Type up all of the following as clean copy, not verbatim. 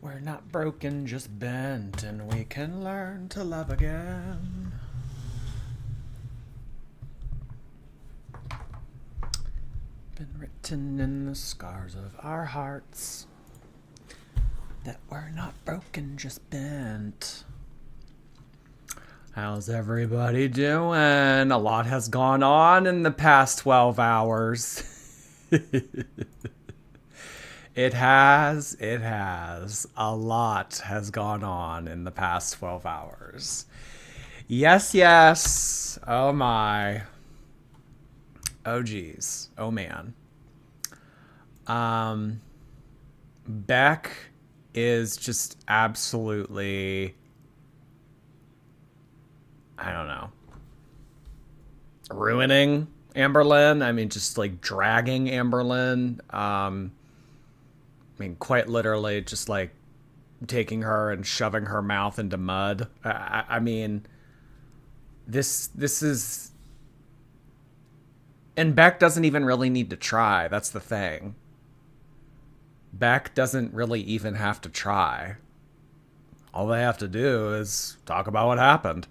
We're not broken, just bent, and we can learn to love again. Been written in the scars of our hearts that we're not broken, just bent. How's everybody doing? A lot has gone on in the past 12 hours. It has. A lot has gone on in the past 12 hours. Yes. Oh my. Oh geez. Oh man. Beck is just absolutely, I don't know, ruining Amberlynn. I mean, just like dragging Amberlynn. I mean, quite literally just like taking her and shoving her mouth into mud. I mean, this is, and Beck doesn't even really need to try. That's the thing. Beck doesn't really even have to try. All they have to do is talk about what happened.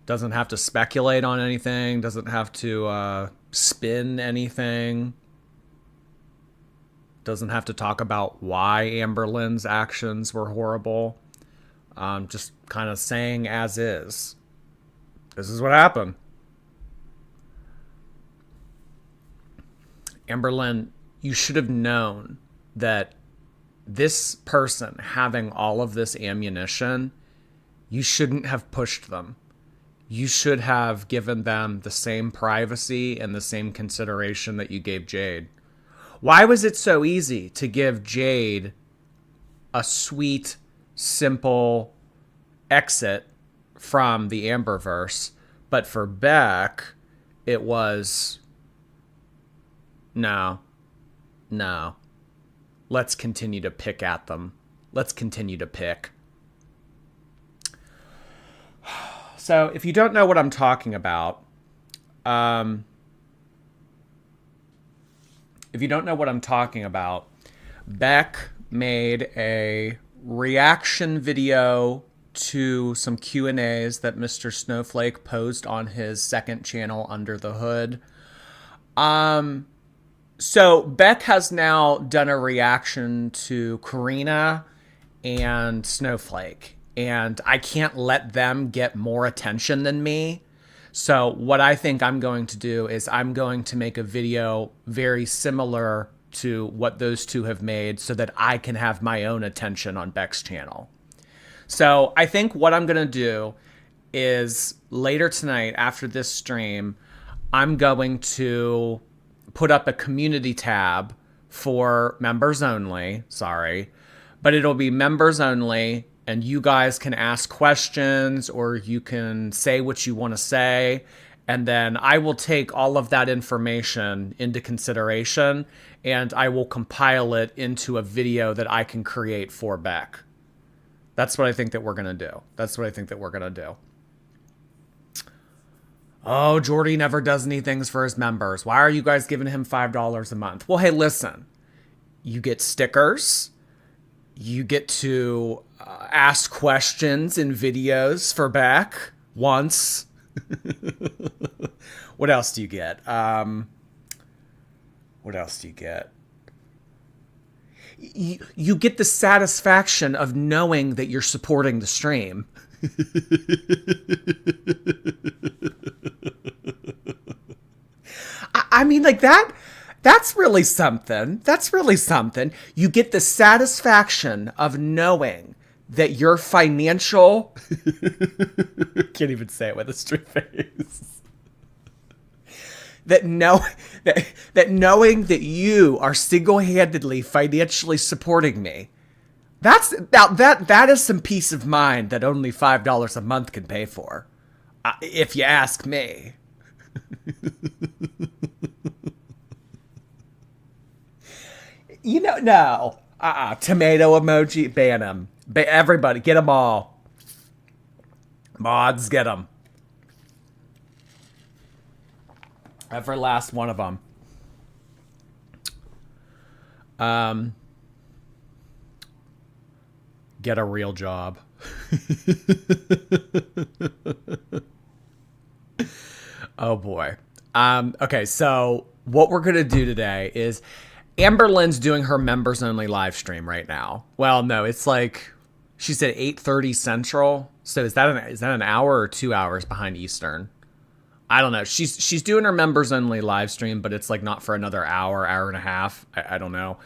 Doesn't have to speculate on anything. Doesn't have to spin anything. Doesn't have to talk about why Amberlynn's actions were horrible. Just kind of saying as is. This is what happened. Amberlynn, you should have known that this person having all of this ammunition, you shouldn't have pushed them. You should have given them the same privacy and the same consideration that you gave Jade. Why was it so easy to give Jade a sweet, simple exit from the Amberverse, but for Beck, it was, no. Let's continue to pick at them. Let's continue to pick. So, if you don't know what I'm talking about, Beck made a reaction video to some Q&As that Mr. Snowflake posed on his second channel, Under the Hood. So Beck has now done a reaction to Karina and Snowflake, and I can't let them get more attention than me. So what I think I'm going to do is I'm going to make a video very similar to what those two have made so that I can have my own attention on Beck's channel. So I think what I'm going to do is later tonight after this stream, I'm going to put up a community tab for members only. Sorry, but it'll be members only. And you guys can ask questions or you can say what you want to say. And then I will take all of that information into consideration and I will compile it into a video that I can create for Beck. That's what I think that we're going to do. Oh, Jordy never does any things for his members. Why are you guys giving him $5 a month? Well, hey, listen, you get stickers. You get to ask questions in videos for Beck once. What else do you get? You get the satisfaction of knowing that you're supporting the stream. I mean, like that. That's really something. You get the satisfaction of knowing that your financial... Can't even say it with a straight face. That knowing that you are single-handedly financially supporting me. That is some peace of mind that only $5 a month can pay for. If you ask me. No. Tomato emoji, ban them. Everybody, get them all. Mods, get them. Every last one of them. Get a real job. Oh boy. Okay, so what we're gonna do today is Amberlynn's doing her members only live stream right now. Well, no, it's like she said 8:30 Central. So is that an hour or 2 hours behind Eastern? I don't know. She's doing her members only live stream, but it's like not for another hour and a half. I don't know.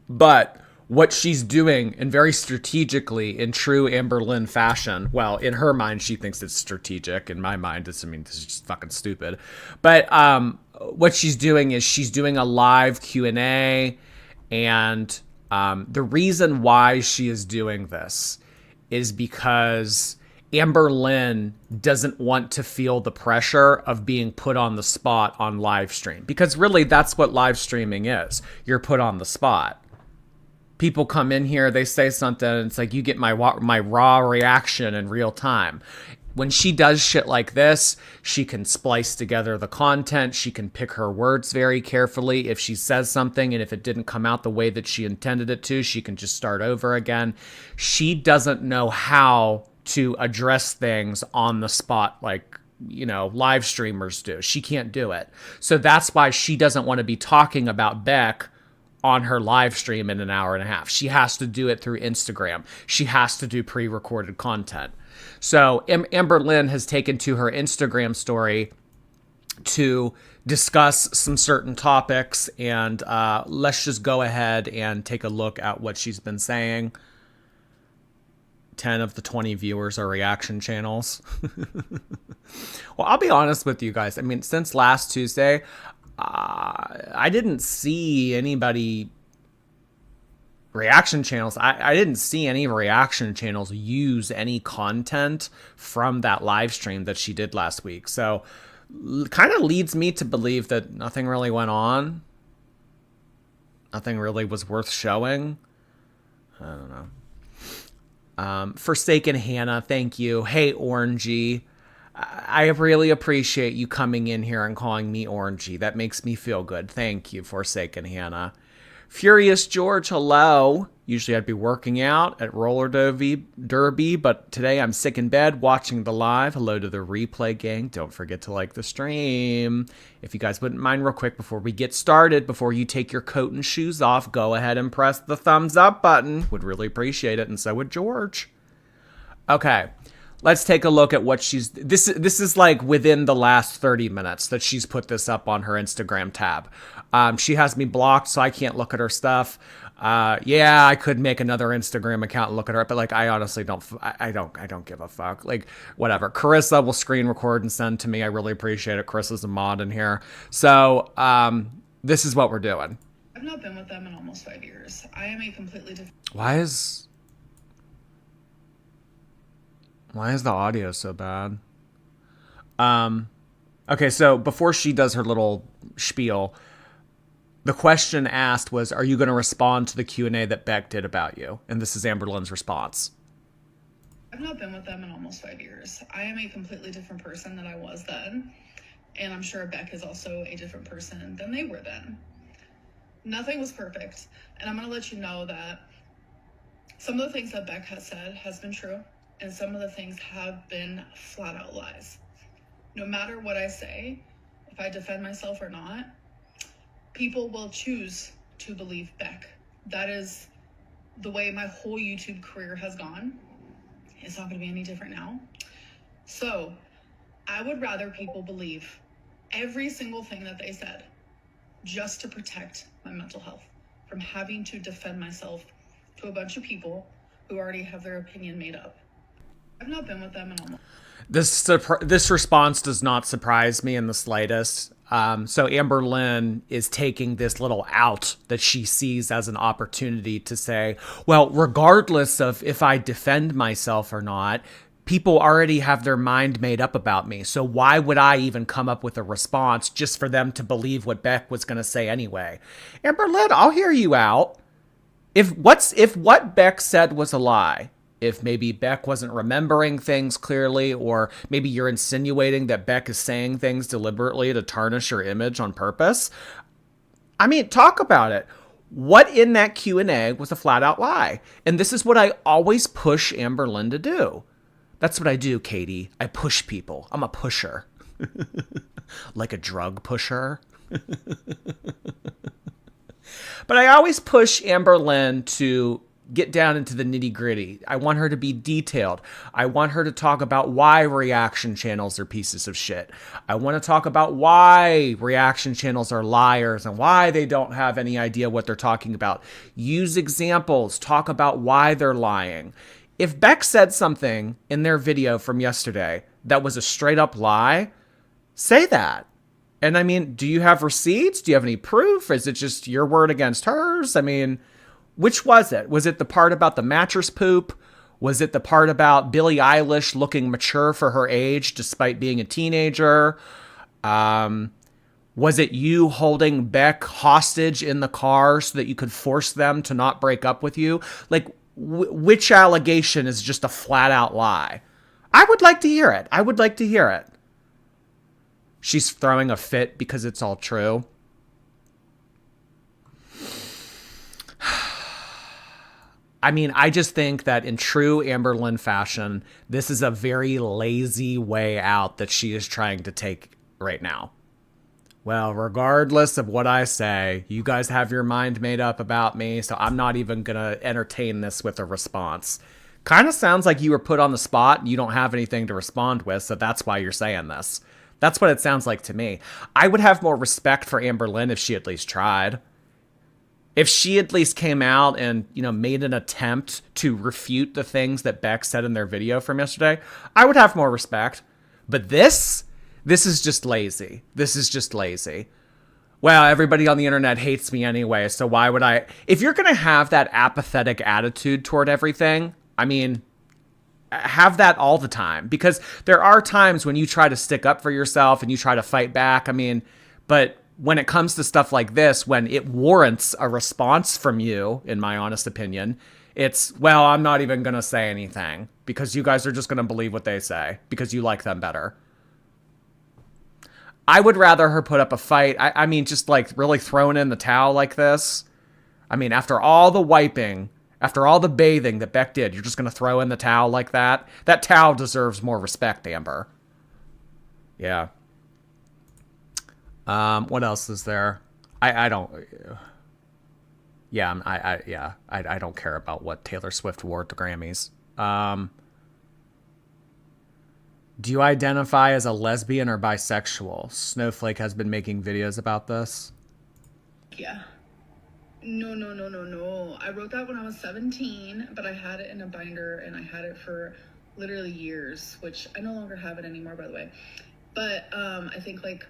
But what she's doing, and very strategically in true Amberlynn fashion, well, in her mind, she thinks it's strategic. In my mind, this is just fucking stupid. But what she's doing is she's doing a live Q&A, and the reason why she is doing this is because Amberlynn doesn't want to feel the pressure of being put on the spot on live stream. Because really, that's what live streaming is. You're put on the spot. People come in here, they say something, and it's like you get my raw reaction in real time. When she does shit like this, she can splice together the content. She can pick her words very carefully. If she says something and if it didn't come out the way that she intended it to, she can just start over again. She doesn't know how to address things on the spot like, live streamers do. She can't do it. So that's why she doesn't want to be talking about Beck on her live stream in an hour and a half. She has to do it through Instagram. She has to do pre-recorded content. So Amberlynn has taken to her Instagram story to discuss some certain topics, and let's just go ahead and take a look at what she's been saying. 10 of the 20 viewers are reaction channels. Well, I'll be honest with you guys. I mean, since last Tuesday, I didn't see anybody reaction channels. I didn't see any reaction channels use any content from that live stream that she did last week. So kind of leads me to believe that nothing really went on. Nothing really was worth showing. I don't know. Forsaken Hannah, thank you. Hey, Orangey. I really appreciate you coming in here and calling me Orangey. That makes me feel good. Thank you, Forsaken Hannah. Furious George, hello. Usually I'd be working out at roller derby, but today I'm sick in bed watching the live. Hello to the replay gang. Don't forget to like the stream. If you guys wouldn't mind real quick before we get started, before you take your coat and shoes off, go ahead and press the thumbs up button. Would really appreciate it, and so would George. Okay. Let's take a look at what she's... This is like within the last 30 minutes that she's put this up on her Instagram tab. She has me blocked, so I can't look at her stuff. Yeah, I could make another Instagram account and look at her, but like I honestly don't... I don't give a fuck. Like, whatever. Carissa will screen record and send to me. I really appreciate it. Carissa's a mod in here. So, this is what we're doing. I've not been with them in almost 5 years. I am a completely different... Why is the audio so bad? Okay, so before she does her little spiel, the question asked was, are you going to respond to the Q&A that Beck did about you? And this is Amberlynn's response. I've not been with them in almost 5 years. I am a completely different person than I was then. And I'm sure Beck is also a different person than they were then. Nothing was perfect. And I'm going to let you know that some of the things that Beck has said has been true. And some of the things have been flat out lies. No matter what I say, if I defend myself or not, people will choose to believe Beck. That is the way my whole YouTube career has gone. It's not going to be any different now. So I would rather people believe every single thing that they said just to protect my mental health from having to defend myself to a bunch of people who already have their opinion made up. I've not been with them in almost... This response does not surprise me in the slightest. So Amberlynn is taking this little out that she sees as an opportunity to say, well, regardless of if I defend myself or not, people already have their mind made up about me. So why would I even come up with a response just for them to believe what Beck was going to say anyway? Amberlynn, I'll hear you out. If what Beck said was a lie, if maybe Beck wasn't remembering things clearly, or maybe you're insinuating that Beck is saying things deliberately to tarnish your image on purpose, I mean, talk about it. What in that Q&A was a flat out lie? And this is what I always push Amberlynn to do. That's what I do, Katie. I push people. I'm a pusher. Like a drug pusher. But I always push Amberlynn to get down into the nitty gritty. I want her to be detailed. I want her to talk about why reaction channels are pieces of shit. I want to talk about why reaction channels are liars and why they don't have any idea what they're talking about. Use examples. Talk about why they're lying. If Beck said something in their video from yesterday that was a straight up lie, say that. And I mean, do you have receipts? Do you have any proof? Is it just your word against hers? I mean, which was it? Was it the part about the mattress poop? Was it the part about Billie Eilish looking mature for her age despite being a teenager? Was it you holding Beck hostage in the car so that you could force them to not break up with you? Like, which allegation is just a flat out lie? I would like to hear it. I would like to hear it. She's throwing a fit because it's all true. I mean, I just think that in true Amberlynn fashion, this is a very lazy way out that she is trying to take right now. Well, regardless of what I say, you guys have your mind made up about me, so I'm not even going to entertain this with a response. Kind of sounds like you were put on the spot and you don't have anything to respond with, so that's why you're saying this. That's what it sounds like to me. I would have more respect for Amberlynn if she at least tried. If she at least came out and, made an attempt to refute the things that Beck said in their video from yesterday, I would have more respect. But this is just lazy. This is just lazy. Well, everybody on the internet hates me anyway, so why would I? If you're going to have that apathetic attitude toward everything, I mean, have that all the time, because there are times when you try to stick up for yourself and you try to fight back. I mean, but when it comes to stuff like this, when it warrants a response from you, in my honest opinion, it's, well, I'm not even going to say anything because you guys are just going to believe what they say because you like them better. I would rather her put up a fight. I mean, just like really throwing in the towel like this. I mean, after all the wiping, after all the bathing that Beck did, you're just going to throw in the towel like that? That towel deserves more respect, Amber. Yeah. What else is there? I don't. Yeah, I don't care about what Taylor Swift wore at the Grammys. Do you identify as a lesbian or bisexual? Snowflake has been making videos about this. Yeah. No. I wrote that when I was 17, but I had it in a binder and I had it for literally years, which I no longer have it anymore, by the way. But I think like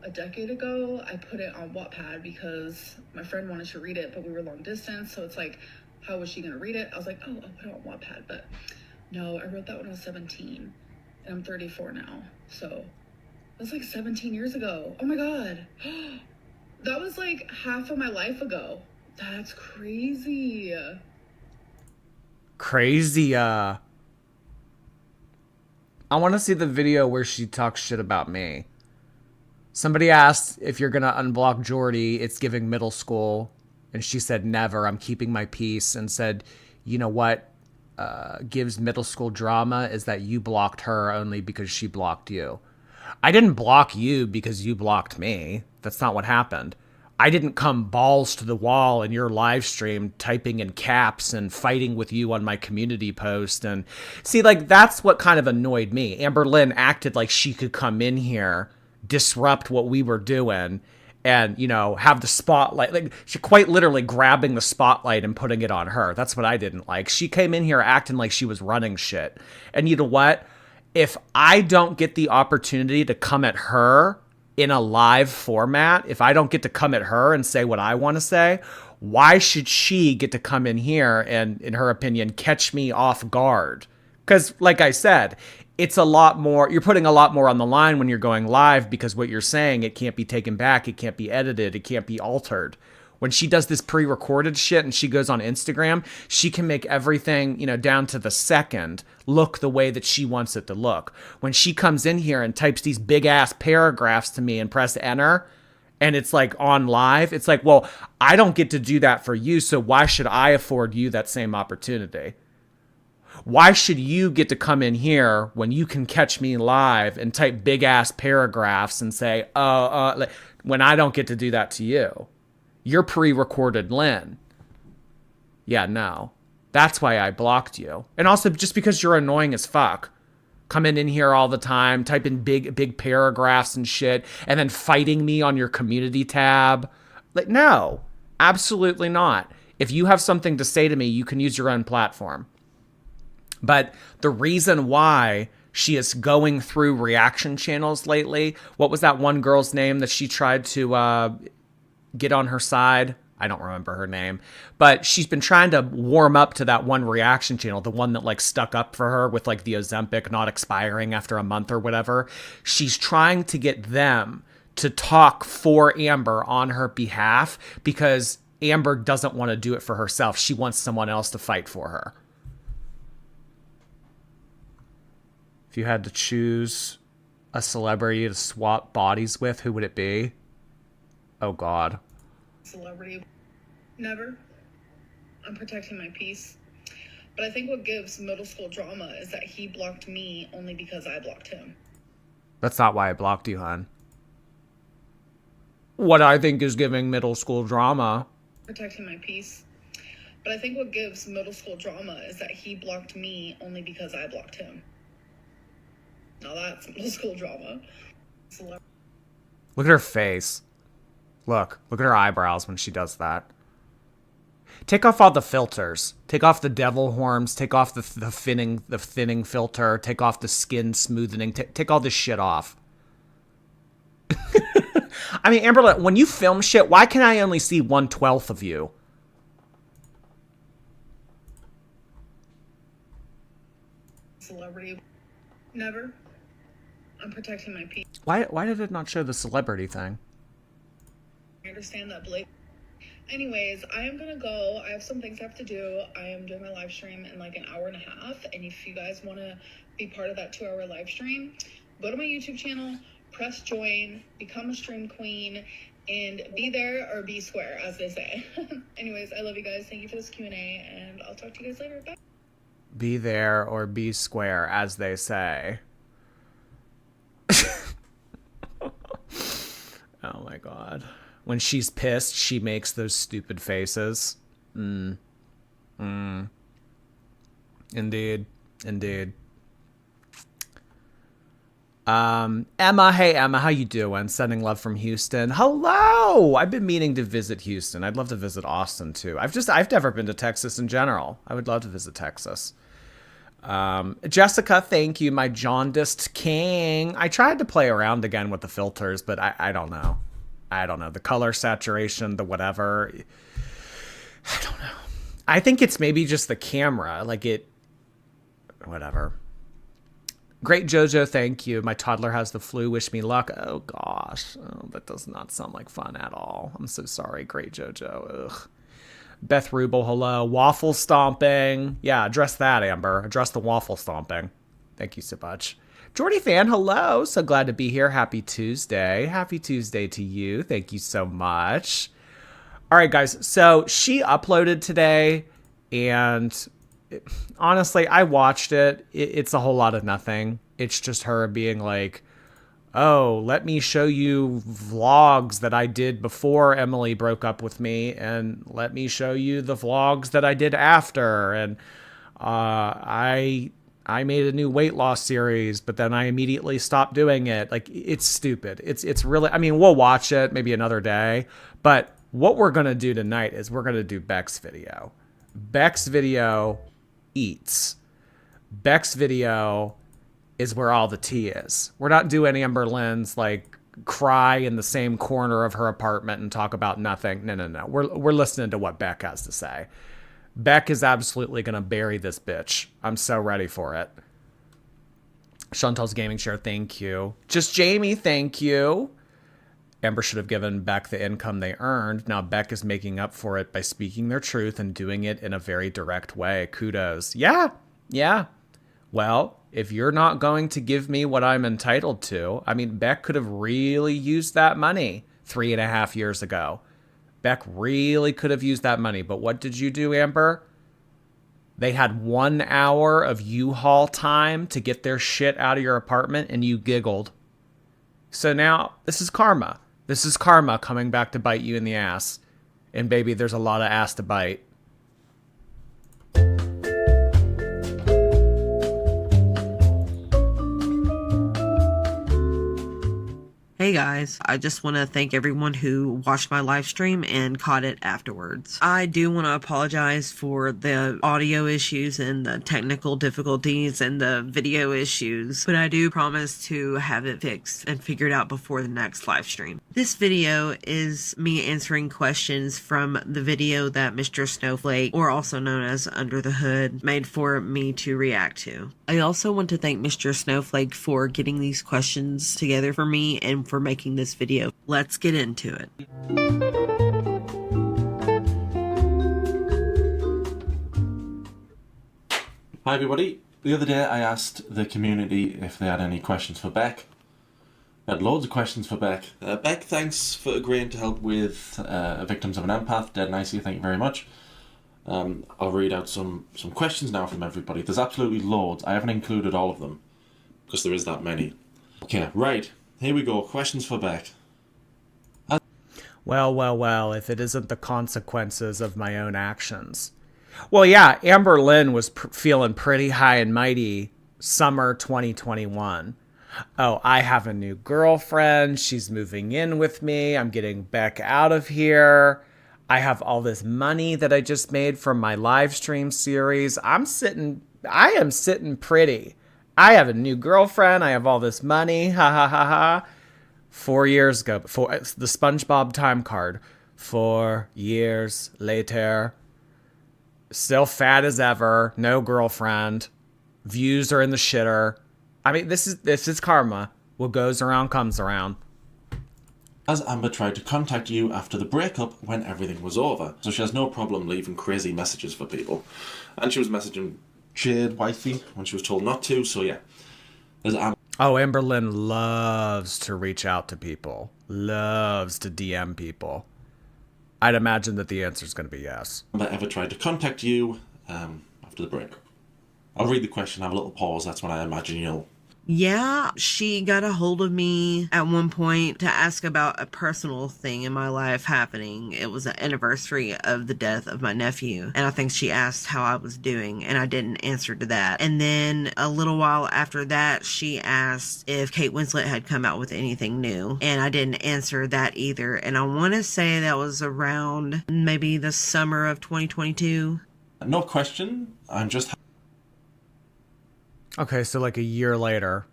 a decade ago, I put it on Wattpad because my friend wanted to read it, but we were long distance. So it's like, how was she going to read it? I was like, oh, I'll put it on Wattpad. But no, I wrote that when I was 17 and I'm 34 now. So that's like 17 years ago. Oh my God. That was like half of my life ago. That's crazy. Crazy. I want to see the video where she talks shit about me. Somebody asked if you're going to unblock Jordy, it's giving middle school. And she said, never, I'm keeping my peace. And said, you know what gives middle school drama is that you blocked her only because she blocked you. I didn't block you because you blocked me. That's not what happened. I didn't come balls to the wall in your live stream typing in caps and fighting with you on my community post. And see, like, that's what kind of annoyed me. Amberlynn acted like she could come in here, disrupt what we were doing, and, have the spotlight. Like, she quite literally grabbing the spotlight and putting it on her. That's what I didn't like. She came in here acting like she was running shit. And you know what? If I don't get the opportunity to come at her in a live format, if I don't get to come at her and say what I want to say, why should she get to come in here and, in her opinion, catch me off guard? Because, like I said, it's a lot more, you're putting a lot more on the line when you're going live, because what you're saying, it can't be taken back, it can't be edited, it can't be altered. When she does this pre-recorded shit and she goes on Instagram, she can make everything, down to the second look the way that she wants it to look. When she comes in here and types these big ass paragraphs to me and press enter, and it's like on live, it's like, well, I don't get to do that for you, so why should I afford you that same opportunity? Why should you get to come in here when you can catch me live and type big ass paragraphs and say, when I don't get to do that to you? You're pre-recorded Lynn. Yeah, no. That's why I blocked you. And also just because you're annoying as fuck. Coming in here all the time, typing big paragraphs and shit, and then fighting me on your community tab. Like, no, absolutely not. If you have something to say to me, you can use your own platform. But the reason why she is going through reaction channels lately, what was that one girl's name that she tried to get on her side? I don't remember her name, but she's been trying to warm up to that one reaction channel, the one that like stuck up for her with like the Ozempic not expiring after a month or whatever. She's trying to get them to talk for Amber on her behalf because Amber doesn't want to do it for herself. She wants someone else to fight for her. If you had to choose a celebrity to swap bodies with, who would it be? Oh, God. Celebrity. Never. I'm protecting my peace. But I think what gives middle school drama is that he blocked me only because I blocked him. That's not why I blocked you, hon. What I think is giving middle school drama. Protecting my peace. But I think what gives middle school drama is that he blocked me only because I blocked him. Now that's middle school drama. Look at her face. Look at her eyebrows when she does that. Take off all the filters. Take off the devil horns. Take off the thinning filter. Take off the skin smoothening. Take all this shit off. I mean, Amberlynn, when you film shit, why can I only see 1/12 of you? Celebrity. Never. I'm protecting my peace. Why did it not show the celebrity thing? I understand that, Blake. Anyways, I am gonna go. I have some things I have to do. I am doing my live stream in like an hour and a half. And if you guys want to be part of that 2-hour live stream, go to my YouTube channel, press join, become a stream queen, and be there or be square, as they say. Anyways, I love you guys. Thank you for this Q&A, and I'll talk to you guys later. Bye. Be there or be square, as they say. Oh my God. When she's pissed, she makes those stupid faces. Indeed. Emma, hey Emma, how you doing? Sending love from Houston. Hello! I've been meaning to visit Houston. I'd love to visit Austin too. I've never been to Texas in general. I would love to visit Texas. Jessica, thank you, my jaundiced king. I tried to play around again with the filters, but I don't know. The color saturation, the whatever. I don't know. I think it's maybe just the camera. Whatever. Great Jojo, thank you. My toddler has the flu. Wish me luck. Oh, gosh. Oh, that does not sound like fun at all. I'm so sorry, Great Jojo. Ugh. Beth Rubel, hello. Waffle stomping. Yeah, address that, Amber. Address the waffle stomping. Thank you so much. Jordy fan, hello. So glad to be here. Happy Tuesday. Happy Tuesday to you. Thank you so much. All right, guys. So she uploaded today, and honestly, I watched it. It's a whole lot of nothing. It's just her being like, oh, let me show you vlogs that I did before Emily broke up with me, and let me show you the vlogs that I did after. And I made a new weight loss series, but then I immediately stopped doing it. Like, it's stupid. It's really, I mean, we'll watch it maybe another day, but what we're going to do tonight is we're going to do Beck's video. Beck's video eats. Beck's video is where all the tea is. We're not doing Amberlynn's like cry in the same corner of her apartment and talk about nothing. No. We're listening to what Beck has to say. Beck is absolutely going to bury this bitch. I'm so ready for it. Chantal's Gaming Share, thank you. Just Jamie, thank you. Amber should have given Beck the income they earned. Now Beck is making up for it by speaking their truth and doing it in a very direct way. Kudos. Yeah. Well, if you're not going to give me what I'm entitled to, I mean, Beck could have really used that money. 3.5 years ago. Beck really could have used that money, but what did you do, Amber? They had 1 hour of U-Haul time to get their shit out of your apartment, and you giggled. So now, this is karma. This is karma coming back to bite you in the ass. And baby, there's a lot of ass to bite. Hey guys, I just want to thank everyone who watched my live stream and caught it afterwards. I do want to apologize for the audio issues and the technical difficulties and the video issues, but I do promise to have it fixed and figured out before the next live stream. This video is me answering questions from the video that Mr. Snowflake, or also known as Under the Hood, made for me to react to. I also want to thank Mr. Snowflake for getting these questions together for me and for making this video. Let's get into it. Hi everybody. The other day I asked the community if they had any questions for Beck. I had loads of questions for Beck. Beck, thanks for agreeing to help with Victims of an Empath. Dead nicely, thank you very much. I'll read out some questions now from everybody. There's absolutely loads. I haven't included all of them because there is that many. Okay, right. Here we go. Questions for Beck. Well, if it isn't the consequences of my own actions. Well, yeah, Amberlynn was feeling pretty high and mighty summer 2021. Oh, I have a new girlfriend. She's moving in with me. I'm getting Beck out of here. I have all this money that I just made from my live stream series. I am sitting pretty. I have a new girlfriend. I have all this money. Ha ha ha ha. 4 years ago, before the SpongeBob time card. 4 years later. Still fat as ever. No girlfriend. Views are in the shitter. I mean, this is karma. What goes around comes around. Has Amber tried to contact you after the breakup when everything was over? So she has no problem leaving crazy messages for people. And she was messaging Jade Wifey when she was told not to, so yeah. Amberlynn loves to reach out to people. Loves to DM people. I'd imagine that the answer is going to be yes. Amber ever tried to contact you after the breakup? I'll read the question, have a little pause, that's when I imagine you'll... Yeah, she got a hold of me at one point to ask about a personal thing in my life happening. It was an anniversary of the death of my nephew, and I think she asked how I was doing, and I didn't answer to that. And then a little while after that, she asked if Kate Winslet had come out with anything new, and I didn't answer that either. And I want to say that was around maybe the summer of 2022. No question, I'm just... Okay, so like a year later,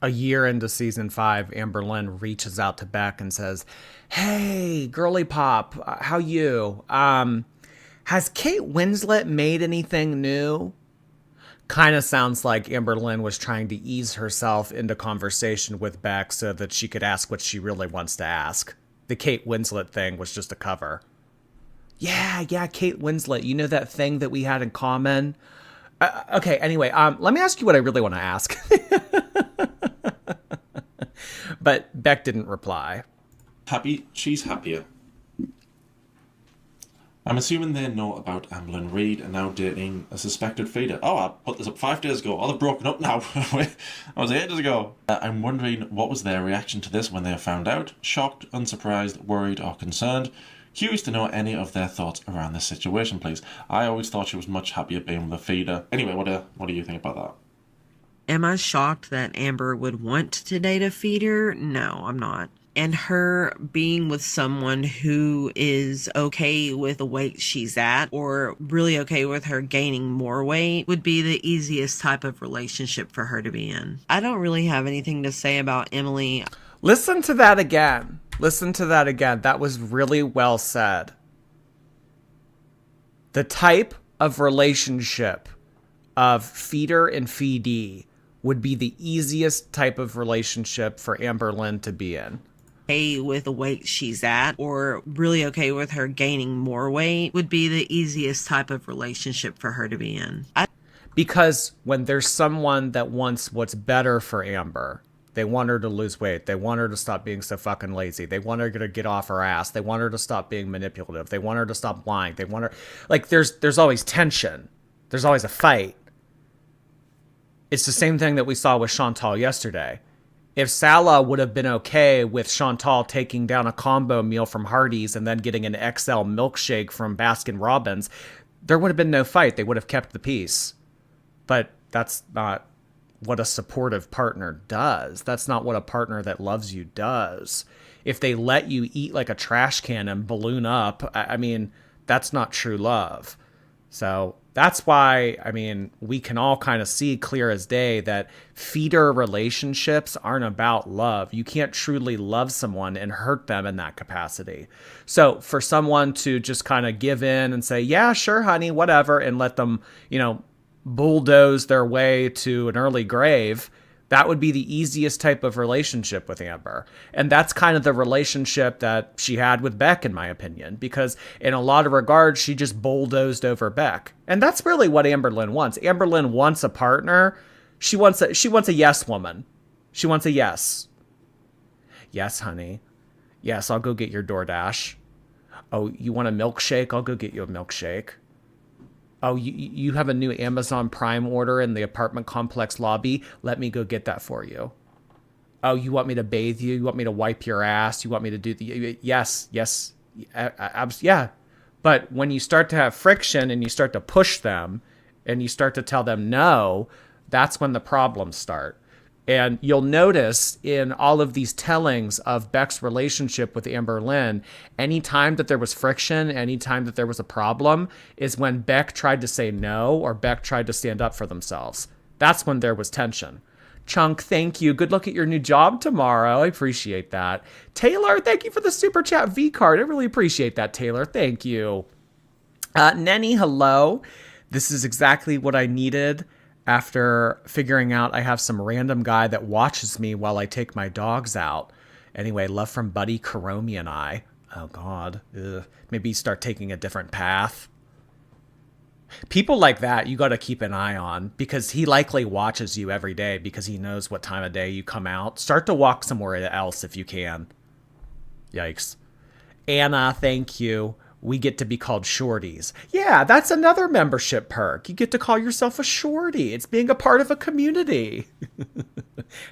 a year into season 5, Amberlynn reaches out to Beck and says, "Hey, girly pop, how you? Has Kate Winslet made anything new?" Kind of sounds like Amberlynn was trying to ease herself into conversation with Beck so that she could ask what she really wants to ask. The Kate Winslet thing was just a cover. Yeah, Kate Winslet, you know that thing that we had in common? Okay, anyway, let me ask you what I really want to ask. But Beck didn't reply. Happy? She's happier. I'm assuming they know about Amberlynn Reid and now dating a suspected feeder. Oh, I put this up 5 days ago. Oh, they've broken up now. That was ages ago. I'm wondering what was their reaction to this when they found out? Shocked, unsurprised, worried, or concerned? Curious to know any of their thoughts around this situation, please. I always thought she was much happier being with a feeder. Anyway, what do you think about that? Am I shocked that Amber would want to date a feeder? No, I'm not. And her being with someone who is okay with the weight she's at, or really okay with her gaining more weight, would be the easiest type of relationship for her to be in. I don't really have anything to say about Emily. Listen to that again. That was really well said. The type of relationship of feeder and feedee would be the easiest type of relationship for Amberlynn to be in. Okay with the weight she's at, or really okay with her gaining more weight, would be the easiest type of relationship for her to be in. Because when there's someone that wants what's better for Amber, They want her to lose weight. They want her to stop being so fucking lazy. They want her to get off her ass. They want her to stop being manipulative. They want her to stop lying. They want her, like, there's always tension. There's always a fight. It's the same thing that we saw with Chantal yesterday. If Salah would have been okay with Chantal taking down a combo meal from Hardee's and then getting an XL milkshake from Baskin Robbins, there would have been no fight. They would have kept the peace. But that's not what a supportive partner does. That's not what a partner that loves you does. If they let you eat like a trash can and balloon up, I mean, that's not true love. So that's why, I mean, we can all kind of see clear as day that feeder relationships aren't about love. You can't truly love someone and hurt them in that capacity. So for someone to just kind of give in and say, yeah, sure, honey, whatever, and let them, bulldoze their way to an early grave, that would be the easiest type of relationship with Amber. And that's kind of the relationship that she had with Beck, in my opinion, because in a lot of regards, she just bulldozed over Beck. And that's really what Amberlynn wants. Amberlynn wants a partner. She wants a yes woman. She wants a yes. Yes, honey. Yes, I'll go get your DoorDash. Oh, you want a milkshake? I'll go get you a milkshake. Oh, you have a new Amazon Prime order in the apartment complex lobby? Let me go get that for you. Oh, you want me to bathe you? You want me to wipe your ass? You want me to do the... Yes. Yeah. But when you start to have friction and you start to push them and you start to tell them no, that's when the problems start. And you'll notice in all of these tellings of Beck's relationship with Amberlynn, any time that there was friction, any time that there was a problem, is when Beck tried to say no or Beck tried to stand up for themselves. That's when there was tension. Chunk, thank you. Good luck at your new job tomorrow. I appreciate that. Taylor, thank you for the super chat V card. I really appreciate that, Taylor. Thank you. Nenny, hello. This is exactly what I needed. After figuring out I have some random guy that watches me while I take my dogs out. Anyway, love from Buddy, Karomi, and I. Oh, God. Ugh. Maybe start taking a different path. People like that, you got to keep an eye on because he likely watches you every day because he knows what time of day you come out. Start to walk somewhere else if you can. Yikes. Anna, thank you. We get to be called shorties. Yeah, that's another membership perk. You get to call yourself a shorty. It's being a part of a community.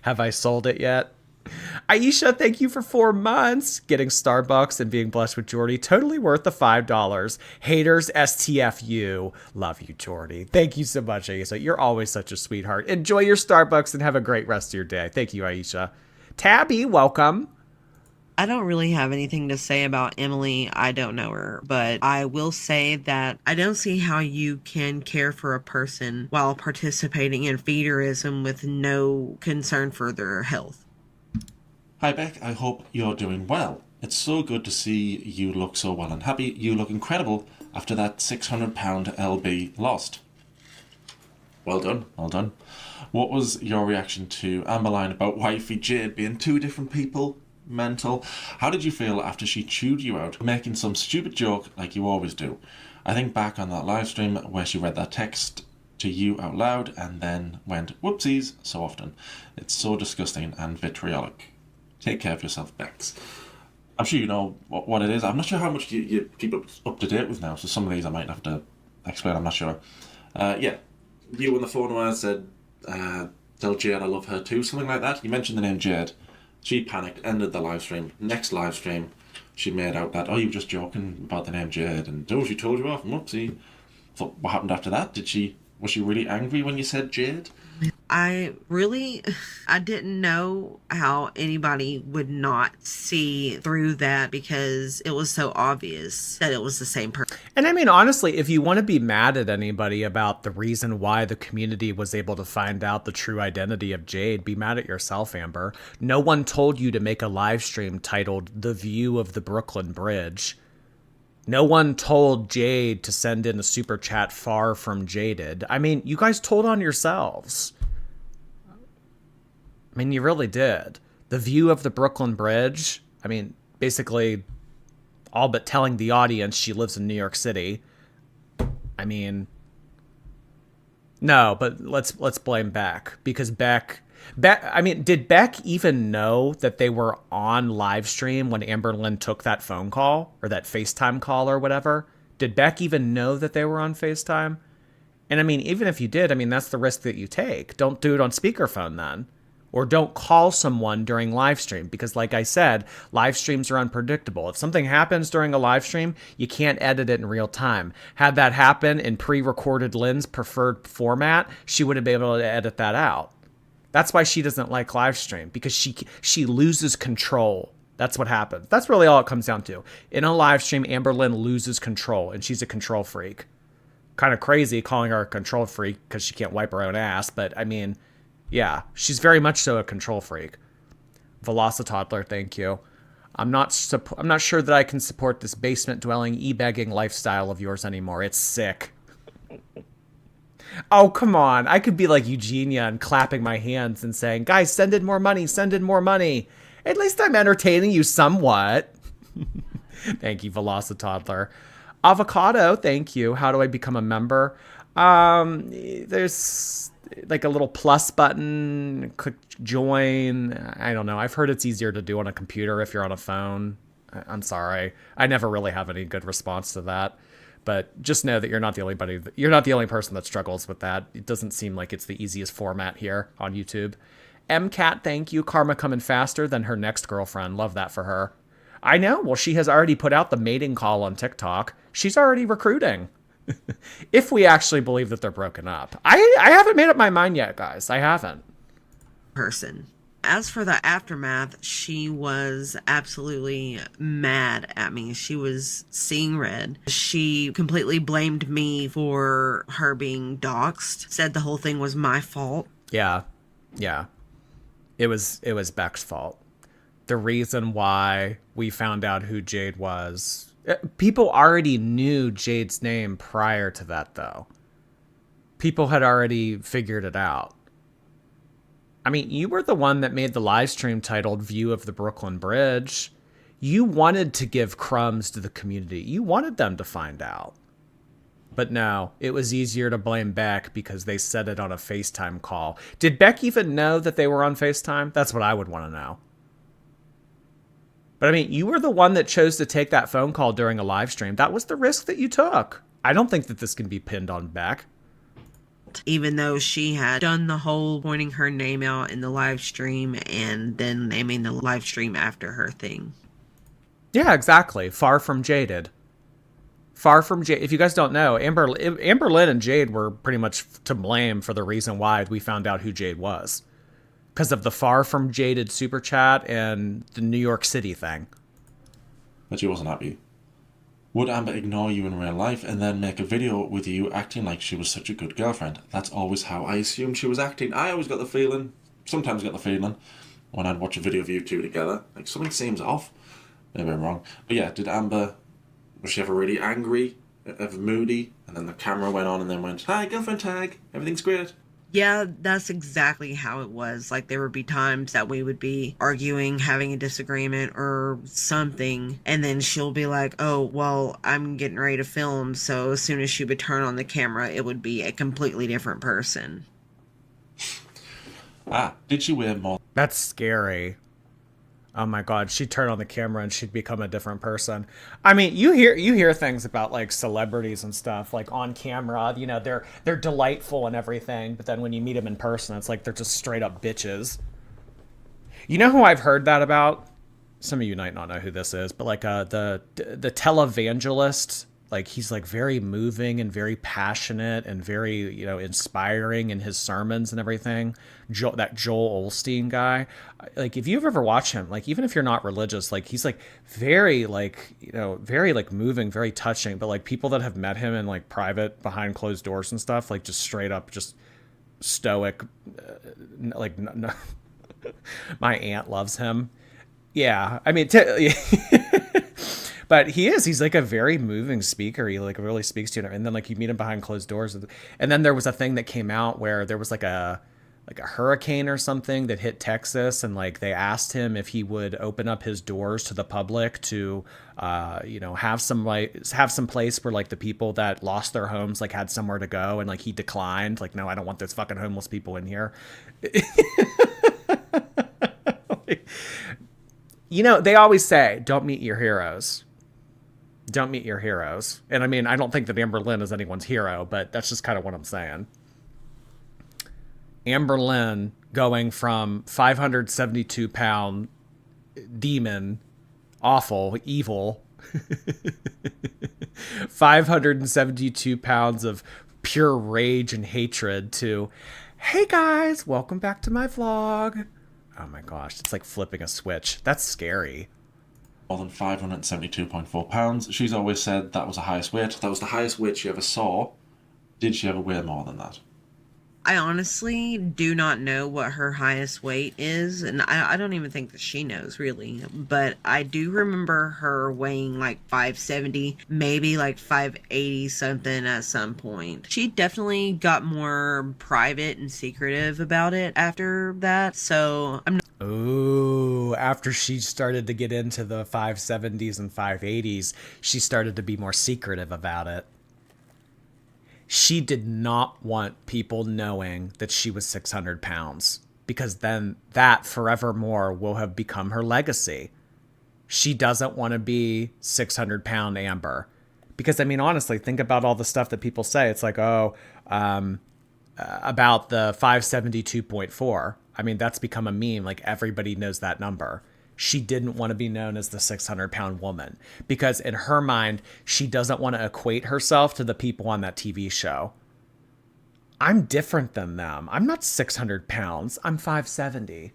Have I sold it yet? Aisha, thank you for 4 months. Getting Starbucks and being blessed with Jordy. Totally worth the $5. Haters, STFU. Love you, Jordy. Thank you so much, Aisha. You're always such a sweetheart. Enjoy your Starbucks and have a great rest of your day. Thank you, Aisha. Tabby, welcome. I don't really have anything to say about Emily. I don't know her, but I will say that I don't see how you can care for a person while participating in feederism with no concern for their health. Hi Beck, I hope you're doing well. It's so good to see you look so well and happy. You look incredible after that £600 LB lost. Well done, well done. What was your reaction to Amberlynn about wifey Jade being 2 different people? Mental. How did you feel after she chewed you out, making some stupid joke like you always do? I think back on that live stream where she read that text to you out loud and then went whoopsies so often. It's so disgusting and vitriolic. Take care of yourself, Bex. I'm sure you know what it is. I'm not sure how much you keep up to date with now, so some of these I might have to explain, I'm not sure. Yeah, you on the phone where I said, tell Jade I love her too, something like that. You mentioned the name Jade. She panicked, ended the live stream. Next live stream, she made out that, oh, you were just joking about the name Jade, and oh, she told you off, whoopsie. So what happened after that? Was she really angry when you said Jade? I didn't know how anybody would not see through that because it was so obvious that it was the same person. And I mean, honestly, if you want to be mad at anybody about the reason why the community was able to find out the true identity of Jade, be mad at yourself, Amber. No one told you to make a live stream titled The View of the Brooklyn Bridge. No one told Jade to send in a super chat far from jaded. I mean, you guys told on yourselves. I mean, you really did. The view of the Brooklyn Bridge. I mean, basically all but telling the audience she lives in New York City. I mean, no, but let's blame Beck because Beck Did Beck even know that they were on live stream when Amberlynn took that phone call or that FaceTime call or whatever? Did Beck even know that they were on FaceTime? And I mean, even if you did, I mean, that's the risk that you take. Don't do it on speakerphone then. Or don't call someone during live stream because, like I said, live streams are unpredictable. If something happens during a live stream, you can't edit it in real time. Had that happen in pre-recorded Lynn's preferred format, she would have been able to edit that out. That's why she doesn't like live stream, because she loses control. That's what happens. That's really all it comes down to. In a live stream, Amberlynn loses control, and she's a control freak. Kind of crazy calling her a control freak because she can't wipe her own ass, but I mean, yeah, she's very much so a control freak. Velocitoddler, thank you. I'm not sure that I can support this basement-dwelling, e-begging lifestyle of yours anymore. It's sick. Oh, come on. I could be like Eugenia and clapping my hands and saying, guys, send in more money, send in more money. At least I'm entertaining you somewhat. Thank you, Velocitoddler. Avocado, thank you. How do I become a member? There's like a little plus button, click join. I don't know. I've heard it's easier to do on a computer if you're on a phone. I'm sorry. I never really have any good response to that. But just know that you're not the only person that struggles with that. It doesn't seem like it's the easiest format here on YouTube. MCat, thank you. Karma coming faster than her next girlfriend. Love that for her. I know. Well, she has already put out the mating call on TikTok. She's already recruiting. If we actually believe that they're broken up. I haven't made up my mind yet, guys. I haven't. Person. As for the aftermath, she was absolutely mad at me. She was seeing red. She completely blamed me for her being doxxed. Said the whole thing was my fault. Yeah. It was Beck's fault. The reason why we found out who Jade was. People already knew Jade's name prior to that, though. People had already figured it out. I mean, you were the one that made the live stream titled View of the Brooklyn Bridge. You wanted to give crumbs to the community. You wanted them to find out. But no, it was easier to blame Beck because they said it on a FaceTime call. Did Beck even know that they were on FaceTime? That's what I would want to know. But I mean, you were the one that chose to take that phone call during a live stream. That was the risk that you took. I don't think that this can be pinned on Beck. Even though she had done the whole pointing her name out in the live stream and then naming the live stream after her thing. Yeah, exactly. Far from jaded. Far from Jade. If you guys don't know, Amberlynn and Jade were pretty much to blame for the reason why we found out who Jade was. Because of the Far From Jaded super chat and the New York City thing. But she wasn't happy. Would Amber ignore you in real life and then make a video with you acting like she was such a good girlfriend? That's always how I assumed she was acting. I always got the feeling, sometimes got the feeling, when I'd watch a video of you two together, like something seems off. Maybe I'm wrong. But yeah, was she ever really angry, ever moody? And then the camera went on and then went, hi, girlfriend tag, everything's great. Yeah, that's exactly how it was. Like, there would be times that we would be arguing, having a disagreement or something, and then she'll be like, oh, well, I'm getting ready to film, so as soon as she would turn on the camera, it would be a completely different person. Did she wear more? That's scary. Oh my God, she'd turn on the camera and she'd become a different person. I mean, you hear things about like celebrities and stuff, like on camera, you know, they're delightful and everything, but then when you meet them in person, it's like they're just straight up bitches. You know who I've heard that about? Some of you might not know who this is, but like the televangelist, like he's like very moving and very passionate and very, you know, inspiring in his sermons and everything. That Joel Osteen guy, like if you've ever watched him, like even if you're not religious, like he's like very like, you know, very like moving, very touching. But like people that have met him in like private behind closed doors and stuff, like just straight up, just stoic, like no. My aunt loves him. Yeah, I mean. But he's like a very moving speaker. He like really speaks to you. And then like you meet him behind closed doors. And then there was a thing that came out where there was like a hurricane or something that hit Texas. And like they asked him if he would open up his doors to the public to, you know, have some place where like the people that lost their homes like had somewhere to go. And like he declined. Like, no, I don't want those fucking homeless people in here. You know, they always say, don't meet your heroes. Don't meet your heroes. And I mean, I don't think that Amberlynn is anyone's hero, but that's just kind of what I'm saying. Amberlynn going from 572-pound demon, awful, evil, 572 pounds of pure rage and hatred to, hey guys, welcome back to my vlog. Oh my gosh, it's like flipping a switch. That's scary. More than 572.4 pounds. She's always said that was the highest weight. That was the highest weight she ever saw. Did she ever weigh more than that? I honestly do not know what her highest weight is, and I don't even think that she knows, really. But I do remember her weighing like 570, maybe like 580 something at some point. She definitely got more private and secretive about it after that, so I'm not... Ooh, after she started to get into the 570s and 580s, she started to be more secretive about it. She did not want people knowing that she was 600 pounds, because then that forevermore will have become her legacy. She doesn't want to be 600-pound Amber. Because, I mean, honestly, think about all the stuff that people say. It's like, about the 572.4. I mean, that's become a meme. Like, everybody knows that number. She didn't want to be known as the 600-pound woman, because in her mind, she doesn't want to equate herself to the people on that TV show. I'm different than them. I'm not 600 pounds. I'm 570.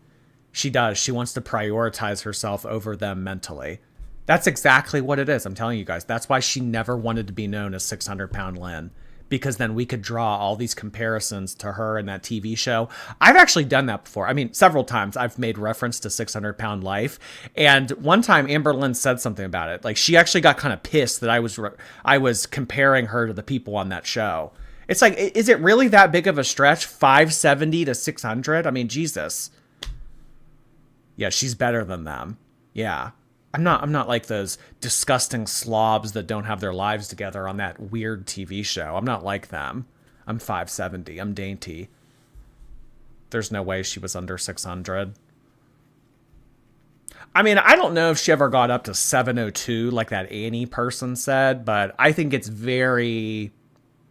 She does. She wants to prioritize herself over them mentally. That's exactly what it is. I'm telling you guys. That's why she never wanted to be known as 600-pound Lynn. Because then we could draw all these comparisons to her in that TV show. I've actually done that before. I mean, several times I've made reference to 600-pound life. And one time Amberlynn said something about it. Like, she actually got kind of pissed that I was comparing her to the people on that show. It's like, is it really that big of a stretch? 570 to 600? I mean, Jesus. Yeah, she's better than them. Yeah. I'm not like those disgusting slobs that don't have their lives together on that weird TV show. I'm not like them. I'm 570. I'm dainty. There's no way she was under 600. I mean, I don't know if she ever got up to 702 like that Annie person said, but I think it's very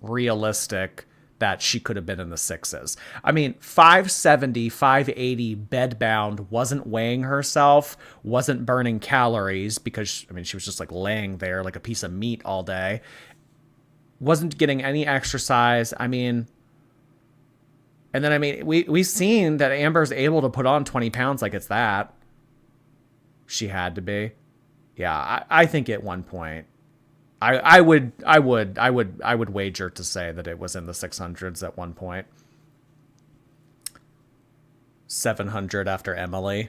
realistic that she could have been in the sixes. I mean, 570, 580 bedbound, wasn't weighing herself, wasn't burning calories because, I mean, she was just like laying there like a piece of meat all day. Wasn't getting any exercise. I mean, and then, I mean, we've seen that Amber's able to put on 20 pounds like it's that. She had to be. Yeah, I think at one point, I would wager to say that it was in the 600s at one point. 700 after Emily.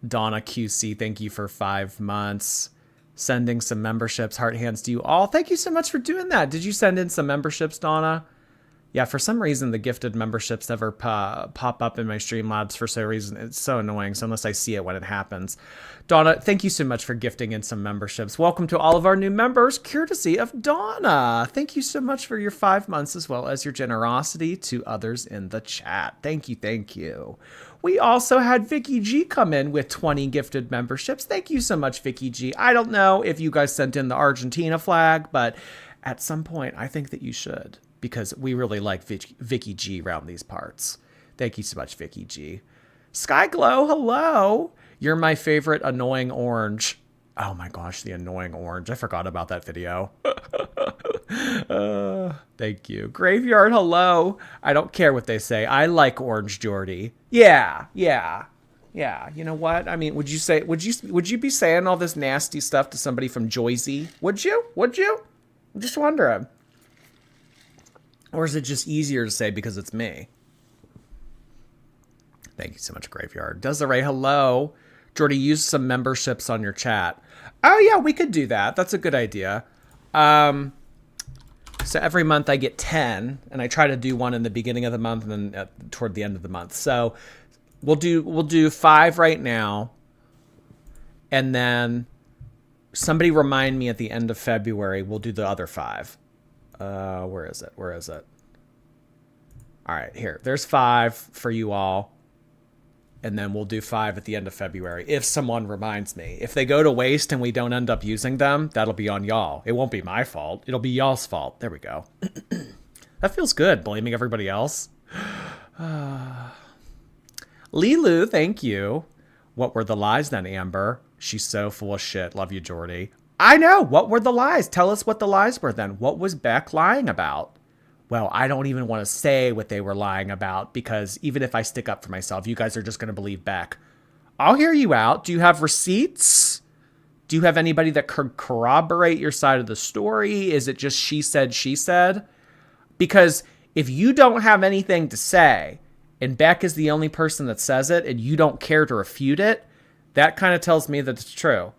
Donna QC, thank you for 5 months. Sending some memberships. Heart hands to you all. Thank you so much for doing that. Did you send in some memberships, Donna? Yeah, for some reason, the gifted memberships never pop up in my Streamlabs for some reason. It's so annoying, so unless I see it when it happens. Donna, thank you so much for gifting in some memberships. Welcome to all of our new members, courtesy of Donna. Thank you so much for your 5 months, as well as your generosity to others in the chat. Thank you, thank you. We also had Vicky G come in with 20 gifted memberships. Thank you so much, Vicky G. I don't know if you guys sent in the Argentina flag, but at some point, I think that you should, because we really like Vicky G around these parts. Thank you so much, Vicky G. Skyglow, hello. You're my favorite annoying orange. Oh my gosh, the annoying orange. I forgot about that video. Thank you. Graveyard, hello. I don't care what they say. I like Orange Jordy. Yeah. You know what? I mean, would you be saying all this nasty stuff to somebody from Joyzy? Would you? I'm just wondering. Or is it just easier to say because it's me? Thank you so much, Graveyard. Desiree, hello. Jordy, use some memberships on your chat. Oh, yeah, we could do that. That's a good idea. So every month I get 10, and I try to do one in the beginning of the month and then toward the end of the month. So we'll do 5 right now. And then somebody remind me at the end of February, we'll do the other 5. Where is it? All right, here. There's 5 for you all. And then we'll do 5 at the end of February, if someone reminds me. If they go to waste and we don't end up using them, that'll be on y'all. It won't be my fault. It'll be y'all's fault. There we go. That feels good, blaming everybody else. Lilu, thank you. What were the lies then, Amber? She's so full of shit. Love you, Jordy. I know. What were the lies? Tell us what the lies were then. What was Beck lying about? Well, I don't even want to say what they were lying about, because even if I stick up for myself, you guys are just going to believe Beck. I'll hear you out. Do you have receipts? Do you have anybody that could corroborate your side of the story? Is it just she said? Because if you don't have anything to say, and Beck is the only person that says it, and you don't care to refute it, that kind of tells me that it's true.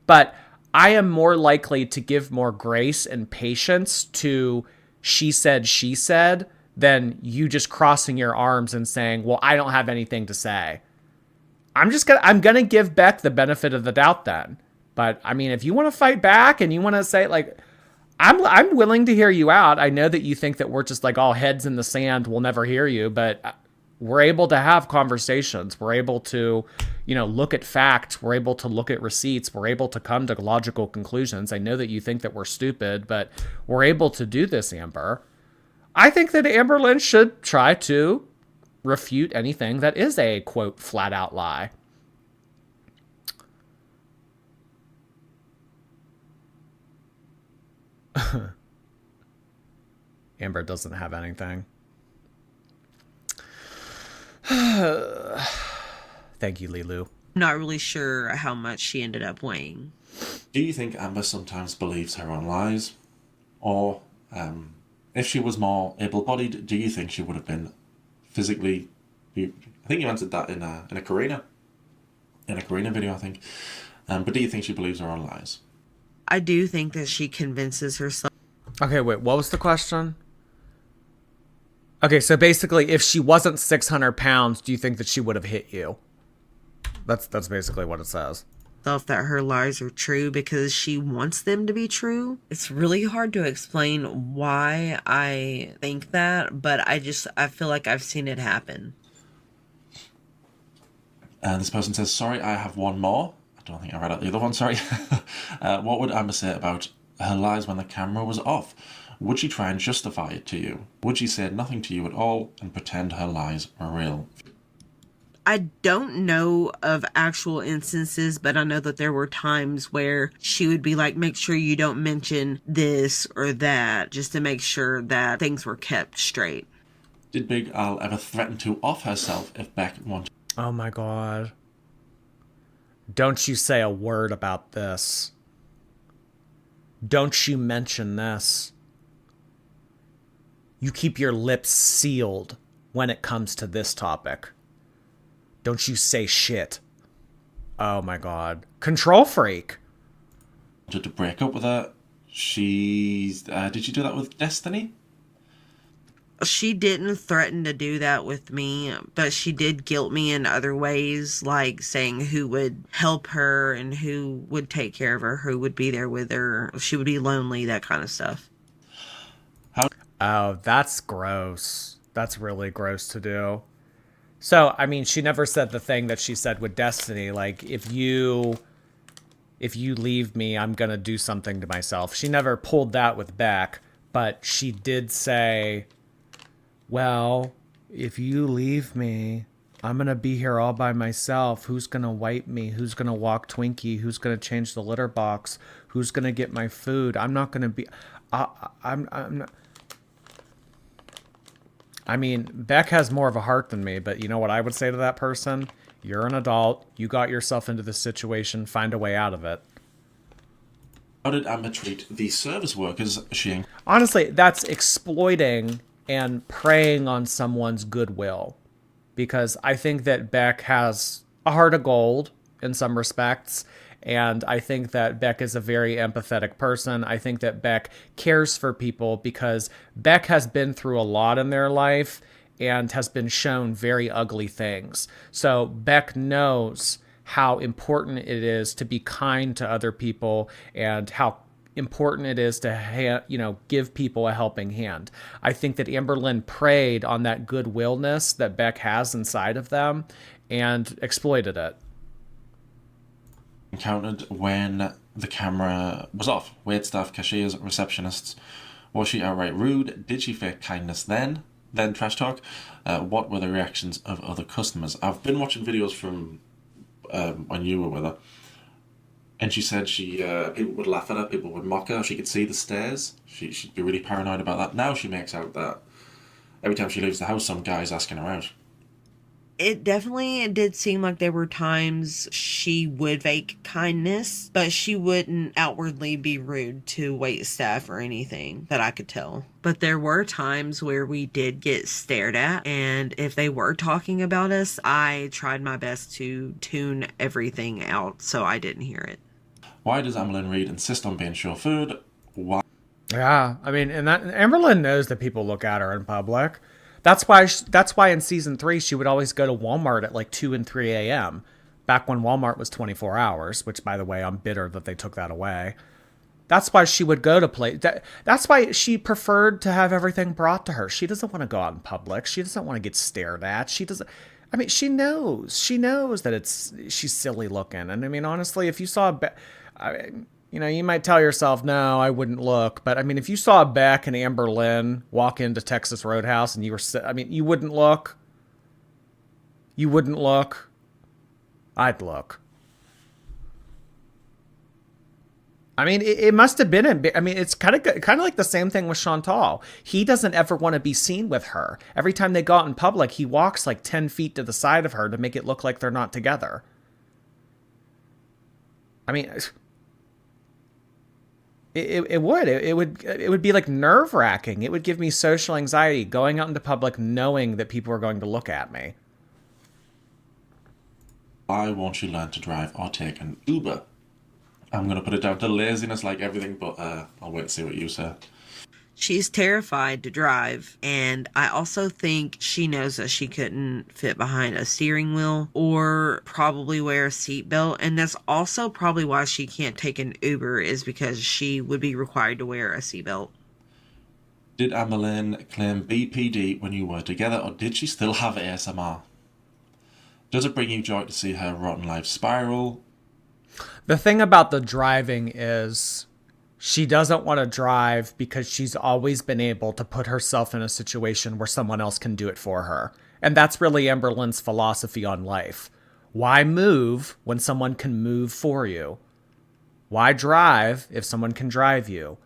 But I am more likely to give more grace and patience to she said, than you just crossing your arms and saying, well, I don't have anything to say. I'm going to give Beck the benefit of the doubt then. But I mean, if you want to fight back and you want to say like, I'm willing to hear you out. I know that you think that we're just like all heads in the sand. We'll never hear you, but we're able to have conversations. We're able to, look at facts. We're able to look at receipts. We're able to come to logical conclusions. I know that you think that we're stupid, but we're able to do this, Amber. I think that Amberlynn should try to refute anything that is a, quote, flat out lie. Amber doesn't have anything. Thank you, Lilu. I'm not really sure how much she ended up weighing. Do you think Amber sometimes believes her own lies? Or, if she was more able-bodied, do you think she would have been physically... I think you answered that in a Karina video, I think. But do you think she believes her own lies? I do think that she convinces herself. Okay, wait, what was the question? Okay, so basically, if she wasn't 600 pounds, do you think that she would have hit you? That's basically what it says. That her lies are true because she wants them to be true. It's really hard to explain why I think that, but I feel like I've seen it happen. And this person says, sorry, I have one more. I don't think I read out the other one, sorry. What would Amber say about her lies when the camera was off? Would she try and justify it to you? Would she say nothing to you at all and pretend her lies were real? I don't know of actual instances, but I know that there were times where she would be like, make sure you don't mention this or that, just to make sure that things were kept straight. Did Big Al ever threaten to off herself if Beck wanted? Oh my god. Don't you say a word about this. Don't you mention this. You keep your lips sealed when it comes to this topic. Don't you say shit. Oh my god. Control freak. To break up with her. Did she do that with Destiny? She didn't threaten to do that with me, but she did guilt me in other ways, like saying who would help her and who would take care of her, who would be there with her, if she would be lonely, that kind of stuff. Oh, that's gross. That's really gross to do. So, I mean, she never said the thing that she said with Destiny, like, if you leave me, I'm gonna do something to myself. She never pulled that with Beck, but she did say, well, if you leave me, I'm gonna be here all by myself. Who's gonna wipe me? Who's gonna walk Twinkie? Who's gonna change the litter box? Who's gonna get my food? I'm not gonna be... I'm not... I mean, Beck has more of a heart than me, but you know what I would say to that person? You're an adult. You got yourself into this situation. Find a way out of it. How did Amber treat the service workers she... Honestly, that's exploiting and preying on someone's goodwill. Because I think that Beck has a heart of gold in some respects. And I think that Beck is a very empathetic person. I think that Beck cares for people because Beck has been through a lot in their life and has been shown very ugly things. So Beck knows how important it is to be kind to other people and how important it is to give people a helping hand. I think that Amberlynn preyed on that goodwillness that Beck has inside of them and exploited it. Encountered when the camera was off. Wait staff, cashiers, receptionists. Was she outright rude? Did she fake kindness then trash talk? What were the reactions of other customers? I've been watching videos from when you were with her, and she said people would laugh at her, people would mock her. She could see the stares. She'd be really paranoid about that. Now she makes out that every time she leaves the house, some guy's asking her out. It definitely did seem like there were times she would fake kindness, but she wouldn't outwardly be rude to wait staff or anything that I could tell. But there were times where we did get stared at, and if they were talking about us, I tried my best to tune everything out so I didn't hear it. Why does Amberlynn Reid insist on being chauffeured? Why? Yeah, I mean, and Amberlynn knows that people look at her in public. That's why in season 3 she would always go to Walmart at like 2 and 3 a.m. back when Walmart was 24 hours, which, by the way, I'm bitter that they took that away. That's why she would go to play. That's why she preferred to have everything brought to her. She doesn't want to go out in public. She doesn't want to get stared at. She doesn't. I mean, she knows that she's silly looking. And I mean, honestly, if you saw, you might tell yourself, no, I wouldn't look. But I mean, if you saw Beck and Amberlynn walk into Texas Roadhouse and you wouldn't look. You wouldn't look. I'd look. I mean, it must have been. I mean, it's kind of like the same thing with Chantal. He doesn't ever want to be seen with her. Every time they go out in public, he walks like 10 feet to the side of her to make it look like they're not together. I mean, it would be like nerve-wracking. It would give me social anxiety going out into public knowing that people are going to look at me. Why won't you learn to drive or take an Uber? I'm going to put it down to laziness like everything, but I'll wait and see what you say. She's terrified to drive, and I also think she knows that she couldn't fit behind a steering wheel or probably wear a seatbelt, and that's also probably why she can't take an Uber, is because she would be required to wear a seatbelt. Did Amberlynn claim BPD when you were together, or did she still have ASMR? Does it bring you joy to see her rotten life spiral? The thing about the driving is she doesn't want to drive because she's always been able to put herself in a situation where someone else can do it for her. And that's really Amberlynn's philosophy on life. Why move when someone can move for you? Why drive if someone can drive you?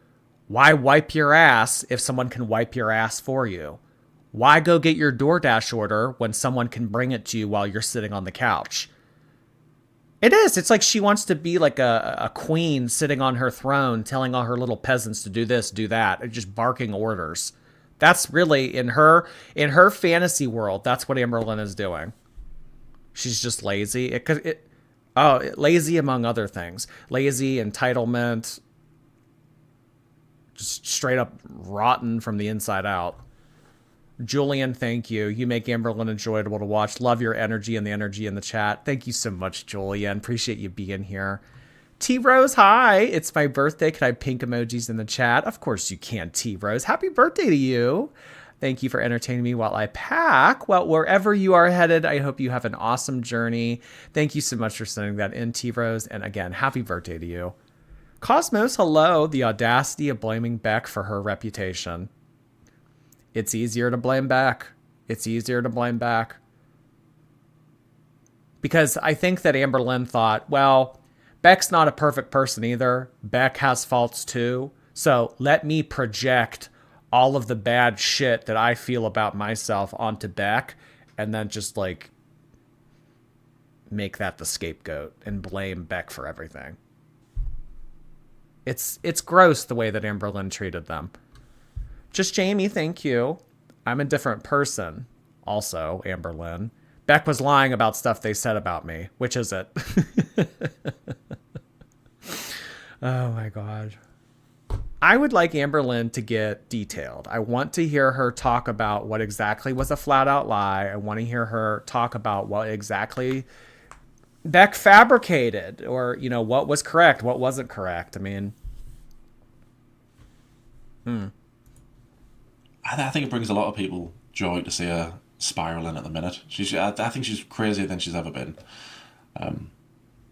Why wipe your ass if someone can wipe your ass for you? Why go get your DoorDash order when someone can bring it to you while you're sitting on the couch? It is. It's like she wants to be like a queen sitting on her throne telling all her little peasants to do this, do that, and just barking orders. That's really, in her fantasy world, that's what Amberlynn is doing. She's just lazy. Lazy among other things. Lazy, entitlement, just straight up rotten from the inside out. Julian, thank you. You make Amberlynn enjoyable to watch. Love your energy and the energy in the chat. Thank you so much, Julian. Appreciate you being here. T-Rose, hi. It's my birthday. Can I have pink emojis in the chat? Of course you can, T-Rose. Happy birthday to you. Thank you for entertaining me while I pack. Well, wherever you are headed, I hope you have an awesome journey. Thank you so much for sending that in, T-Rose. And again, happy birthday to you. Cosmos, hello. The audacity of blaming Beck for her reputation. It's easier to blame Beck. It's easier to blame Beck. Because I think that Amberlynn thought, well, Beck's not a perfect person either. Beck has faults too. So let me project all of the bad shit that I feel about myself onto Beck and then just like make that the scapegoat and blame Beck for everything. It's gross the way that Amberlynn treated them. Just Jamie, thank you. I'm a different person. Also, Amberlynn. Beck was lying about stuff they said about me. Which is it? Oh my God. I would like Amberlynn to get detailed. I want to hear her talk about what exactly was a flat out lie. I want to hear her talk about what exactly Beck fabricated, or, what was correct, what wasn't correct. I mean, I think it brings a lot of people joy to see her spiraling at the minute. I think she's crazier than she's ever been.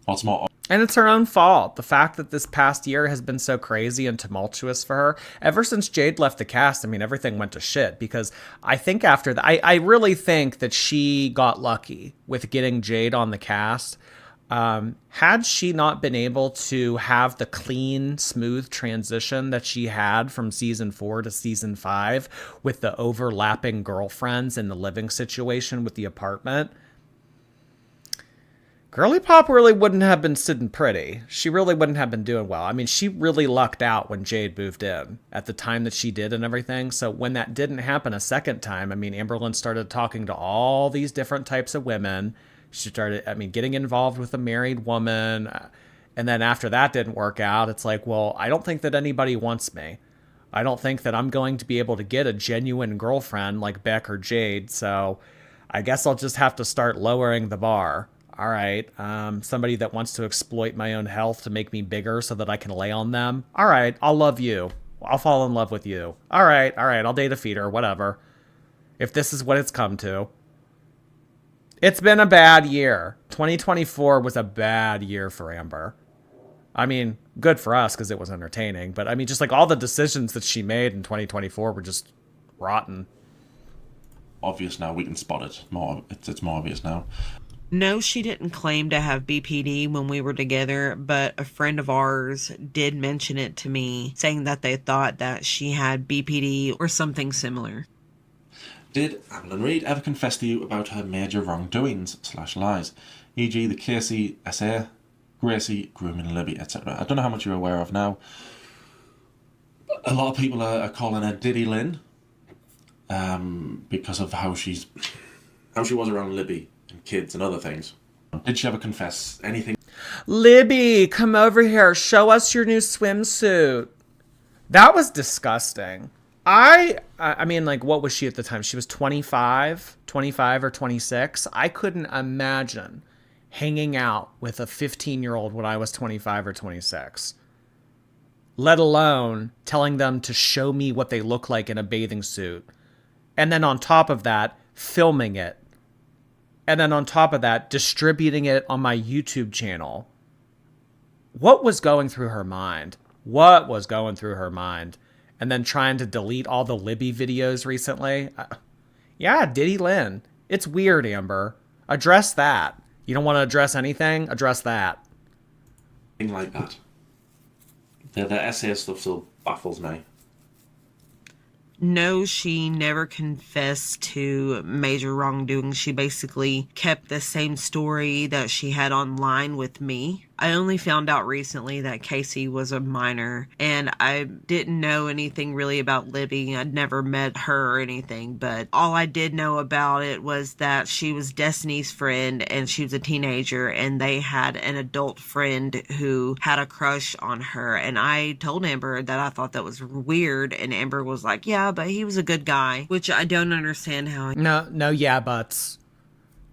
What's more, And it's her own fault. The fact that this past year has been so crazy and tumultuous for her. Ever since Jade left the cast, I mean, everything went to shit. Because I think after that, I really think that she got lucky with getting Jade on the cast. Had she not been able to have the clean, smooth transition that she had from season 4 to season 5 with the overlapping girlfriends and the living situation with the apartment, Girly Pop really wouldn't have been sitting pretty. She really wouldn't have been doing well. I mean, she really lucked out when Jade moved in at the time that she did and everything. So when that didn't happen a second time, I mean, Amberlynn started talking to all these different types of women. She started, getting involved with a married woman. And then after that didn't work out, it's like, well, I don't think that anybody wants me. I don't think that I'm going to be able to get a genuine girlfriend like Beck or Jade. So I guess I'll just have to start lowering the bar. All right, somebody that wants to exploit my own health to make me bigger so that I can lay on them. All right, I'll love you. I'll fall in love with you. All right, I'll date a feeder, whatever. If this is what it's come to. It's been a bad year. 2024 was a bad year for Amber. I mean, good for us because it was entertaining. But I mean, just like all the decisions that she made in 2024 were just rotten. Obvious now, we can spot it. It's more obvious now. No, she didn't claim to have BPD when we were together, but a friend of ours did mention it to me, saying that they thought that she had BPD or something similar. Did Amberlynn Reid ever confess to you about her major wrongdoings/lies, e.g. the Casey SA, Gracie, grooming Libby, etc.? I don't know how much you're aware of now. A lot of people are calling her Diddy Lynn because of how she was around Libby and kids and other things. Did she ever confess anything? Libby, come over here. Show us your new swimsuit. That was disgusting. I mean, like, what was she at the time? She was 25 or 26. I couldn't imagine hanging out with a 15-year-old when I was 25 or 26. Let alone telling them to show me what they look like in a bathing suit. And then on top of that, filming it. And then on top of that, distributing it on my YouTube channel. What was going through her mind? And then trying to delete all the Libby videos recently. Yeah, Diddy Lynn. It's weird, Amber. Address that. You don't want to address anything? Address that. Thing like that. The SA stuff still baffles me. No, she never confessed to major wrongdoing. She basically kept the same story that she had online with me. I only found out recently that Casey was a minor, and I didn't know anything really about Libby. I'd never met her or anything, but all I did know about it was that she was Destiny's friend, and she was a teenager, and they had an adult friend who had a crush on her, and I told Amber that I thought that was weird, and Amber was like, yeah, but he was a good guy, which I don't understand how. No yeah buts.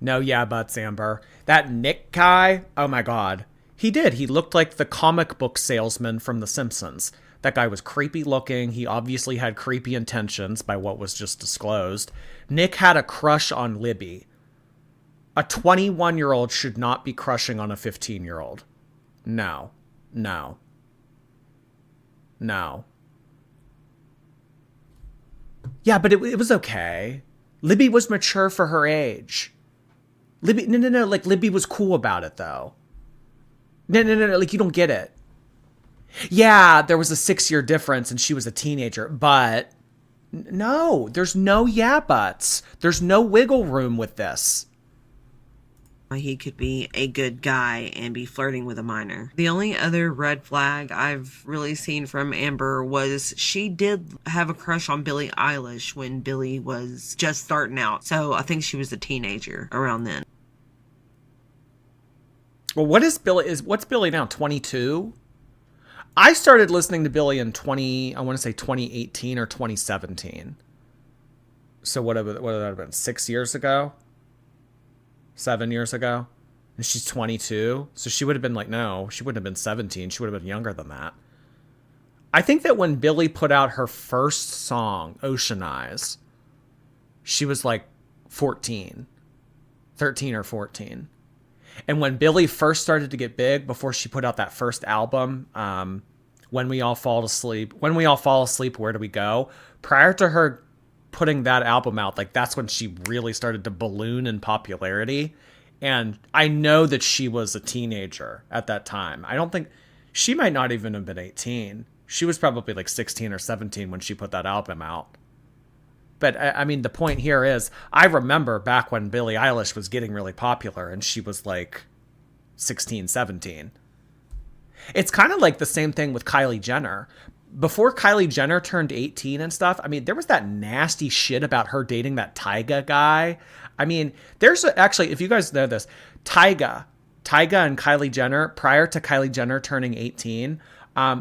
No yeah buts, Amber. That Nick guy, oh my god. He did. He looked like the comic book salesman from The Simpsons. That guy was creepy looking. He obviously had creepy intentions by what was just disclosed. Nick had a crush on Libby. A 21-year-old should not be crushing on a 15-year-old. No. Yeah, but it was okay. Libby was mature for her age. No. Like, Libby was cool about it, though. No, like, you don't get it. Yeah, there was a 6-year difference and she was a teenager, but no, there's no yeah buts. There's no wiggle room with this. He could be a good guy and be flirting with a minor. The only other red flag I've really seen from Amber was she did have a crush on Billie Eilish when Billie was just starting out. So I think she was a teenager around then. Well, what's Billie now, 22? I started listening to Billie in 2018 or 2017. So what would that have been, 6 years ago? 7 years ago? And she's 22? So she would have been like, no, she wouldn't have been 17. She would have been younger than that. I think that when Billie put out her first song, Ocean Eyes, she was like 14, 13 or 14. And when Billie first started to get big, before she put out that first album, When We All Fall Asleep, Where Do We Go? Prior to her putting that album out, like that's when she really started to balloon in popularity. And I know that she was a teenager at that time. I don't think she might not even have been 18. She was probably like 16 or 17 when she put that album out. But I mean, the point here is, I remember back when Billie Eilish was getting really popular and she was like 16, 17. It's kind of like the same thing with Kylie Jenner. Before Kylie Jenner turned 18 and stuff, I mean, there was that nasty shit about her dating that Tyga guy. I mean, actually, if you guys know this, Tyga and Kylie Jenner, prior to Kylie Jenner turning 18,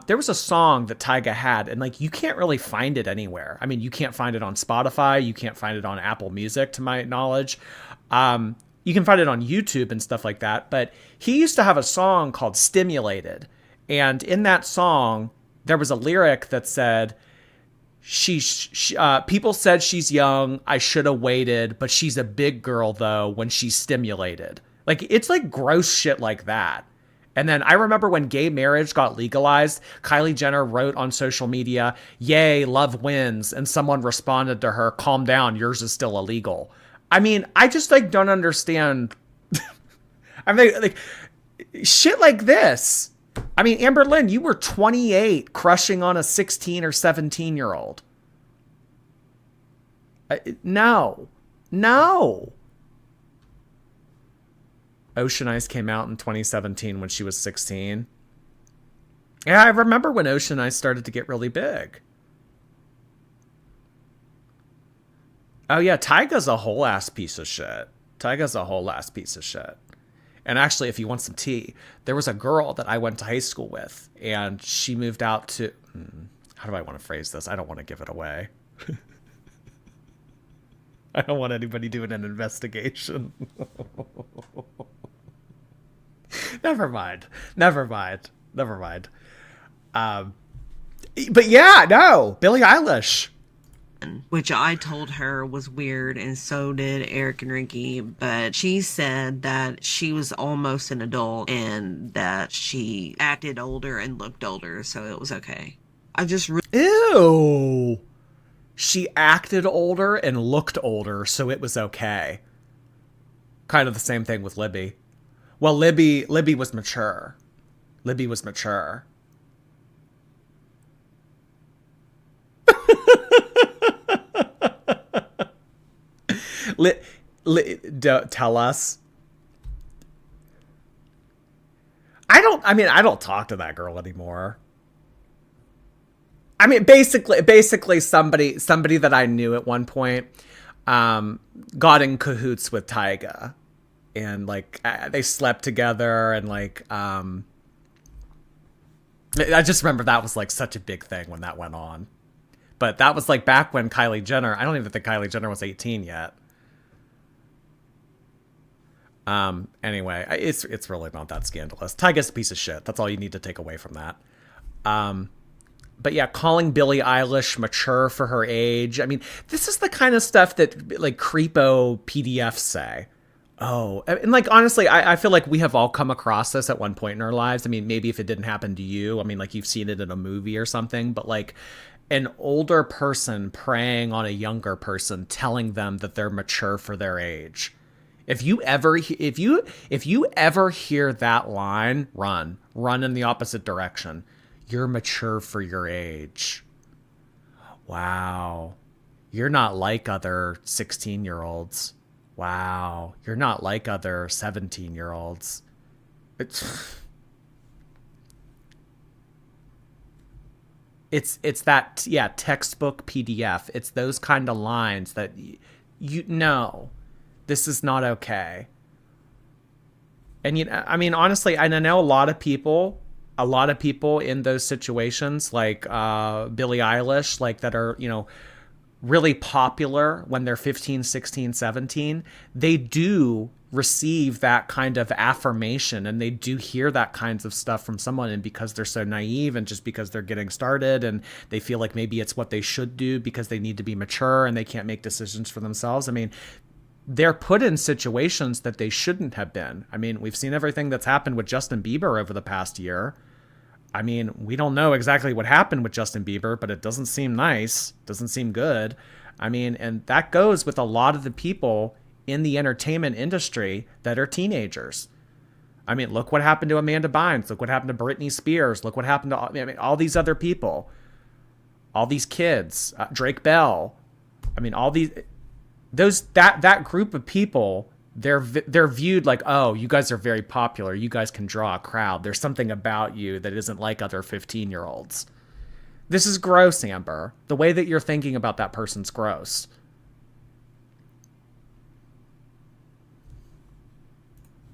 there was a song that Tyga had, and like you can't really find it anywhere. I mean, you can't find it on Spotify, you can't find it on Apple Music, to my knowledge. You can find it on YouTube and stuff like that. But he used to have a song called "Stimulated," and in that song, there was a lyric that said, people said she's young, I should have waited, but she's a big girl though when she's stimulated. Like, it's like gross shit like that. And then I remember when gay marriage got legalized, Kylie Jenner wrote on social media, "Yay, love wins." And someone responded to her, "Calm down, yours is still illegal." I mean, I just like don't understand. I mean, like shit like this. I mean, Amberlynn, you were 28 crushing on a 16 or 17-year-old. No. Ocean Eyes came out in 2017 when she was 16. Yeah, I remember when Ocean Eyes started to get really big. Oh yeah, Tyga's a whole ass piece of shit. And actually, if you want some tea, there was a girl that I went to high school with, and she moved out to... How do I want to phrase this? I don't want to give it away. I don't want anybody doing an investigation. Never mind. But yeah, no, Billie Eilish. Which I told her was weird, and so did Eric and Ricky, but she said that she was almost an adult and that she acted older and looked older, so it was okay. Ew. She acted older and looked older, so it was okay. Kind of the same thing with Libby. Well, Libby was mature. Tell us. I don't talk to that girl anymore. I mean, basically somebody that I knew at one point got in cahoots with Tyga, and like they slept together, and like I just remember that was like such a big thing when that went on. But that was like back when Kylie Jenner, I don't even think Kylie Jenner was 18 yet. Anyway, it's really not that scandalous. Tyga's a piece of shit. That's all you need to take away from that. But yeah, calling Billie Eilish mature for her age. I mean, this is the kind of stuff that like creepo PDFs say. Oh, and like, honestly, I feel like we have all come across this at one point in our lives. I mean, maybe if it didn't happen to you, I mean, like you've seen it in a movie or something, but like an older person preying on a younger person, telling them that they're mature for their age. If you ever hear that line, run in the opposite direction. You're mature for your age. Wow. You're not like other 16-year-olds. Wow. You're not like other 17-year-olds. It's that, yeah, textbook PDF. It's those kind of lines that you know, this is not okay. And you know, I mean, honestly, I know a lot of people in those situations, like Billie Eilish, like that are, you know, really popular when they're 15, 16, 17, they do receive that kind of affirmation and they do hear that kinds of stuff from someone. And because they're so naive and just because they're getting started and they feel like maybe it's what they should do because they need to be mature and they can't make decisions for themselves. I mean, they're put in situations that they shouldn't have been. I mean, we've seen everything that's happened with Justin Bieber over the past year. I mean, we don't know exactly what happened with Justin Bieber, but it doesn't seem nice. Doesn't seem good. I mean, and that goes with a lot of the people in the entertainment industry that are teenagers. I mean, look what happened to Amanda Bynes. Look what happened to Britney Spears. Look what happened to all these other people. All these kids. Drake Bell. I mean, all these... that group of people, they're viewed like, oh, you guys are very popular. You guys can draw a crowd. There's something about you that isn't like other 15-year-olds. This is gross, Amber. The way that you're thinking about that person's gross.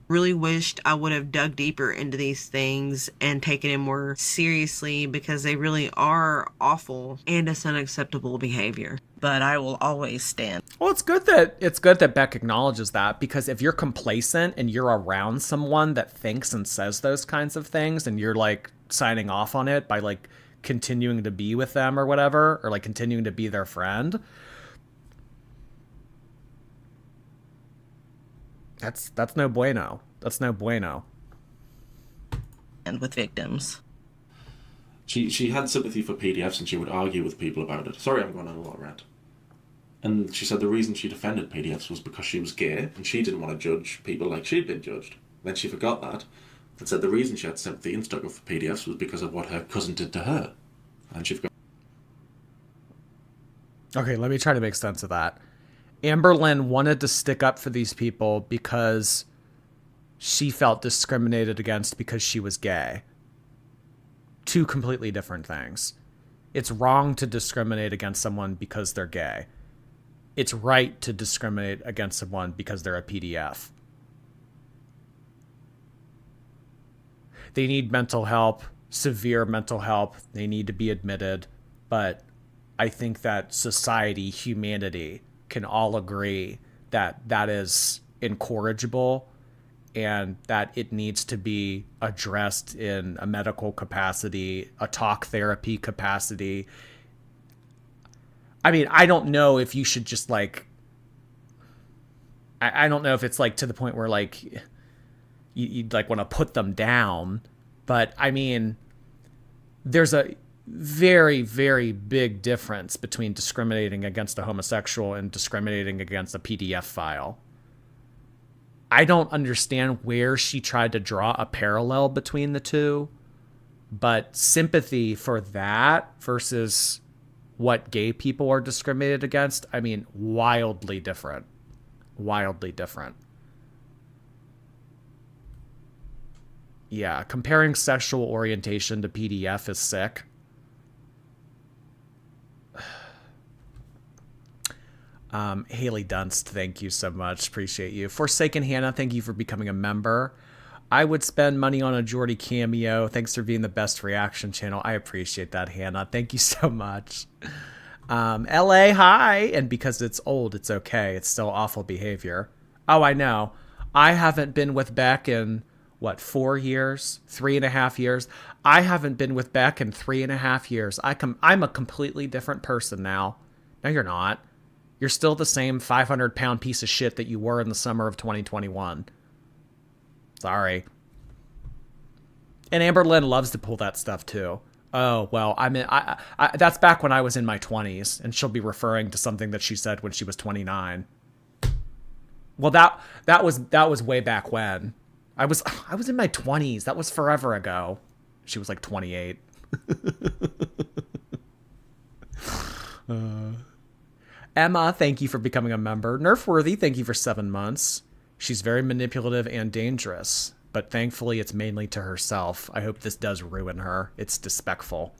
Really wished I would have dug deeper into these things and taken it more seriously because they really are awful and it's unacceptable behavior. But I will always stand. Well, it's good that Beck acknowledges that, because if you're complacent and you're around someone that thinks and says those kinds of things and you're like signing off on it by like continuing to be with them or whatever, or like continuing to be their friend, that's no bueno. That's no bueno. And with victims. She had sympathy for PDFs and she would argue with people about it. Sorry, I'm going on a lot of rant. And she said the reason she defended PDFs was because she was gay and she didn't want to judge people like she'd been judged. Then she forgot that and said the reason she had sympathy and stuck up for PDFs was because of what her cousin did to her. And she forgot. Okay, let me try to make sense of that. Amberlynn wanted to stick up for these people because she felt discriminated against because she was gay. Two completely different things. It's wrong to discriminate against someone because they're gay. It's right to discriminate against someone because they're a PDF. They need mental help, severe mental help. They need to be admitted. But I think that society, humanity, can all agree that that is incorrigible and that it needs to be addressed in a medical capacity, a talk therapy capacity. I mean, I don't know if you should just like, I don't know if it's like to the point where like you'd like want to put them down, but I mean, there's a very, very big difference between discriminating against a homosexual and discriminating against a PDF file. I don't understand where she tried to draw a parallel between the two, but sympathy for that versus what gay people are discriminated against, I mean, wildly different. Wildly different. Yeah, comparing sexual orientation to PDF is sick. Haley Dunst, thank you so much. Appreciate you. Forsaken Hannah, thank you for becoming a member. I would spend money on a Jordy cameo. Thanks for being the best reaction channel. I appreciate that, Hannah. Thank you so much. LA, hi. And because it's old, it's okay. It's still awful behavior. Oh, I know. I haven't been with Beck in, 4 years? 3.5 years? I haven't been with Beck in 3.5 years. I'm a completely different person now. No, you're not. You're still the same 500-pound piece of shit that you were in the summer of 2021. Sorry. And Amberlynn loves to pull that stuff too. Oh, well, I mean, I that's back when I was in my 20s, and she'll be referring to something that she said when she was 29. Well, that was way back when. I was in my 20s. That was forever ago. She was like 28. Emma, thank you for becoming a member. Nerfworthy, thank you for 7 months. She's very manipulative and dangerous, but thankfully it's mainly to herself. I hope this does ruin her. It's despectful.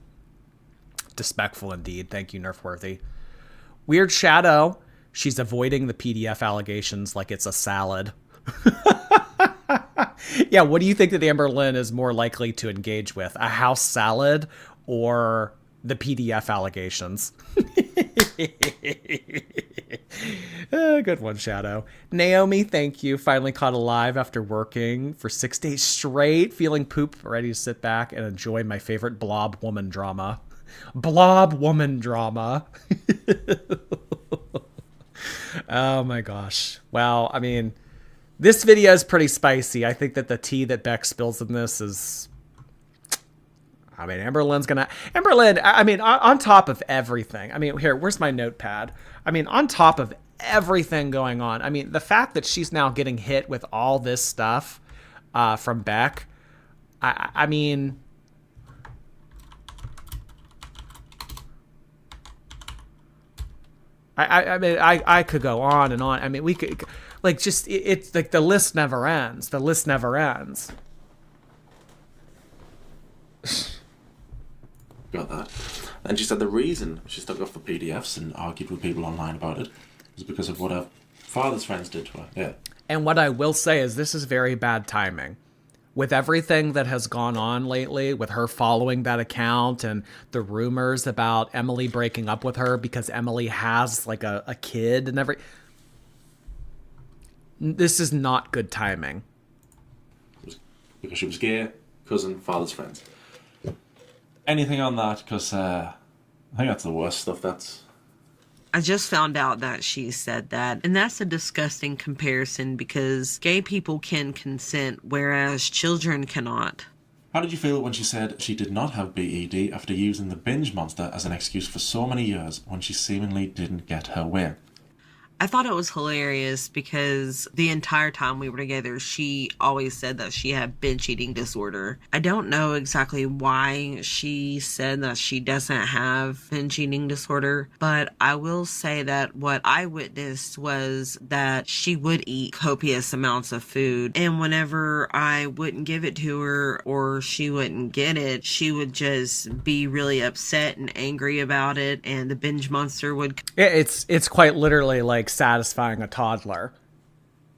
Despectful indeed. Thank you, Nerfworthy. Weird Shadow. She's avoiding the PDF allegations like it's a salad. Yeah, what do you think that Amberlynn is more likely to engage with? A house salad or the PDF allegations. Good one, Shadow. Naomi, thank you. Finally caught alive after working for 6 days straight, feeling poop, ready to sit back and enjoy my favorite blob woman drama. Blob woman drama. Oh my gosh. Well, I mean, this video is pretty spicy. I think that the tea that Beck spills in this is... I mean, Amberlynn, I mean, on top of everything. I mean, here, where's my notepad? I mean, on top of everything going on. I mean, the fact that she's now getting hit with all this stuff from Beck. I mean... I mean, I could go on and on. I mean, we could, like, just, it's like the list never ends. The list never ends. Got that. And she said the reason she stuck up for PDFs and argued with people online about it was because of what her father's friends did to her. Yeah. And what I will say is this is very bad timing. With everything that has gone on lately, with her following that account and the rumors about Emily breaking up with her because Emily has like a kid and this is not good timing. Because she was gay, cousin, father's friends. Anything on that? Because I think that's the worst stuff. I just found out that she said that, and that's a disgusting comparison because gay people can consent, whereas children cannot. How did you feel when she said she did not have BED after using the binge monster as an excuse for so many years when she seemingly didn't get her way? I thought it was hilarious because the entire time we were together, she always said that she had binge eating disorder. I don't know exactly why she said that she doesn't have binge eating disorder, but I will say that what I witnessed was that she would eat copious amounts of food, and whenever I wouldn't give it to her or she wouldn't get it, she would just be really upset and angry about it, and the binge monster would... It's quite literally like satisfying a toddler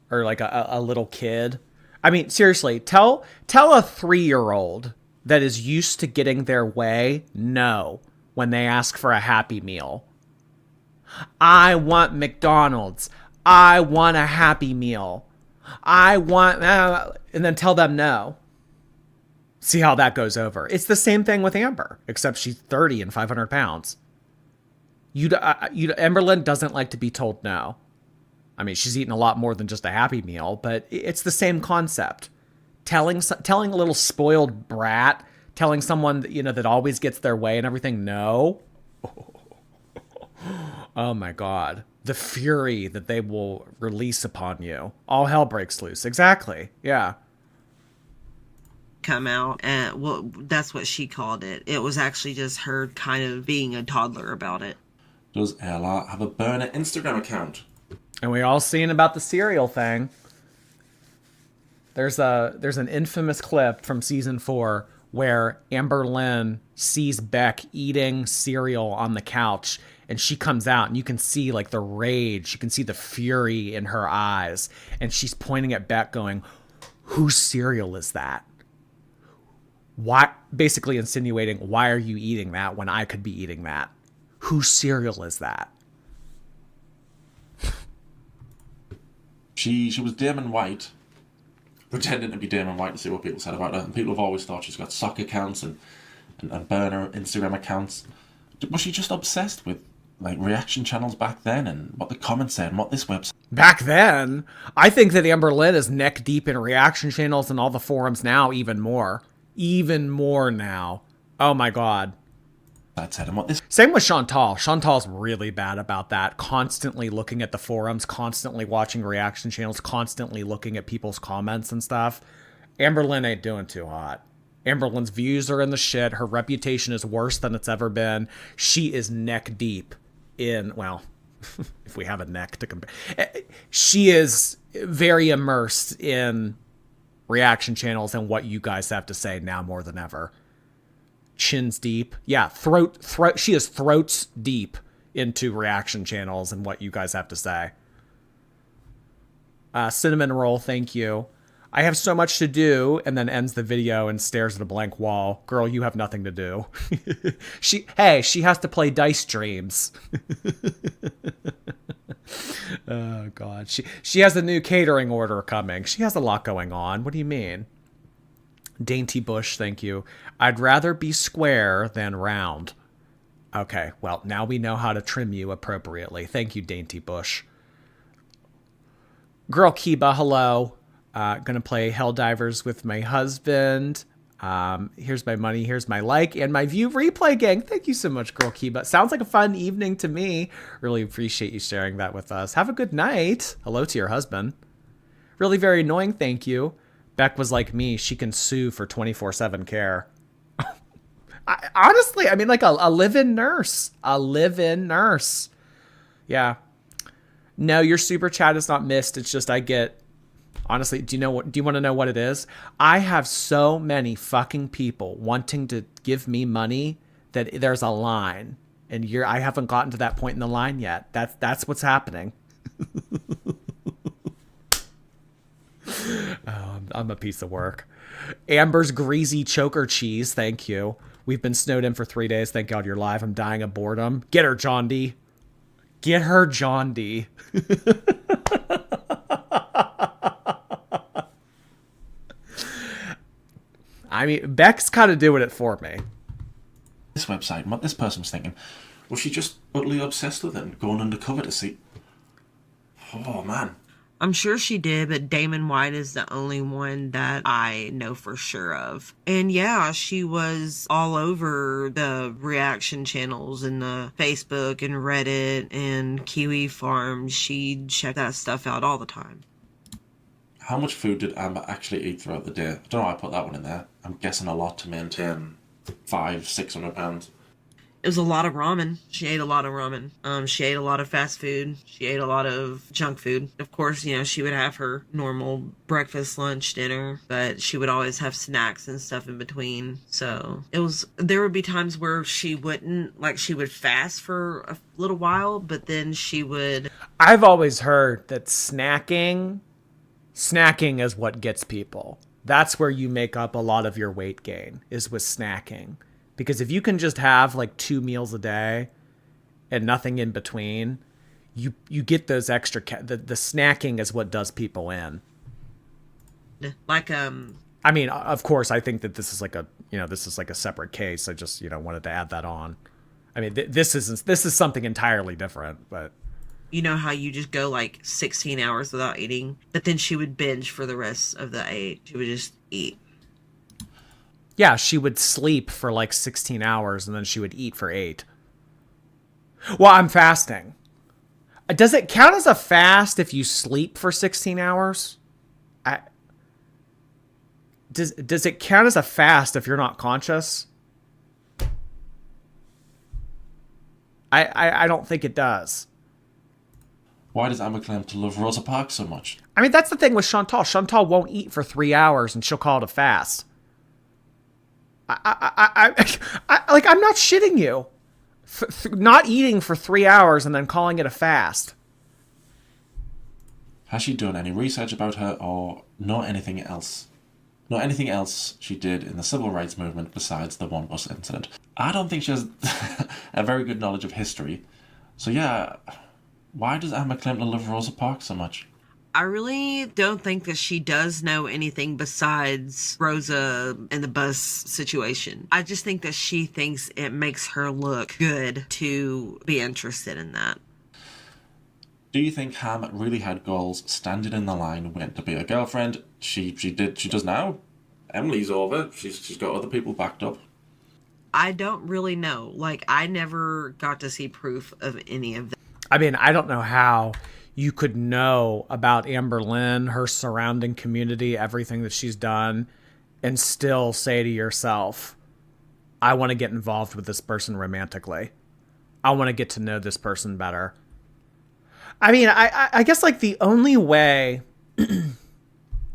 or like a little kid. I mean, seriously, tell a 3-year-old that is used to getting their way no when they ask for a Happy Meal. I want McDonald's. I want a Happy Meal. I want... and then tell them no. See how that goes over. It's the same thing with Amber, except she's 30 and 500 pounds. Amberlynn doesn't like to be told no. I mean, she's eaten a lot more than just a Happy Meal, but it's the same concept. Telling a little spoiled brat, telling someone that, that always gets their way and everything, no. Oh my God. The fury that they will release upon you. All hell breaks loose. Exactly. Yeah. Come out, and well, that's what she called it. It was actually just her kind of being a toddler about it. Does Ella have a burner Instagram account? And we all seen about the cereal thing. There's an infamous clip from season 4 where Amberlynn sees Beck eating cereal on the couch, and she comes out and you can see like the rage, you can see the fury in her eyes, and she's pointing at Beck going, "Whose cereal is that?" Why, basically insinuating, why are you eating that when I could be eating that? Whose cereal is that? She was Damon White, pretending to be Damon White to see what people said about her. And people have always thought she's got sock accounts and burner Instagram accounts. Was she just obsessed with like reaction channels back then and what the comments said and what this website... Back then? I think that Amberlynn is neck deep in reaction channels and all the forums now even more. Even more now. Oh my God. And what this... Same with Chantal. Chantal's really bad about that. Constantly looking at the forums, constantly watching reaction channels, constantly looking at people's comments and stuff. Amberlynn ain't doing too hot. Amberlynn's views are in the shit. Her reputation is worse than it's ever been. She is neck deep in, well, if we have a neck to compare. She is very immersed in reaction channels and what you guys have to say now more than ever. Chins deep. Yeah, throat. She is throats deep into reaction channels and what you guys have to say. Cinnamon roll, thank you. I have so much to do, and then ends the video and stares at a blank wall. Girl, you have nothing to do. She has to play Dice Dreams. Oh God, she has a new catering order coming. She has a lot going on. What do you mean? Dainty Bush, thank you. I'd rather be square than round. Okay, well, now we know how to trim you appropriately. Thank you, Dainty Bush. Girl Kiba, hello. Gonna play Helldivers with my husband. Here's my money, here's my like, and my view replay gang. Thank you so much, Girl Kiba. Sounds like a fun evening to me. Really appreciate you sharing that with us. Have a good night. Hello to your husband. Really very annoying, thank you. Beck was like me. She can sue for 24/7 care. Honestly, I mean, like a live-in nurse. A live-in nurse. Yeah. No, your super chat is not missed. It's just I get... Honestly, do you want to know what it is? I have so many fucking people wanting to give me money that there's a line. And I haven't gotten to that point in the line yet. That's what's happening. Oh, I'm a piece of work. Amber's greasy choker cheese, thank you. We've been snowed in for 3 days. Thank God you're live. I'm dying of boredom. Get her, John D. Get her, John D. I mean, Beck's kind of doing it for me. This website, what this person was thinking, was she just utterly obsessed with it and going undercover to see? Oh, man. I'm sure she did, but Damon White is the only one that I know for sure of. And yeah, she was all over the reaction channels and the Facebook and Reddit and Kiwi Farm. She'd check that stuff out all the time. How much food did Amber actually eat throughout the day? I don't know why I put that one in there. I'm guessing a lot to maintain 500-600 pounds. It was a lot of ramen. She ate a lot of ramen. She ate a lot of fast food. She ate a lot of junk food. Of course, you know, she would have her normal breakfast, lunch, dinner, but she would always have snacks and stuff in between. So there would be times where she wouldn't, like she would fast for a little while, but then she would. I've always heard that snacking is what gets people. That's where you make up a lot of your weight gain, is with snacking. Because if you can just have like 2 meals a day and nothing in between, you get those extra... The snacking is what does people in. Like, I mean, of course, I think that this is like a separate case. I just, wanted to add that on. I mean, this is something entirely different, but... You know how you just go like 16 hours without eating? But then she would binge for the rest of the 8. She would just eat. Yeah, she would sleep for like 16 hours and then she would eat for 8. Well, I'm fasting. Does it count as a fast if you sleep for 16 hours? Does it count as a fast if you're not conscious? I don't think it does. Why does Amber claim to love Rosa Parks so much? I mean, that's the thing with Chantal. Chantal won't eat for 3 hours and she'll call it a fast. I'm not shitting you. Not eating for 3 hours and then calling it a fast. Has she done any research about her or know anything else? Know anything else she did in the civil rights movement besides the one bus incident? I don't think she has a very good knowledge of history. So yeah, why does Amber claim to love Rosa Parks so much? I really don't think that she does know anything besides Rosa and the bus situation. I just think that she thinks it makes her look good to be interested in that. Do you think Ham really had goals standing in the line waiting to be a girlfriend? She does now. Emily's over. She's got other people backed up. I don't really know. Like, I never got to see proof of any of that. I mean, I don't know how you could know about Amberlynn, her surrounding community, everything that she's done, and still say to yourself, I want to get involved with this person romantically. I want to get to know this person better. I mean, I guess like the only way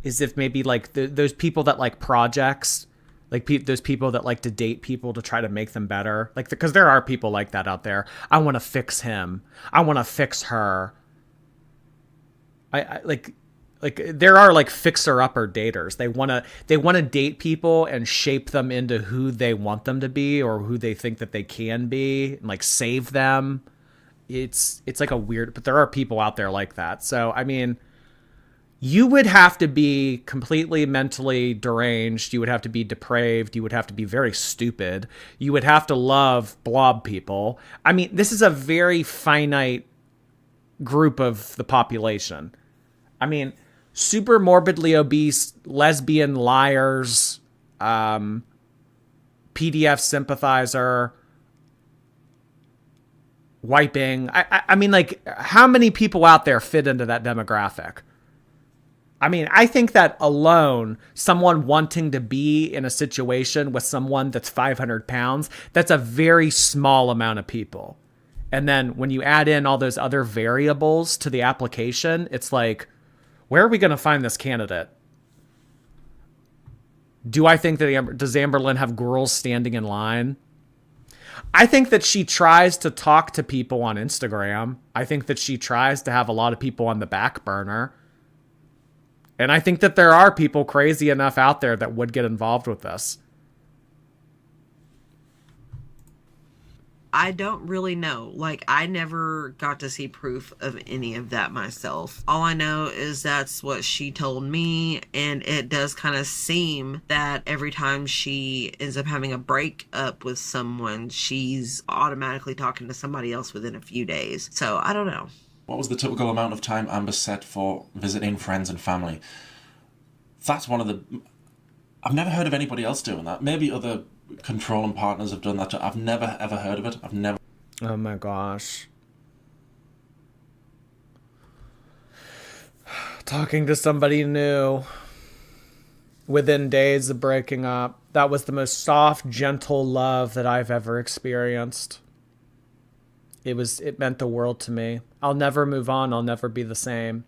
is if maybe like those people that like projects, like those people that like to date people to try to make them better. Like, because there are people like that out there. I want to fix him. I want to fix her. I like, Like there are like fixer-upper daters. They wanna date people and shape them into who they want them to be or who they think that they can be, and like save them. It's like a weird, but there are people out there like that. So I mean, you would have to be completely mentally deranged. You would have to be depraved. You would have to be very stupid. You would have to love blob people. I mean, this is a very finite group of the population. I mean, super morbidly obese, lesbian liars, PDF sympathizer, wiping. I mean, like, how many people out there fit into that demographic? I mean, I think that alone, someone wanting to be in a situation with someone that's 500 pounds, that's a very small amount of people. And then when you add in all those other variables to the application, it's like, where are we going to find this candidate? Do I think that does Amberlynn have girls standing in line? I think that she tries to talk to people on Instagram. I think that she tries to have a lot of people on the back burner. And I think that there are people crazy enough out there that would get involved with this. I don't really know. Like, I never got to see proof of any of that myself. All I know is that's what she told me, and it does kind of seem that every time she ends up having a breakup with someone, she's automatically talking to somebody else within a few days. So, I don't know. What was the typical amount of time Amber set for visiting friends and family? That's one of the... I've never heard of anybody else doing that. Maybe other controlling partners have done that too. I've never, ever heard of it. I've never... Oh my gosh. Talking to somebody new within days of breaking up. That was the most soft, gentle love that I've ever experienced. It meant the world to me. I'll never move on. I'll never be the same.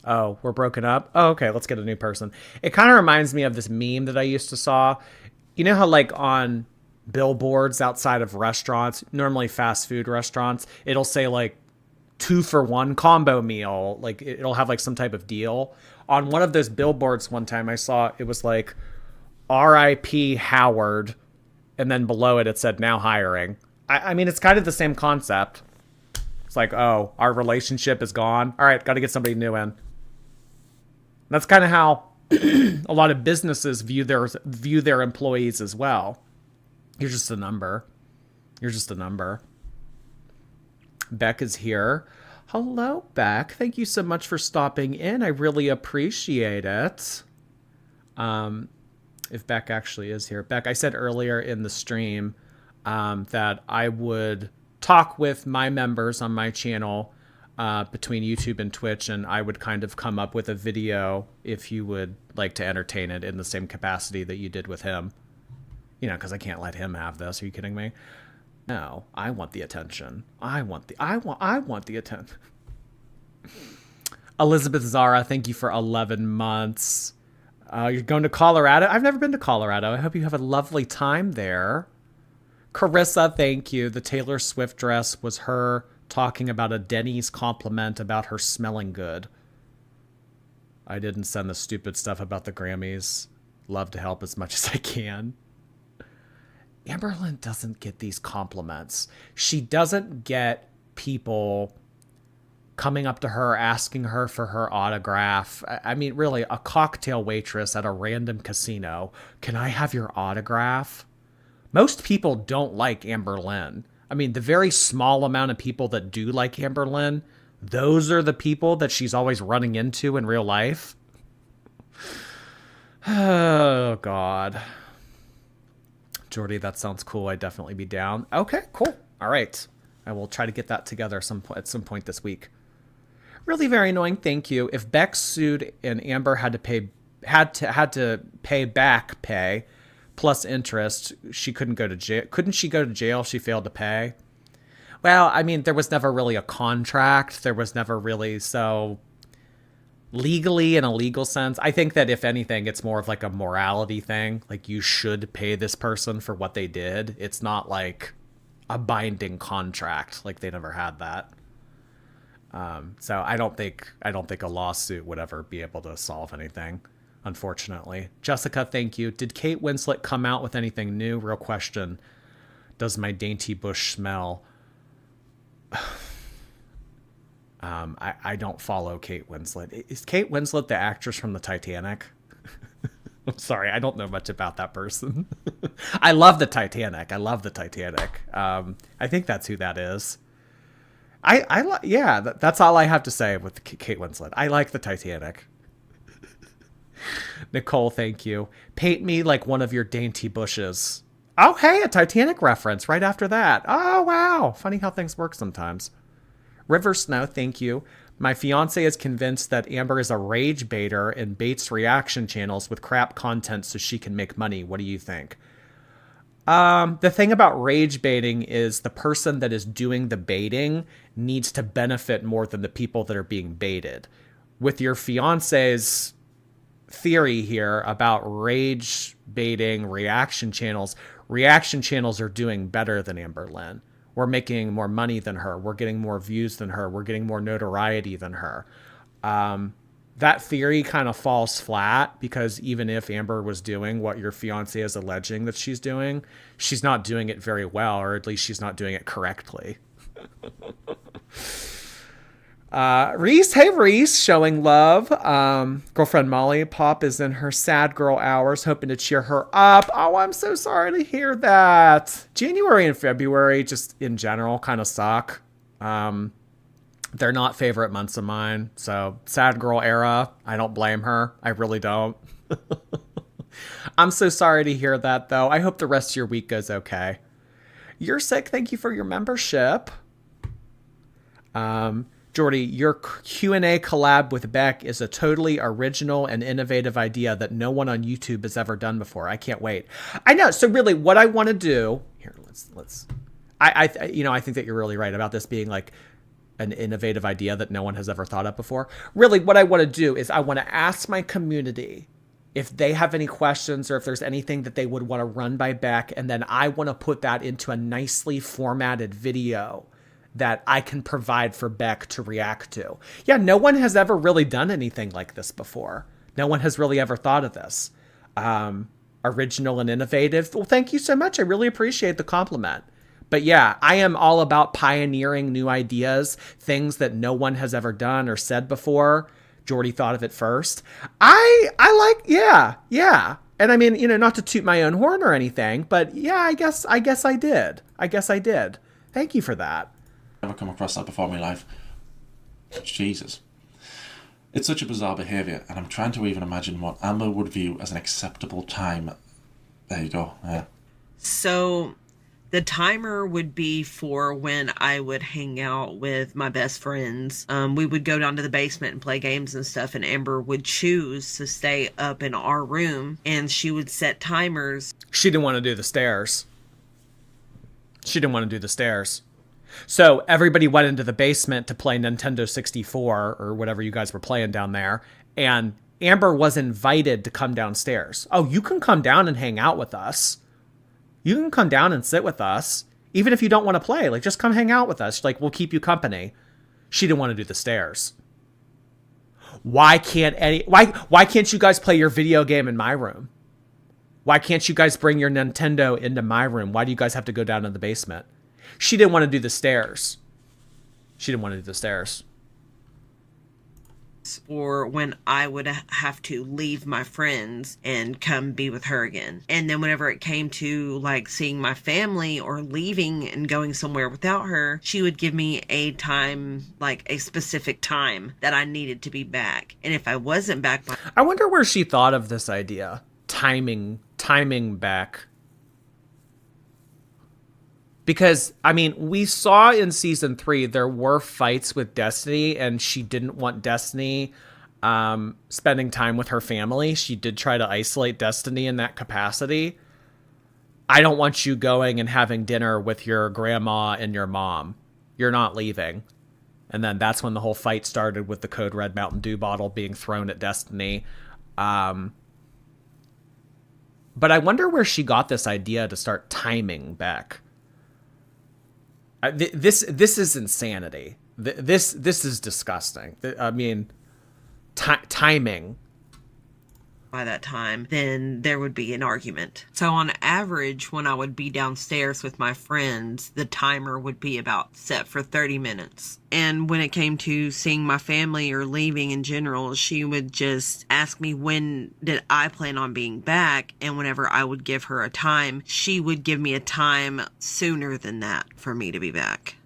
Oh, we're broken up? Oh, okay, let's get a new person. It kind of reminds me of this meme that I used to saw. You know how like on billboards outside of restaurants, normally fast food restaurants, it'll say like 2-for-1 combo meal. Like it'll have like some type of deal. On one of those billboards one time I saw, it was like R.I.P. Howard. And then below it said now hiring. I mean, it's kind of the same concept. It's like, oh, our relationship is gone. All right, got to get somebody new in. That's kind of how a lot of businesses view their employees as well. You're just a number. You're just a number. Beck is here. Hello, Beck. Thank you so much for stopping in. I really appreciate it. If Beck actually is here. Beck, I said earlier in the stream that I would talk with my members on my channel between YouTube and Twitch, and I would kind of come up with a video if you would like to entertain it in the same capacity that you did with him. You know, because I can't let him have this. Are you kidding me? No, I want the attention. I want the attention. Elizabeth Zara, thank you for 11 months. You're going to Colorado? I've never been to Colorado. I hope you have a lovely time there. Carissa, thank you. The Taylor Swift dress was her talking about a Denny's compliment about her smelling good. I didn't send the stupid stuff about the Grammys. Love to help as much as I can. Amberlynn doesn't get these compliments. She doesn't get people coming up to her, asking her for her autograph. I mean, really, a cocktail waitress at a random casino. Can I have your autograph? Most people don't like Amberlynn. I mean, the very small amount of people that do like Amberlynn, those are the people that she's always running into in real life. Oh, God. Jordy, that sounds cool. I'd definitely be down. Okay, cool. All right. I will try to get that together at some point this week. Really very annoying. Thank you. If Beck sued and Amber had to pay back pay plus interest, she couldn't go to jail. Couldn't she go to jail if she failed to pay? Well, I mean, there was never really a contract. There was never really, so legally, in a legal sense, I think that if anything, it's more of like a morality thing. Like, you should pay this person for what they did. It's not like a binding contract. Like, they never had that. So I don't think a lawsuit would ever be able to solve anything, unfortunately. Jessica, thank you. Did Kate Winslet come out with anything new? Real question. Does my dainty bush smell? I don't follow Kate Winslet. Is Kate Winslet the actress from the Titanic? I'm sorry, I don't know much about that person. I love the Titanic. I think that's who that is. That's all I have to say with Kate Winslet. I like the Titanic. Nicole, thank you. Paint me like one of your dainty bushes. Oh, hey, a Titanic reference right after that. Oh, wow. Funny how things work sometimes. River Snow, thank you. My fiance is convinced that Amber is a rage baiter and baits reaction channels with crap content so she can make money. What do you think? The thing about rage baiting is the person that is doing the baiting needs to benefit more than the people that are being baited. With your fiance's theory here about rage baiting reaction channels are doing better than Amberlynn. We're making more money than her. We're getting more views than her. We're getting more notoriety than her. That theory kind of falls flat because even if Amber was doing what your fiance is alleging that she's doing, she's not doing it very well, or at least she's not doing it correctly. Reese, hey Reese, showing love. Girlfriend Molly Pop is in her sad girl hours, hoping to cheer her up. Oh, I'm so sorry to hear that. January and February, just in general, kind of suck. They're not favorite months of mine. So sad girl era, I don't blame her. I really don't. I'm so sorry to hear that, though. I hope the rest of your week goes okay. You're sick. Thank you for your membership. Jordy, your Q&A collab with Beck is a totally original and innovative idea that no one on YouTube has ever done before. I can't wait. I know. So really what I want to do here, I think that you're really right about this being like an innovative idea that no one has ever thought of before. Really what I want to do is I want to ask my community if they have any questions or if there's anything that they would want to run by Beck. And then I want to put that into a nicely formatted video that I can provide for Beck to react to. Yeah, no one has ever really done anything like this before. No one has really ever thought of this. Original and innovative. Well, thank you so much. I really appreciate the compliment. But yeah, I am all about pioneering new ideas, things that no one has ever done or said before. Jordy thought of it first. I like, yeah. And I mean, not to toot my own horn or anything, but yeah, I guess I did. Thank you for that. Never come across that before in my life. Jesus. It's such a bizarre behaviour, and I'm trying to even imagine what Amber would view as an acceptable time. There you go, yeah. So, the timer would be for when I would hang out with my best friends. We would go down to the basement and play games and stuff, and Amber would choose to stay up in our room, and she would set timers. She didn't want to do the stairs. So everybody went into the basement to play Nintendo 64 or whatever you guys were playing down there, and Amber was invited to come downstairs. Oh, you can come down and hang out with us. You can come down and sit with us. Even if you don't want to play, like, just come hang out with us. Like, we'll keep you company. She didn't want to do the stairs. Why can't you guys play your video game in my room? Why can't you guys bring your Nintendo into my room? Why do you guys have to go down to the basement? She didn't want to do the stairs. Or when I would have to leave my friends and come be with her again. And then whenever it came to like seeing my family or leaving and going somewhere without her, she would give me a time, like a specific time that I needed to be back. And if I wasn't back by... I wonder where she thought of this idea. Timing Beck. Because, I mean, we saw in season 3, there were fights with Destiny, and she didn't want Destiny spending time with her family. She did try to isolate Destiny in that capacity. I don't want you going and having dinner with your grandma and your mom. You're not leaving. And then that's when the whole fight started with the Code Red Mountain Dew bottle being thrown at Destiny. But I wonder where she got this idea to start timing Beck. This is insanity. This is disgusting. I mean, timing. By that time, then there would be an argument. So on average, when I would be downstairs with my friends, the timer would be about set for 30 minutes. And when it came to seeing my family or leaving in general, she would just ask me when did I plan on being back, and whenever I would give her a time, she would give me a time sooner than that for me to be back.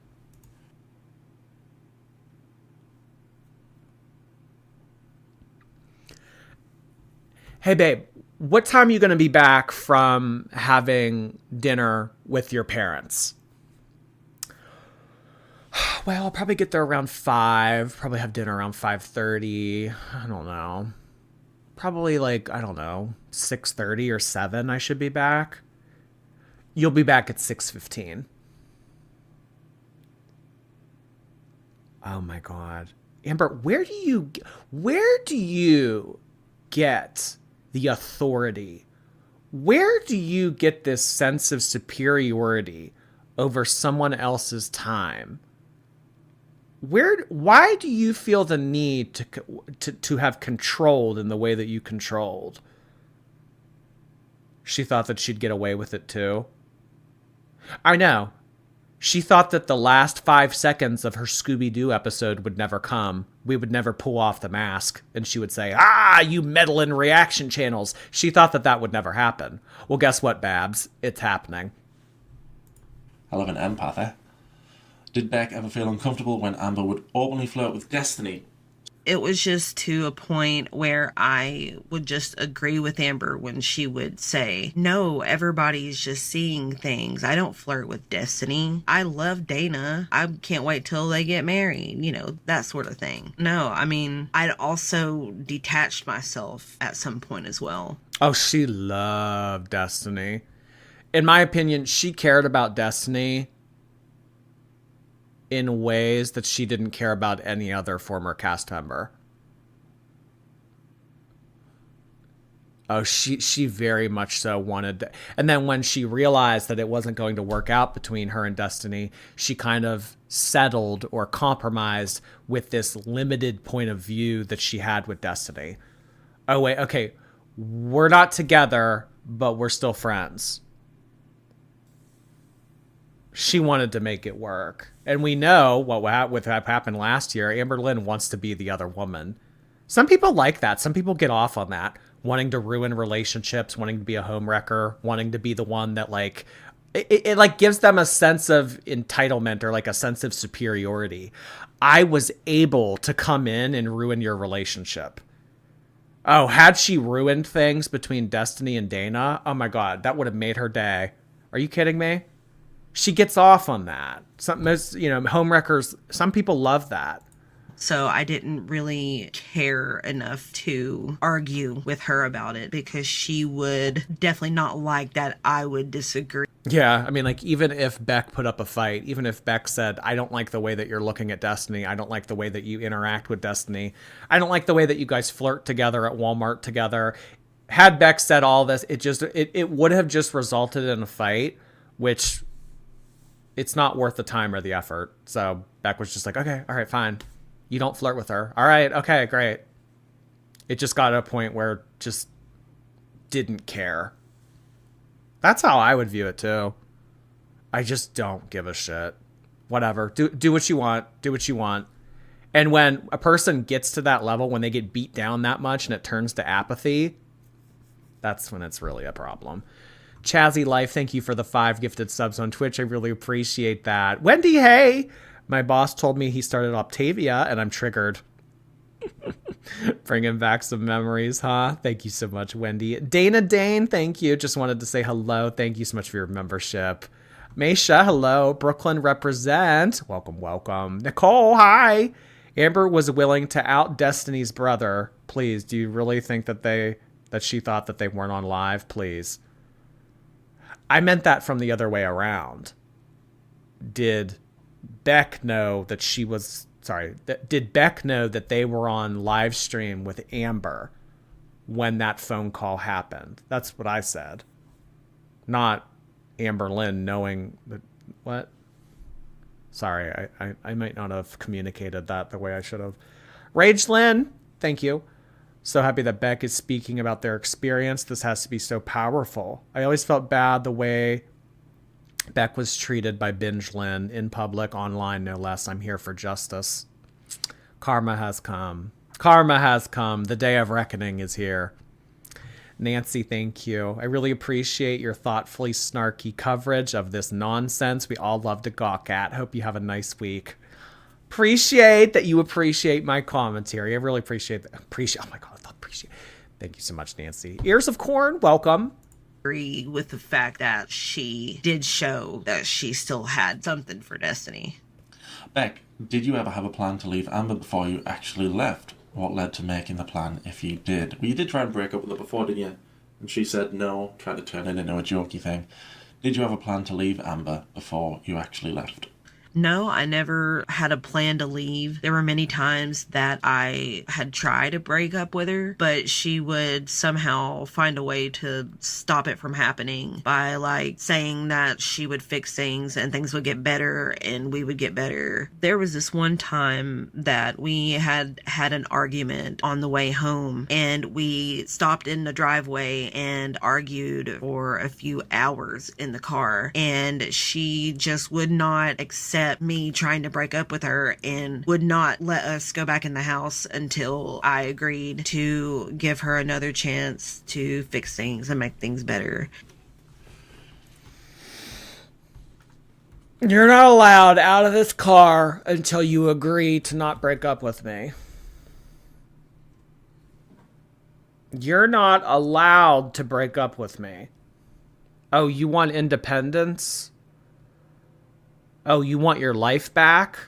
Hey, babe, what time are you going to be back from having dinner with your parents? Well, I'll probably get there around 5. Probably have dinner around 5:30. I don't know. Probably like, I don't know, 6:30 or 7 I should be back. You'll be back at 6:15. Oh my God. Amber, where do you get the authority? Where do you get this sense of superiority over someone else's time? Why do you feel the need to have controlled in the way that you controlled? She thought that she'd get away with it too. I know. She thought that the last 5 seconds of her Scooby-Doo episode would never come. We would never pull off the mask. And she would say, you meddling reaction channels. She thought that that would never happen. Well, guess what, Babs? It's happening. I love an empath, eh? Did Beck ever feel uncomfortable when Amber would openly flirt with Destiny? It was just to a point where I would just agree with Amber when she would say, no, everybody's just seeing things. I don't flirt with Destiny. I love Dana. I can't wait till they get married, that sort of thing. No, I mean, I'd also detached myself at some point as well. Oh, she loved Destiny. In my opinion, she cared about Destiny in ways that she didn't care about any other former cast member. Oh, she very much so wanted. And then when she realized that it wasn't going to work out between her and Destiny, she kind of settled or compromised with this limited point of view that she had with Destiny. Oh, wait, okay. We're not together, but we're still friends. She wanted to make it work. And we know what happened last year. Amberlynn wants to be the other woman. Some people like that. Some people get off on that. Wanting to ruin relationships, wanting to be a homewrecker, wanting to be the one that it like gives them a sense of entitlement or like a sense of superiority. I was able to come in and ruin your relationship. Oh, had she ruined things between Destiny and Dana? Oh my God, that would have made her day. Are you kidding me? She gets off on that. Homewreckers, some people love that. So I didn't really care enough to argue with her about it because she would definitely not like that I would disagree. Yeah, I mean, like, even if Beck put up a fight, even if Beck said, I don't like the way that you're looking at Destiny, I don't like the way that you interact with Destiny, I don't like the way that you guys flirt together at Walmart together. Had Beck said all this, it would have just resulted in a fight, which it's not worth the time or the effort. So Beck was just like, okay, all right, fine. You don't flirt with her. All right, okay, great. It just got to a point where just didn't care. That's how I would view it too. I just don't give a shit. Whatever. Do what you want. Do what you want. And when a person gets to that level, when they get beat down that much and it turns to apathy, that's when it's really a problem. Chazzy Life, thank you for the 5 gifted subs on Twitch. I really appreciate that. Wendy, hey! My boss told me he started Octavia, and I'm triggered. Bringing back some memories, huh? Thank you so much, Wendy. Dana Dane, thank you. Just wanted to say hello. Thank you so much for your membership. Maisha, hello. Brooklyn represent. Welcome, welcome. Nicole, hi. Amber was willing to out Destiny's brother. Please, do you really think that she thought that they weren't on live? Please. I meant that from the other way around. Did Beck know that did Beck know that they were on live stream with Amber when that phone call happened? That's what I said. Not Amberlynn knowing that. What? Sorry, I might not have communicated that the way I should have. Rage Lynn, thank you. So happy that Beck is speaking about their experience. This has to be so powerful. I always felt bad the way Beck was treated by Binge Lynn in public, online, no less. I'm here for justice. Karma has come. Karma has come. The day of reckoning is here. Nancy, thank you. I really appreciate your thoughtfully snarky coverage of this nonsense we all love to gawk at. Hope you have a nice week. Appreciate that you appreciate my commentary. I really appreciate that. Oh my God, appreciate. Thank you so much, Nancy. Ears of Corn, welcome. Agree with the fact that she did show that she still had something for Destiny. Beck, did you ever have a plan to leave Amber before you actually left? What led to making the plan if you did? Well, you did try and break up with her before, didn't you? And she said no, tried to turn it into a jokey thing. Did you have a plan to leave Amber before you actually left? No, I never had a plan to leave. There were many times that I had tried to break up with her, but she would somehow find a way to stop it from happening by like saying that she would fix things and things would get better and we would get better. There was this one time that we had an argument on the way home and we stopped in the driveway and argued for a few hours in the car, and she just would not accept me trying to break up with her and would not let us go back in the house until I agreed to give her another chance to fix things and make things better. You're not allowed out of this car until you agree to not break up with me. You're not allowed to break up with me. Oh, you want independence? Oh, you want your life back?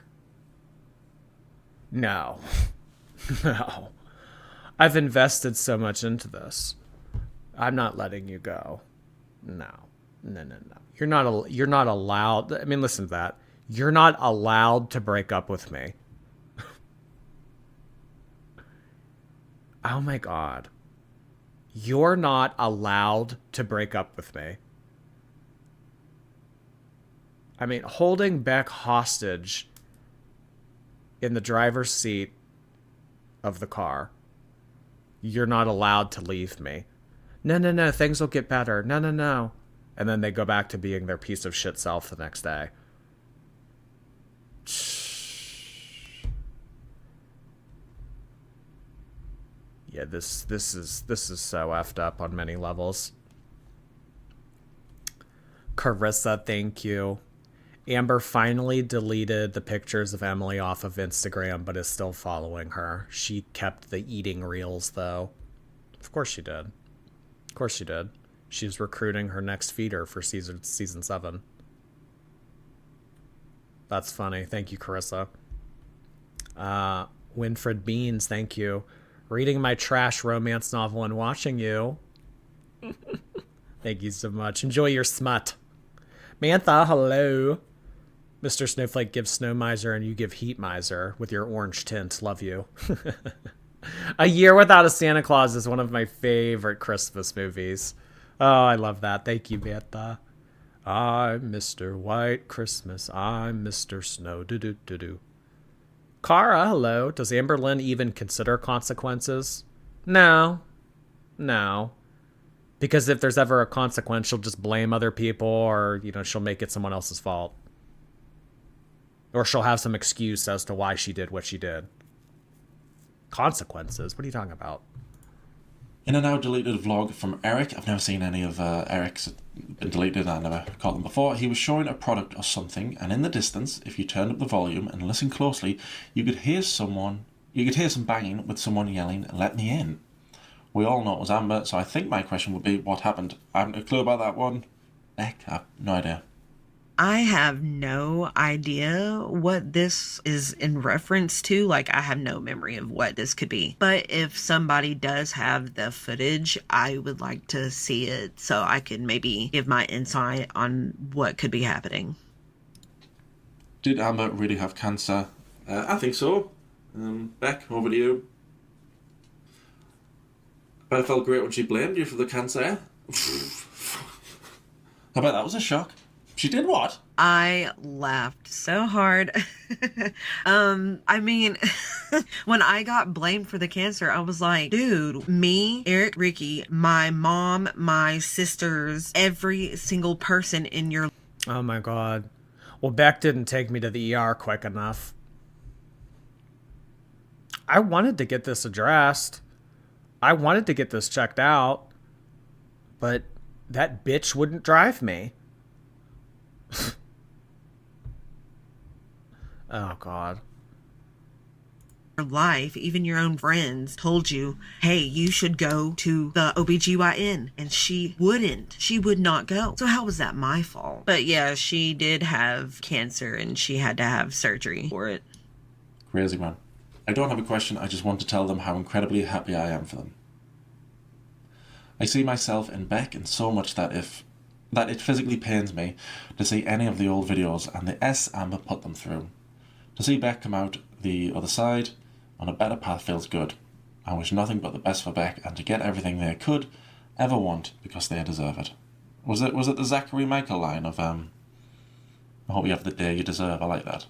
No. No. I've invested so much into this. I'm not letting you go. No. No. You're not allowed. I mean, listen to that. You're not allowed to break up with me. Oh my God. You're not allowed to break up with me. I mean, holding Beck hostage in the driver's seat of the car. You're not allowed to leave me. No, things will get better. No. And then they go back to being their piece of shit self the next day. Yeah, this is so effed up on many levels. Carissa, thank you. Amber finally deleted the pictures of Emily off of Instagram, but is still following her. She kept the eating reels, though. Of course she did. Of course she did. She's recruiting her next feeder for season 7. That's funny. Thank you, Carissa. Winfred Beans, thank you. Reading my trash romance novel and watching you. Thank you so much. Enjoy your smut. Mantha, hello. Mr. Snowflake gives Snow Miser and you give Heat Miser with your orange tint. Love you. A Year Without a Santa Claus is one of my favorite Christmas movies. Oh, I love that. Thank you, Mantha. I'm Mr. White Christmas. I'm Mr. Snow. Do. Kara, hello. Does Amberlynn even consider consequences? No. Because if there's ever a consequence, she'll just blame other people, or, she'll make it someone else's fault. Or she'll have some excuse as to why she did what she did. Consequences? What are you talking about? In a now deleted vlog from Eric, I've never seen any of Eric's been deleted, I never caught them before. He was showing a product or something, and in the distance, if you turned up the volume and listened closely, you could hear some banging with someone yelling, "Let me in." We all know it was Amber, so I think my question would be, what happened? I haven't a clue about that one. Heck, I have no idea. I have no idea what this is in reference to. Like, I have no memory of what this could be. But if somebody does have the footage, I would like to see it so I can maybe give my insight on what could be happening. Did Amber really have cancer? I think so. Beck, over to you. But it felt great when she blamed you for the cancer. I bet that was a shock. She did what? I laughed so hard. I mean, when I got blamed for the cancer, I was like, dude, me, Eric, Ricky, my mom, my sisters, every single person in your... Oh my God. Well, Beck didn't take me to the ER quick enough. I wanted to get this addressed. I wanted to get this checked out. But that bitch wouldn't drive me. Oh, God. life, even your own friends told you, hey, you should go to the OBGYN, and she wouldn't. She would not go. So how was that my fault? But yeah, she did have cancer and she had to have surgery for it. Crazy, man. I don't have a question, I just want to tell them how incredibly happy I am for them. I see myself in Beck in so much that it physically pains me to see any of the old videos and the S Amber put them through. To see Beck come out the other side on a better path feels good. I wish nothing but the best for Beck and to get everything they could ever want because they deserve it. Was it the Zachary Michael line of I hope you have the day you deserve? I like that.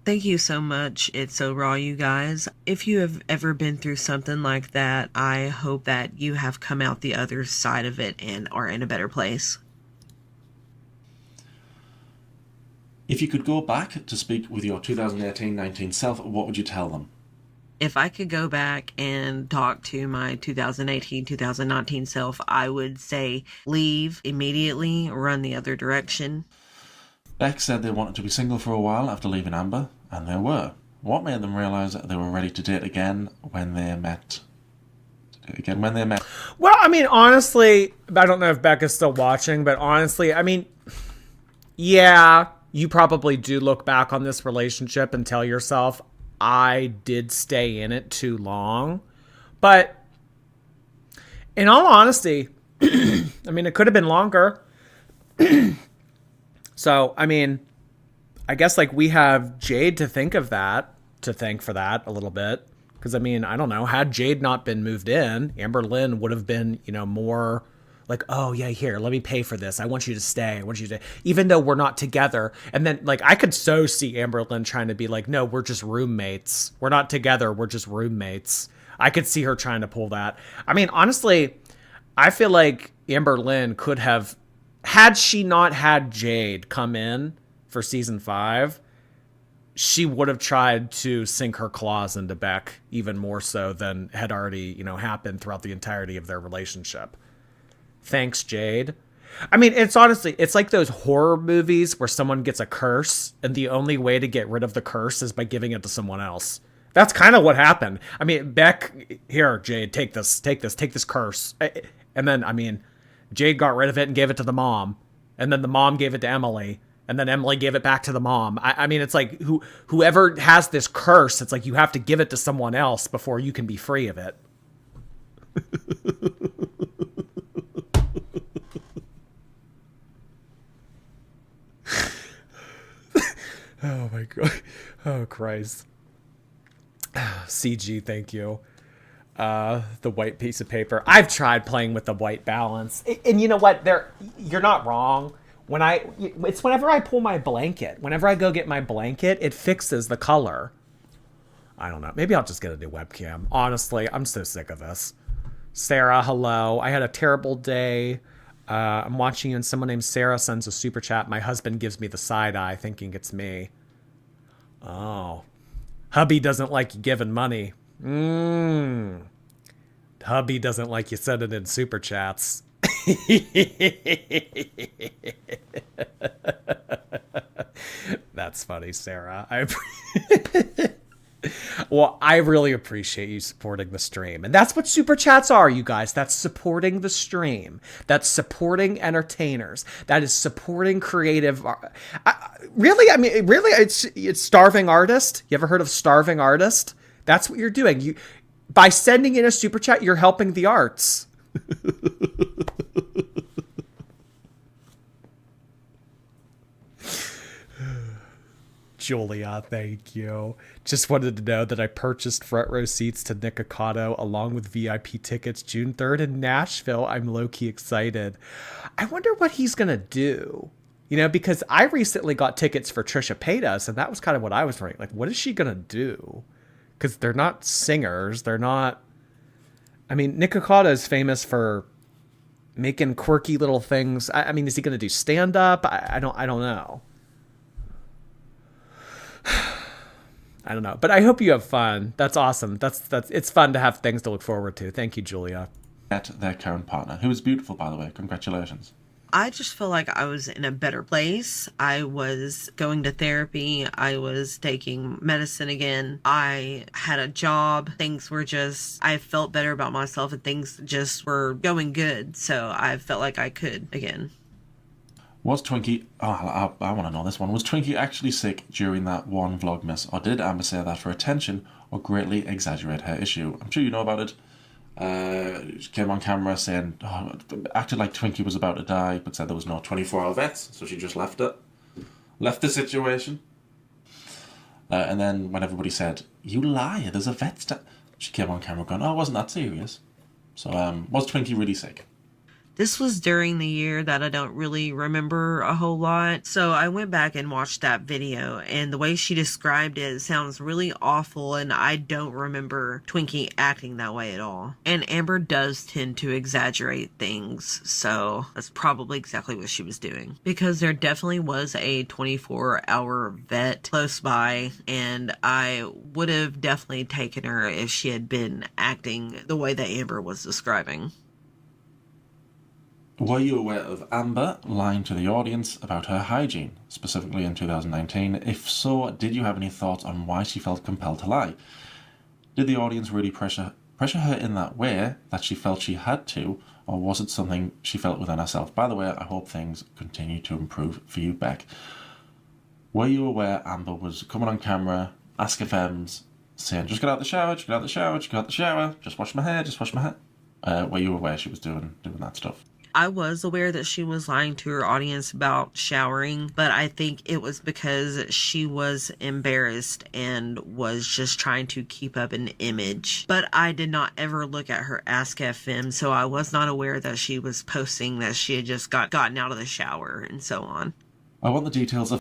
Thank you so much. It's so raw, you guys. If you have ever been through something like that, I hope that you have come out the other side of it and are in a better place. If you could go back to speak with your 2018-19 self, what would you tell them? If I could go back and talk to my 2018-2019 self, I would say leave immediately, run the other direction. Beck said they wanted to be single for a while after leaving Amber, and they were. What made them realise that they were ready to date again when they met? Well, I mean, honestly, I don't know if Beck is still watching, but honestly, I mean, yeah, you probably do look back on this relationship and tell yourself, I did stay in it too long. But in all honesty, I mean, it could have been longer. So, I mean, I guess like we have Jade to thank for that a little bit. Because, I mean, I don't know, had Jade not been moved in, Amberlynn would have been, more like, oh, yeah, here, let me pay for this. I want you to stay. Even though we're not together. And then, like, I could so see Amberlynn trying to be like, no, we're just roommates. We're not together. We're just roommates. I could see her trying to pull that. I mean, honestly, I feel like Amberlynn could have, had she not had Jade come in for season 5, she would have tried to sink her claws into Beck even more so than had already, happened throughout the entirety of their relationship. Thanks, Jade. I mean, it's like those horror movies where someone gets a curse and the only way to get rid of the curse is by giving it to someone else. That's kind of what happened. I mean, Beck, here, Jade, take this curse. And then, I mean, Jade got rid of it and gave it to the mom. And then the mom gave it to Emily. And then Emily gave it back to the mom. I mean, it's like whoever has this curse, it's like you have to give it to someone else before you can be free of it. Oh my God. Oh Christ. CG, thank you. The white piece of paper. I've tried playing with the white balance. And you know what? You're not wrong. It's whenever I pull my blanket. Whenever I go get my blanket, it fixes the color. I don't know. Maybe I'll just get a new webcam. Honestly, I'm so sick of this. Sarah, hello. I had a terrible day. I'm watching you and someone named Sarah sends a super chat. My husband gives me the side eye thinking it's me. Oh. Hubby doesn't like you giving money. Hubby doesn't like you sending in super chats. That's funny, Sarah. Well, I really appreciate you supporting the stream. And that's what super chats are, you guys. That's supporting the stream. That's supporting entertainers. That is supporting creative. Really, it's starving artist. You ever heard of starving artist? That's what you're doing. By sending in a super chat, you're helping the arts. Julia, thank you. Just wanted to know that I purchased front row seats to Nick Ocado along with VIP tickets June 3rd in Nashville. I'm low-key excited. I wonder what he's going to do. You know, because I recently got tickets for Trisha Paytas, and that was kind of what I was wondering. Like, what is she going to do? Because they're not singers. They're not... I mean, Nick Okada is famous for making quirky little things. I mean, is he going to do stand-up? I don't know. I don't know. But I hope you have fun. That's awesome. It's fun to have things to look forward to. Thank you, Julia. Met their current partner, who is beautiful, by the way. Congratulations. I just feel like I was in a better place. I was going to therapy. I was taking medicine again. I had a job. Things were just, I felt better about myself and things just were going good. So I felt like I could again. Was Twinkie... Oh, I want to know this one. Was Twinkie actually sick during that one Vlogmas? Or did Amber say that for attention or greatly exaggerate her issue? I'm sure you know about it. She came on camera saying, acted like Twinkie was about to die, but said there was no 24-hour vets, so she just left the situation. And then when everybody said, "You lie, there's a vet," she came on camera going, "Oh, it wasn't that serious." So, was Twinkie really sick? This was during the year that I don't really remember a whole lot. So I went back and watched that video, and the way she described it sounds really awful, and I don't remember Twinkie acting that way at all. And Amber does tend to exaggerate things, so that's probably exactly what she was doing. Because there definitely was a 24-hour vet close by, and I would have definitely taken her if she had been acting the way that Amber was describing. Were you aware of Amber lying to the audience about her hygiene, specifically in 2019? If so, did you have any thoughts on why she felt compelled to lie? Did the audience really pressure her in that way that she felt she had to, or was it something she felt within herself? By the way, I hope things continue to improve for you, Beck. Were you aware Amber was coming on camera, Ask FMs, saying, "Just get out the shower, just get out the shower, just get out the shower, just wash my hair, just wash my hair"? Were you aware she was doing that stuff? I was aware that she was lying to her audience about showering, but I think it was because she was embarrassed and was just trying to keep up an image. But I did not ever look at her Ask FM, so I was not aware that she was posting that she had just gotten out of the shower and so on. I want the details of...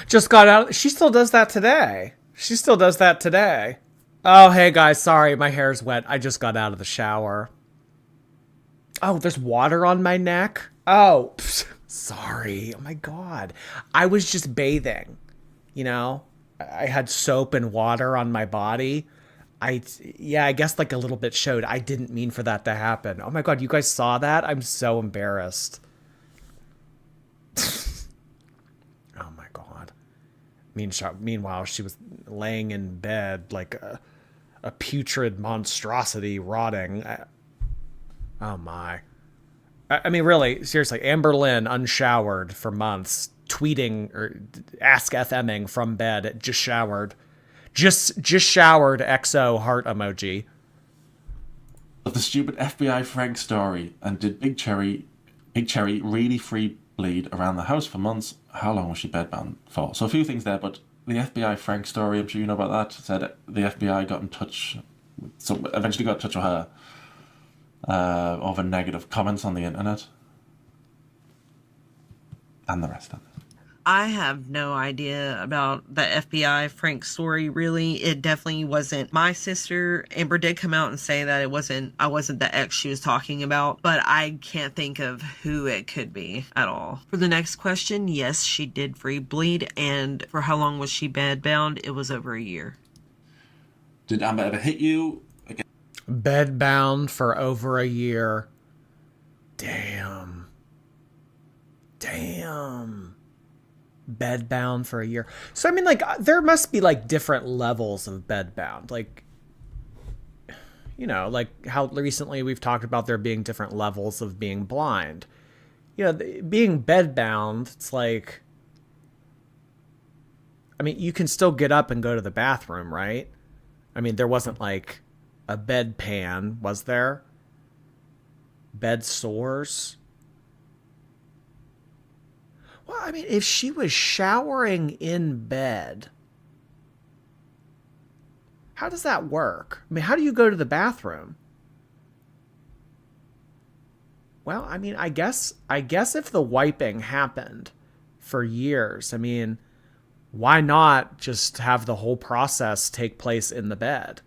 Just got out. She still does that today. Oh, hey guys, sorry, my hair's wet. I just got out of the shower. Oh, there's water on my neck. Oh, sorry. Oh my God. I was just bathing. You know, I had soap and water on my body. I guess like a little bit showed. I didn't mean for that to happen. Oh my God. You guys saw that? I'm so embarrassed. Oh my God. Meanwhile, she was laying in bed like a putrid monstrosity rotting. Oh my. I mean, really, seriously, Amberlynn unshowered for months, tweeting or Ask FMing from bed, just showered. Just showered XO heart emoji. Of the stupid FBI Frank story, and did Big Cherry really free bleed around the house for months? How long was she bedbound for? So a few things there, but the FBI Frank story, I'm sure you know about that, said the FBI got in touch, so eventually got in touch with her, over negative comments on the internet. And the rest of it. I have no idea about the FBI Frank story, really. It definitely wasn't my sister. Amber did come out and say that I wasn't the ex she was talking about, but I can't think of who it could be at all. For the next question, yes, she did free bleed, and for how long was she bedbound? It was over a year. Did Amber ever hit you? Bedbound for over a year. Damn. Bedbound for a year. So I mean, like, there must be like different levels of bedbound. Like, you know, like how recently we've talked about there being different levels of being blind. You know, being bedbound, it's like, I mean, you can still get up and go to the bathroom, right? I mean, there wasn't like a bedpan, was there? Bed sores? Well, I mean, if she was showering in bed, how does that work? I mean, how do you go to the bathroom? Well, I mean, I guess if the wiping happened for years, I mean, why not just have the whole process take place in the bed?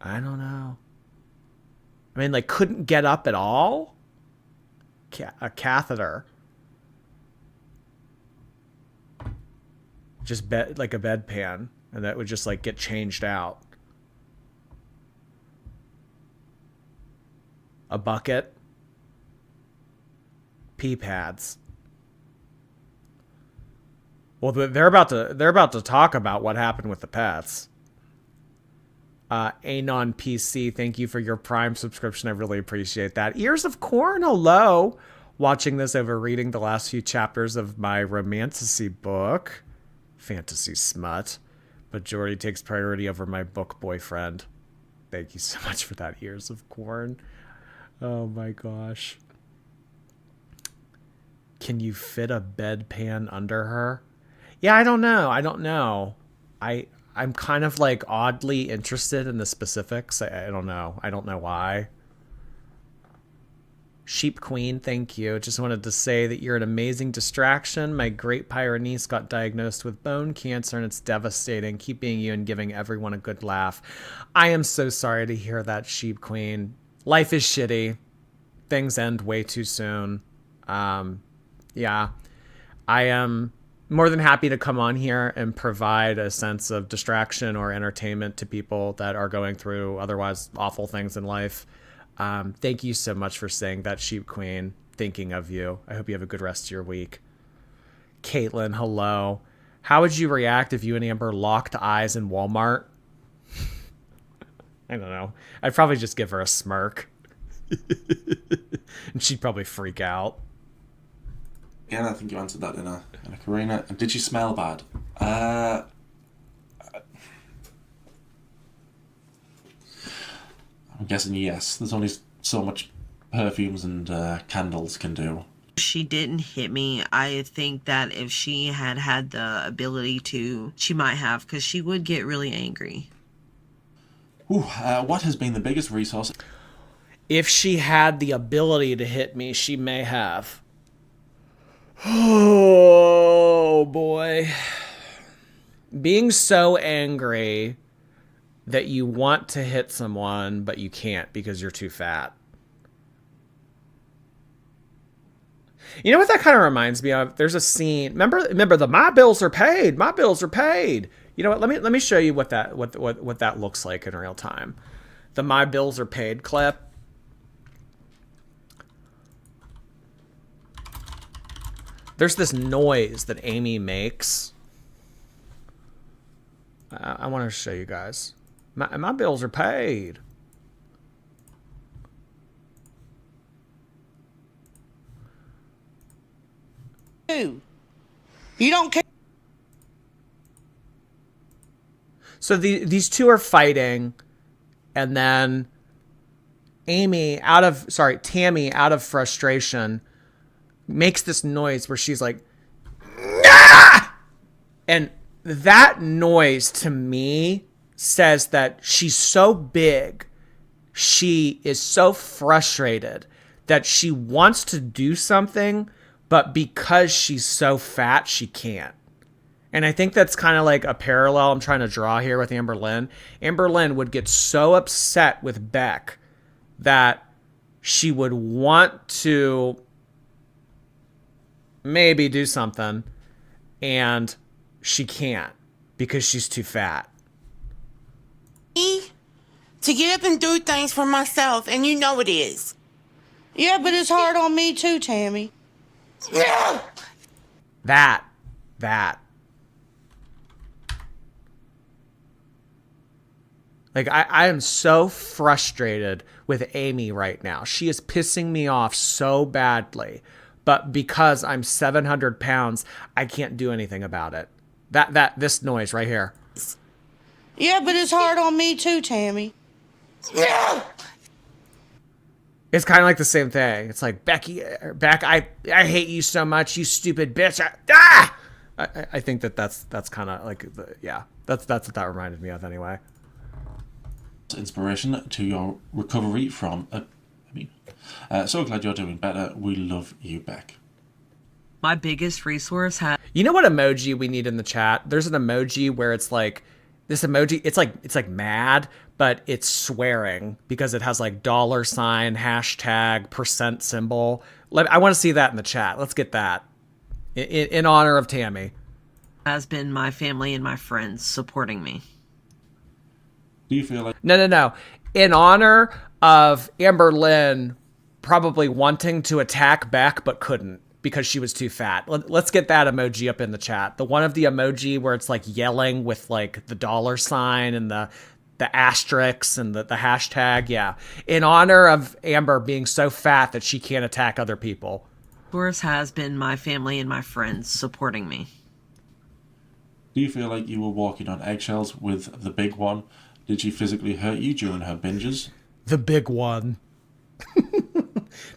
I don't know. I mean, like, couldn't get up at all? A catheter. Just like a bedpan, and that would just like get changed out. A bucket. Pee pads. Well, they're about to talk about what happened with the pets. Anon PC, thank you for your Prime subscription. I really appreciate that. Ears of Corn, hello. Watching this over reading the last few chapters of my romantasy book. Fantasy smut. Majority takes priority over my book boyfriend. Thank you so much for that, Ears of Corn. Oh my gosh. Can you fit a bedpan under her? Yeah, I don't know. I'm kind of like oddly interested in the specifics. I don't know. I don't know why. Sheep Queen, thank you. Just wanted to say that you're an amazing distraction. My great pirate niece got diagnosed with bone cancer and it's devastating. Keep being you and giving everyone a good laugh. I am so sorry to hear that, Sheep Queen. Life is shitty. Things end way too soon. Yeah. I am more than happy to come on here and provide a sense of distraction or entertainment to people that are going through otherwise awful things in life. Thank you so much for saying that, Sheep Queen. Thinking of you. I hope you have a good rest of your week. Caitlin, hello. How would you react if you and Amber locked eyes in Walmart? I don't know. I'd probably just give her a smirk. And she'd probably freak out. Yeah, I think you answered that in a Karina. Did she smell bad? I'm guessing yes. There's only so much perfumes and candles can do. She didn't hit me. I think that if she had had the ability to, she might have, because she would get really angry. Ooh, what has been the biggest resource? If she had the ability to hit me, she may have. Oh, boy. Being so angry that you want to hit someone, but you can't because you're too fat. You know what that kind of reminds me of? There's a scene. Remember the my bills are paid. My bills are paid. You know what? Let me show you what that looks like in real time. The my bills are paid clip. There's this noise that Amy makes. I want to show you guys. My bills are paid. You don't care. So these two are fighting, and then Tammy, out of frustration, makes this noise where she's like, "Ah!" And that noise to me says that she's so big, she is so frustrated that she wants to do something, but because she's so fat, she can't. And I think that's kind of like a parallel I'm trying to draw here with Amberlynn. Amberlynn would get so upset with Beck that she would want to maybe do something, and she can't because she's too fat. To get up and do things for myself, and you know it is. Yeah, but it's hard on me too, Tammy. No! That. Like, I am so frustrated with Amy right now. She is pissing me off so badly. But because I'm 700 pounds, I can't do anything about it. This noise right here. Yeah, but it's hard on me too, Tammy. No! It's kind of like the same thing. It's like, Beck, I hate you so much, you stupid bitch. I think that's kind of like, that's what that reminded me of anyway. inspiration to your recovery from so glad you're doing better. We love you, Beck. My biggest resource has You know what emoji we need in the chat? There's an emoji where it's like this emoji. It's like mad, but it's swearing because it has like $, hashtag, percent symbol. I want to see that in the chat. Let's get that in honor of Tammy. been my family and my friends supporting me. Do you feel like No. In honor of Amberlynn probably wanting to attack Beck but couldn't because she was too fat. Let's get that emoji up in the chat. The one of the emoji where it's like yelling with like the $, and the asterisks and the hashtag. Yeah. In honor of Amber being so fat that she can't attack other people. Source has been my family and my friends supporting me. do you feel like you were walking on eggshells with the big one? Did she physically hurt you during her binges? The big one.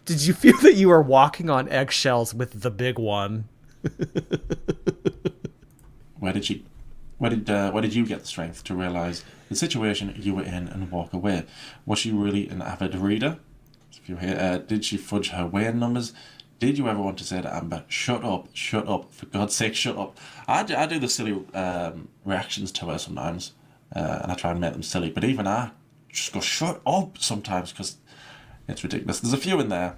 Did you feel that you were walking on eggshells with the big one? Where did you get the strength to realize the situation you were in and walk away? Was she really an avid reader? If you're here, did she fudge her weighing numbers? Did you ever want to say to Amber, shut up, for God's sake, shut up? I do the silly reactions to her sometimes, and I try and make them silly, but even I just go, shut up sometimes, because it's ridiculous. There's a few in there.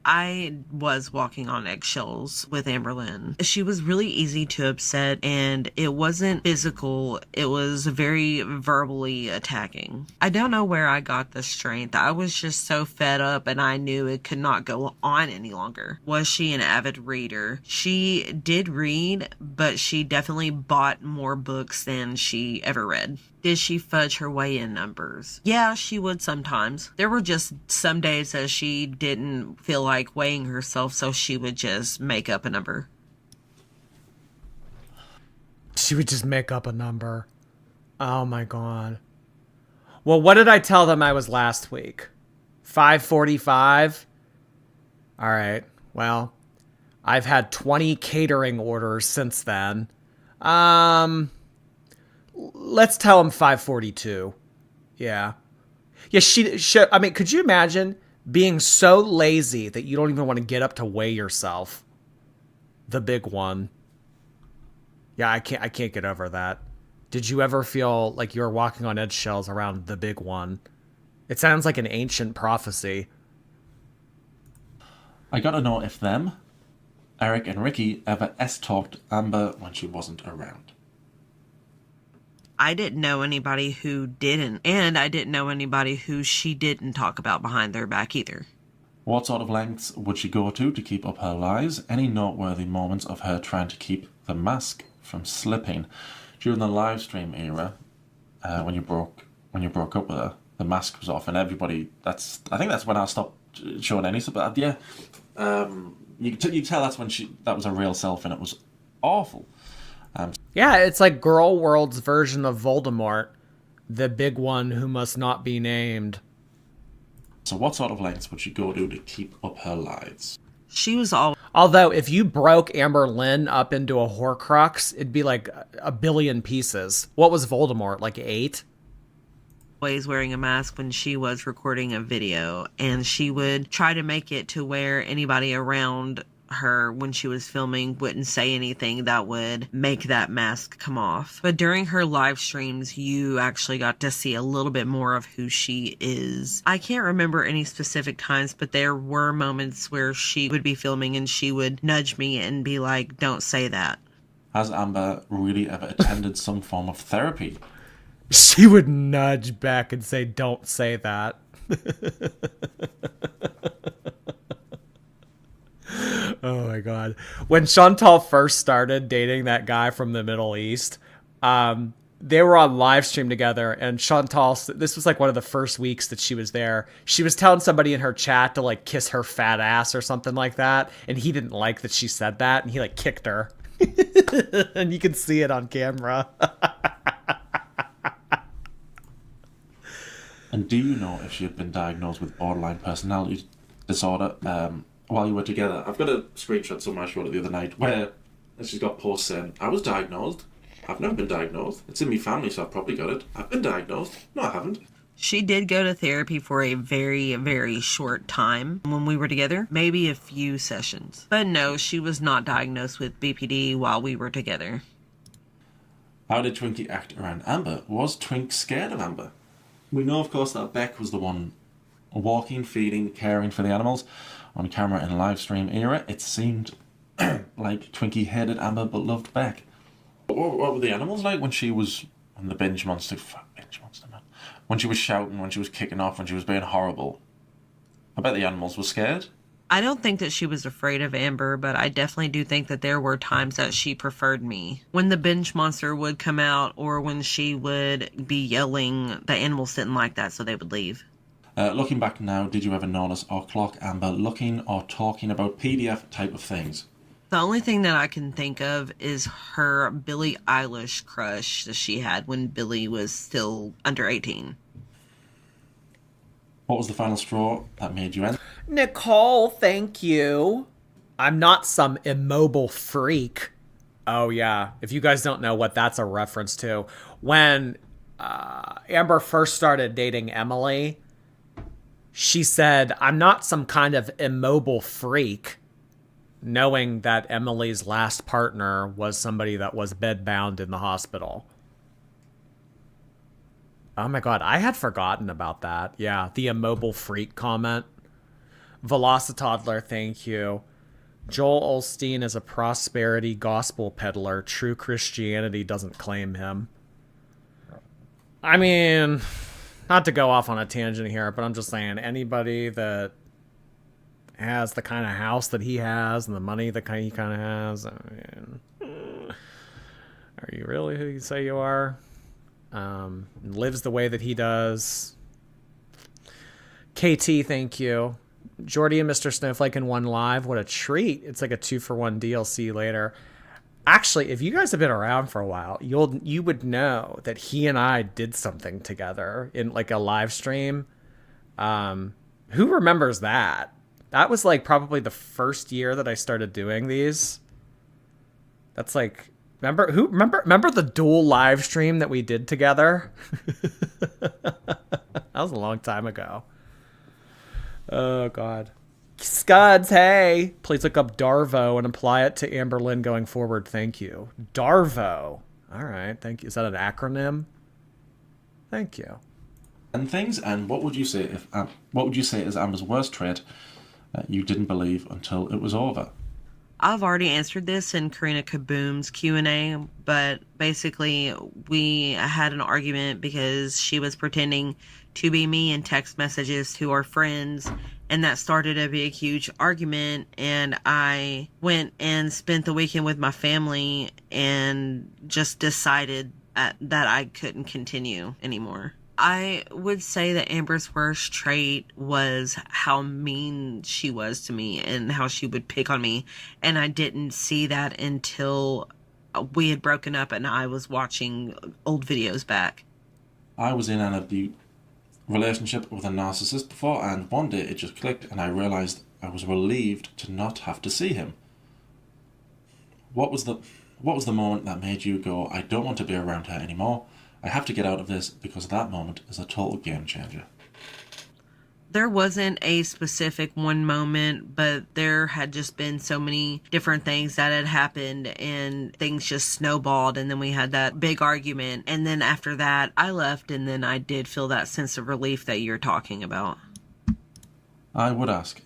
I was walking on eggshells with Amberlynn. She was really easy to upset, and it wasn't physical. It was very verbally attacking. I don't know where I got the strength. I was just so fed up, and I knew it could not go on any longer. Was she an avid reader? She did read, but she definitely bought more books than she ever read. Did she fudge her weigh-in numbers? Yeah, she would sometimes. There were just some days that she didn't feel like weighing herself, so she would just make up a number. She would just make up a number. Oh my God. Well, what did I tell them I was last week? 5:45? All right. Well, I've had 20 catering orders since then. Let's tell him 5:42. Yeah. Yeah, I mean, could you imagine being so lazy that you don't even want to get up to weigh yourself? The big one. Yeah, I can't get over that. Did you ever feel like you were walking on eggshells around the big one? It sounds like an ancient prophecy. I gotta know if them, Eric and Ricky, ever S-talked Amber when she wasn't around. I didn't know anybody who didn't, and I didn't know anybody who she didn't talk about behind their back either. What sort of lengths would she go to keep up her lies? Any noteworthy moments of her trying to keep the mask from slipping? During the live stream era, when you broke up with her, the mask was off, and everybody. I think that's when I stopped showing any stuff. But yeah, you tell that's when that was her real self, and it was awful. Yeah, it's like Girl World's version of Voldemort, the big one who must not be named. So what sort of lengths would she go to keep up her lies? She was always Although, if you broke Amberlynn up into a Horcrux, it'd be like a billion pieces. What was Voldemort, like 8? wearing a mask when she was recording a video, and she would try to make it to where anybody around her when she was filming wouldn't say anything that would make that mask come off. But during her live streams, you actually got to see a little bit more of who she is. I can't remember any specific times, but there were moments where she would be filming and she would nudge me and be like, don't say that. Has Amber really ever attended some form of therapy? She would nudge Beck and say, don't say that. Oh my God. When Chantal first started dating that guy from the Middle East, they were on live stream together, and Chantal, this was like one of the first weeks that she was there. She was telling somebody in her chat to like kiss her fat ass or something like that. And he didn't like that she said that, and he like kicked her. And you can see it on camera. And do you know if she had been diagnosed with borderline personality disorder while you were together? I've got a screenshot somewhere I showed it the other night where she's got posts saying, I was diagnosed. I've never been diagnosed. It's in my family, so I've probably got it. I've been diagnosed. No, I haven't. She did go to therapy for a very, very short time when we were together, maybe a few sessions. But no, she was not diagnosed with BPD while we were together. How did Twinkie act around Amber? Was Twink scared of Amber? We know, of course, that Beck was the one walking, feeding, caring for the animals on camera in live stream era. It seemed like Twinkie hated Amber but loved Beck. What were the animals like when she was on the binge monster, man? When she was shouting, when she was kicking off, when she was being horrible? I bet the animals were scared. I don't think that she was afraid of Amber, but I definitely do think that there were times that she preferred me. When the binge monster would come out or when she would be yelling, the animals didn't like that, so they would leave. Looking back now, did you ever notice or clock Amber looking or talking about PDF type of things? The only thing that I can think of is her Billie Eilish crush that she had when Billie was still under 18. What was the final straw that made you end? Nicole, thank you. I'm not some immobile freak. Oh, yeah. If you guys don't know what that's a reference to, when Amber first started dating Emily, she said, I'm not some kind of immobile freak, knowing that Emily's last partner was somebody that was bedbound in the hospital. Oh my god, I had forgotten about that. Yeah, the immobile freak comment. Velocitoddler, thank you. Joel Olstein is a prosperity gospel peddler. True Christianity doesn't claim him. I mean, not to go off on a tangent here, but I'm just saying, anybody that has the kind of house that he has and the money that he kind of has, I mean, are you really who you say you are? Lives the way that he does. KT, thank you. Jordy and Mr. Snowflake in one live. What a treat. It's like a 2-for-1 deal. See you later. Actually, if you guys have been around for a while, you would know that he and I did something together in like a live stream. Who remembers that? That was like probably the first year that I started doing these. That's like, remember the dual live stream that we did together? That was a long time ago. Oh god. Scuds, hey, please look up Darvo and apply it to Amberlynn going forward. Thank you. Darvo. All right, thank you. Is that an acronym? Thank you. And things. And what would you say is Amber's worst trait that you didn't believe until it was over? I've already answered this in Karina Kaboom's Q&A, but basically we had an argument because she was pretending to be me in text messages to our friends, and that started a big, huge argument, and I went and spent the weekend with my family and just decided that I couldn't continue anymore. I would say that Amber's worst trait was how mean she was to me and how she would pick on me. And I didn't see that until we had broken up and I was watching old videos back. I was in an abusive relationship with a narcissist before, and one day it just clicked and I realized I was relieved to not have to see him. What was the moment that made you go, I don't want to be around her anymore? I have to get out of this, because that moment is a total game changer. There wasn't a specific one moment, but there had just been so many different things that had happened and things just snowballed, and then we had that big argument, and then after that I left, and then I did feel that sense of relief that you're talking about. I would ask,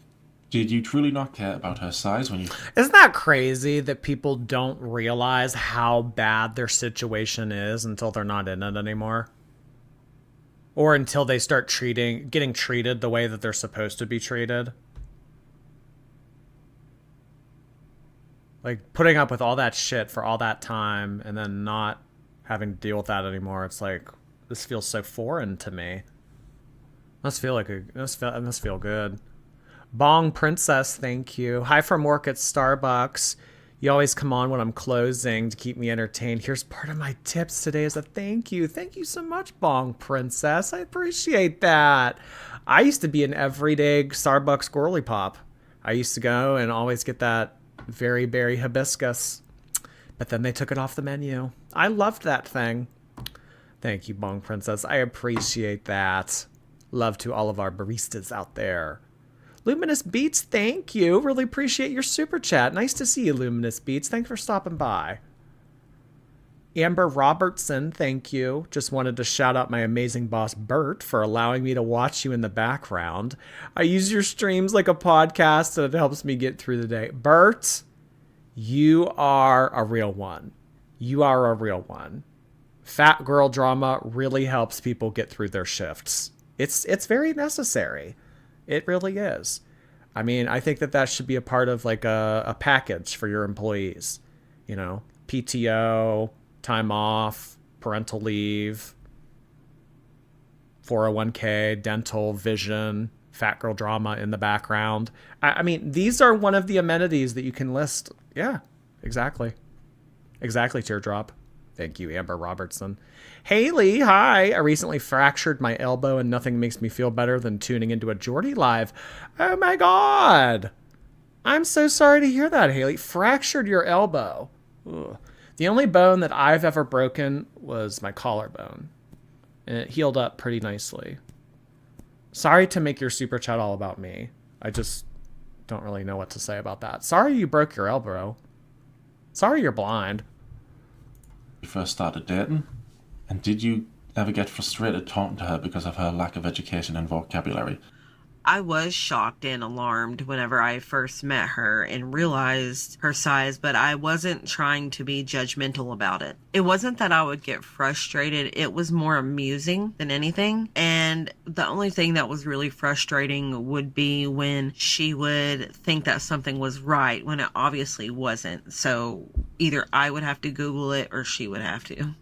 did you truly not care about her size when you... Isn't that crazy that people don't realize how bad their situation is until they're not in it anymore? Or until they start getting treated the way that they're supposed to be treated? Like, putting up with all that shit for all that time and then not having to deal with that anymore. It's like, this feels so foreign to me. Must feel good. Bong Princess, thank you. Hi from work at Starbucks. You always come on when I'm closing to keep me entertained. Here's part of my tips today as a thank you. Thank you so much, Bong Princess. I appreciate that. I used to be an everyday Starbucks girly pop. I used to go and always get that very berry hibiscus. But then they took it off the menu. I loved that thing. Thank you, Bong Princess. I appreciate that. Love to all of our baristas out there. Luminous Beats, thank you. Really appreciate your super chat. Nice to see you, Luminous Beats. Thanks for stopping by. Amber Robertson, thank you. Just wanted to shout out my amazing boss, Bert, for allowing me to watch you in the background. I use your streams like a podcast, and it helps me get through the day. Bert, you are a real one. You are a real one. Fat girl drama really helps people get through their shifts. It's very necessary. It really is. I mean, I think that should be a part of like a package for your employees. You know, PTO, time off, parental leave, 401k, dental, vision, fat girl drama in the background. I mean, these are one of the amenities that you can list. Yeah, exactly. Exactly, Teardrop. Thank you, Amber Robertson. Haley, hi. I recently fractured my elbow and nothing makes me feel better than tuning into a Geordie live. Oh my God. I'm so sorry to hear that, Haley. Fractured your elbow. Ugh. The only bone that I've ever broken was my collarbone. And it healed up pretty nicely. Sorry to make your super chat all about me. I just don't really know what to say about that. Sorry you broke your elbow. Sorry you're blind. You first started dating? And did you ever get frustrated talking to her because of her lack of education and vocabulary? I was shocked and alarmed whenever I first met her and realized her size, but I wasn't trying to be judgmental about it. It wasn't that I would get frustrated, it was more amusing than anything. And the only thing that was really frustrating would be when she would think that something was right when it obviously wasn't. So either I would have to Google it or she would have to.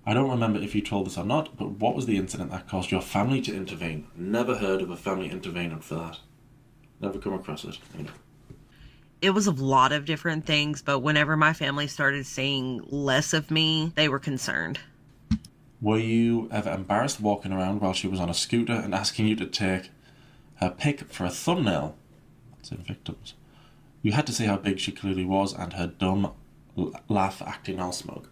I don't remember if you told us or not, but what was the incident that caused your family to intervene? Never heard of a family intervening for that. Never come across it. Anyway. It was a lot of different things, but whenever my family started seeing less of me, they were concerned. Were you ever embarrassed walking around while she was on a scooter and asking you to take her pic for a thumbnail? That's in victims. You had to see how big she clearly was and her dumb laugh acting all smug.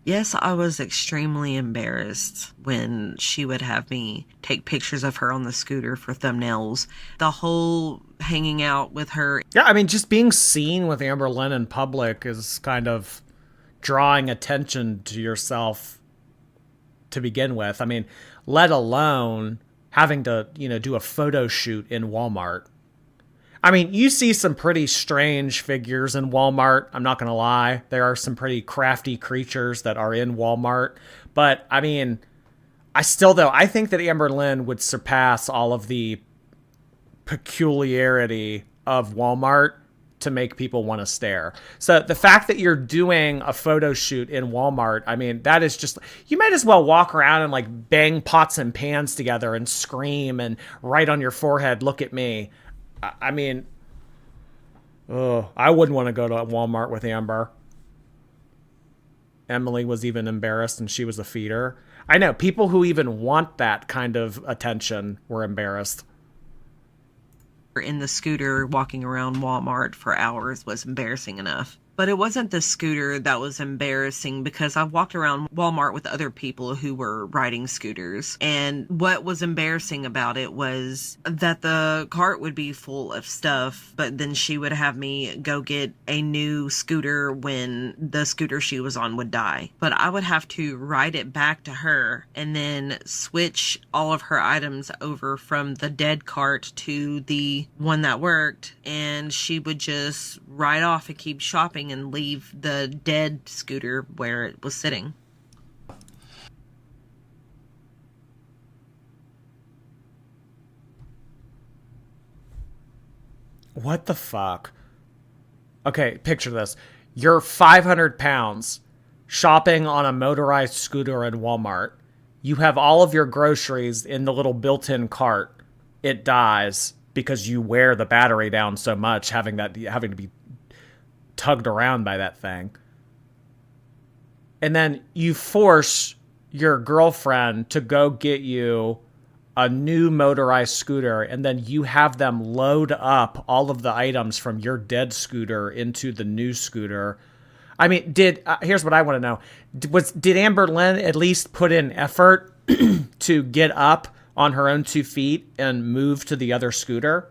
Yes, I was extremely embarrassed when she would have me take pictures of her on the scooter for thumbnails. The whole hanging out with her. Yeah, I mean, just being seen with Amberlynn in public is kind of drawing attention to yourself to begin with. I mean, let alone having to, do a photo shoot in Walmart. I mean, you see some pretty strange figures in Walmart. I'm not going to lie. There are some pretty crafty creatures that are in Walmart. But, I mean, I think that Amberlynn would surpass all of the peculiarity of Walmart to make people want to stare. So the fact that you're doing a photo shoot in Walmart, I mean, that is just, you might as well walk around and like bang pots and pans together and scream and write on your forehead, "Look at me." I mean, I wouldn't want to go to Walmart with Amber. Emily was even embarrassed and she was a feeder. I know, people who even want that kind of attention were embarrassed. In the scooter walking around Walmart for hours was embarrassing enough. But it wasn't the scooter that was embarrassing because I walked around Walmart with other people who were riding scooters. And what was embarrassing about it was that the cart would be full of stuff, but then she would have me go get a new scooter when the scooter she was on would die. But I would have to ride it back to her and then switch all of her items over from the dead cart to the one that worked. And she would just ride off and keep shopping and leave the dead scooter where it was sitting. What the fuck? Okay, picture this. You're 500 pounds shopping on a motorized scooter in Walmart. You have all of your groceries in the little built-in cart. It dies because you wear the battery down so much, having to be tugged around by that thing. And then you force your girlfriend to go get you a new motorized scooter, and then you have them load up all of the items from your dead scooter into the new scooter. I mean, here's what I want to know. Did Amberlynn at least put in effort to get up on her own 2 feet and move to the other scooter?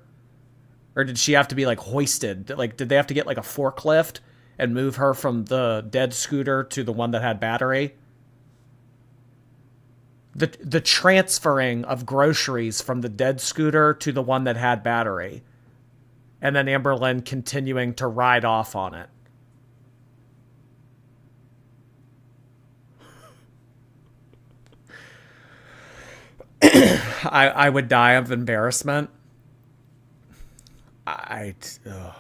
Or did she have to be like hoisted? Like, did they have to get like a forklift and move her from the dead scooter to the one that had battery? The transferring of groceries from the dead scooter to the one that had battery. And then Amberlynn continuing to ride off on it. I would die of embarrassment. Oh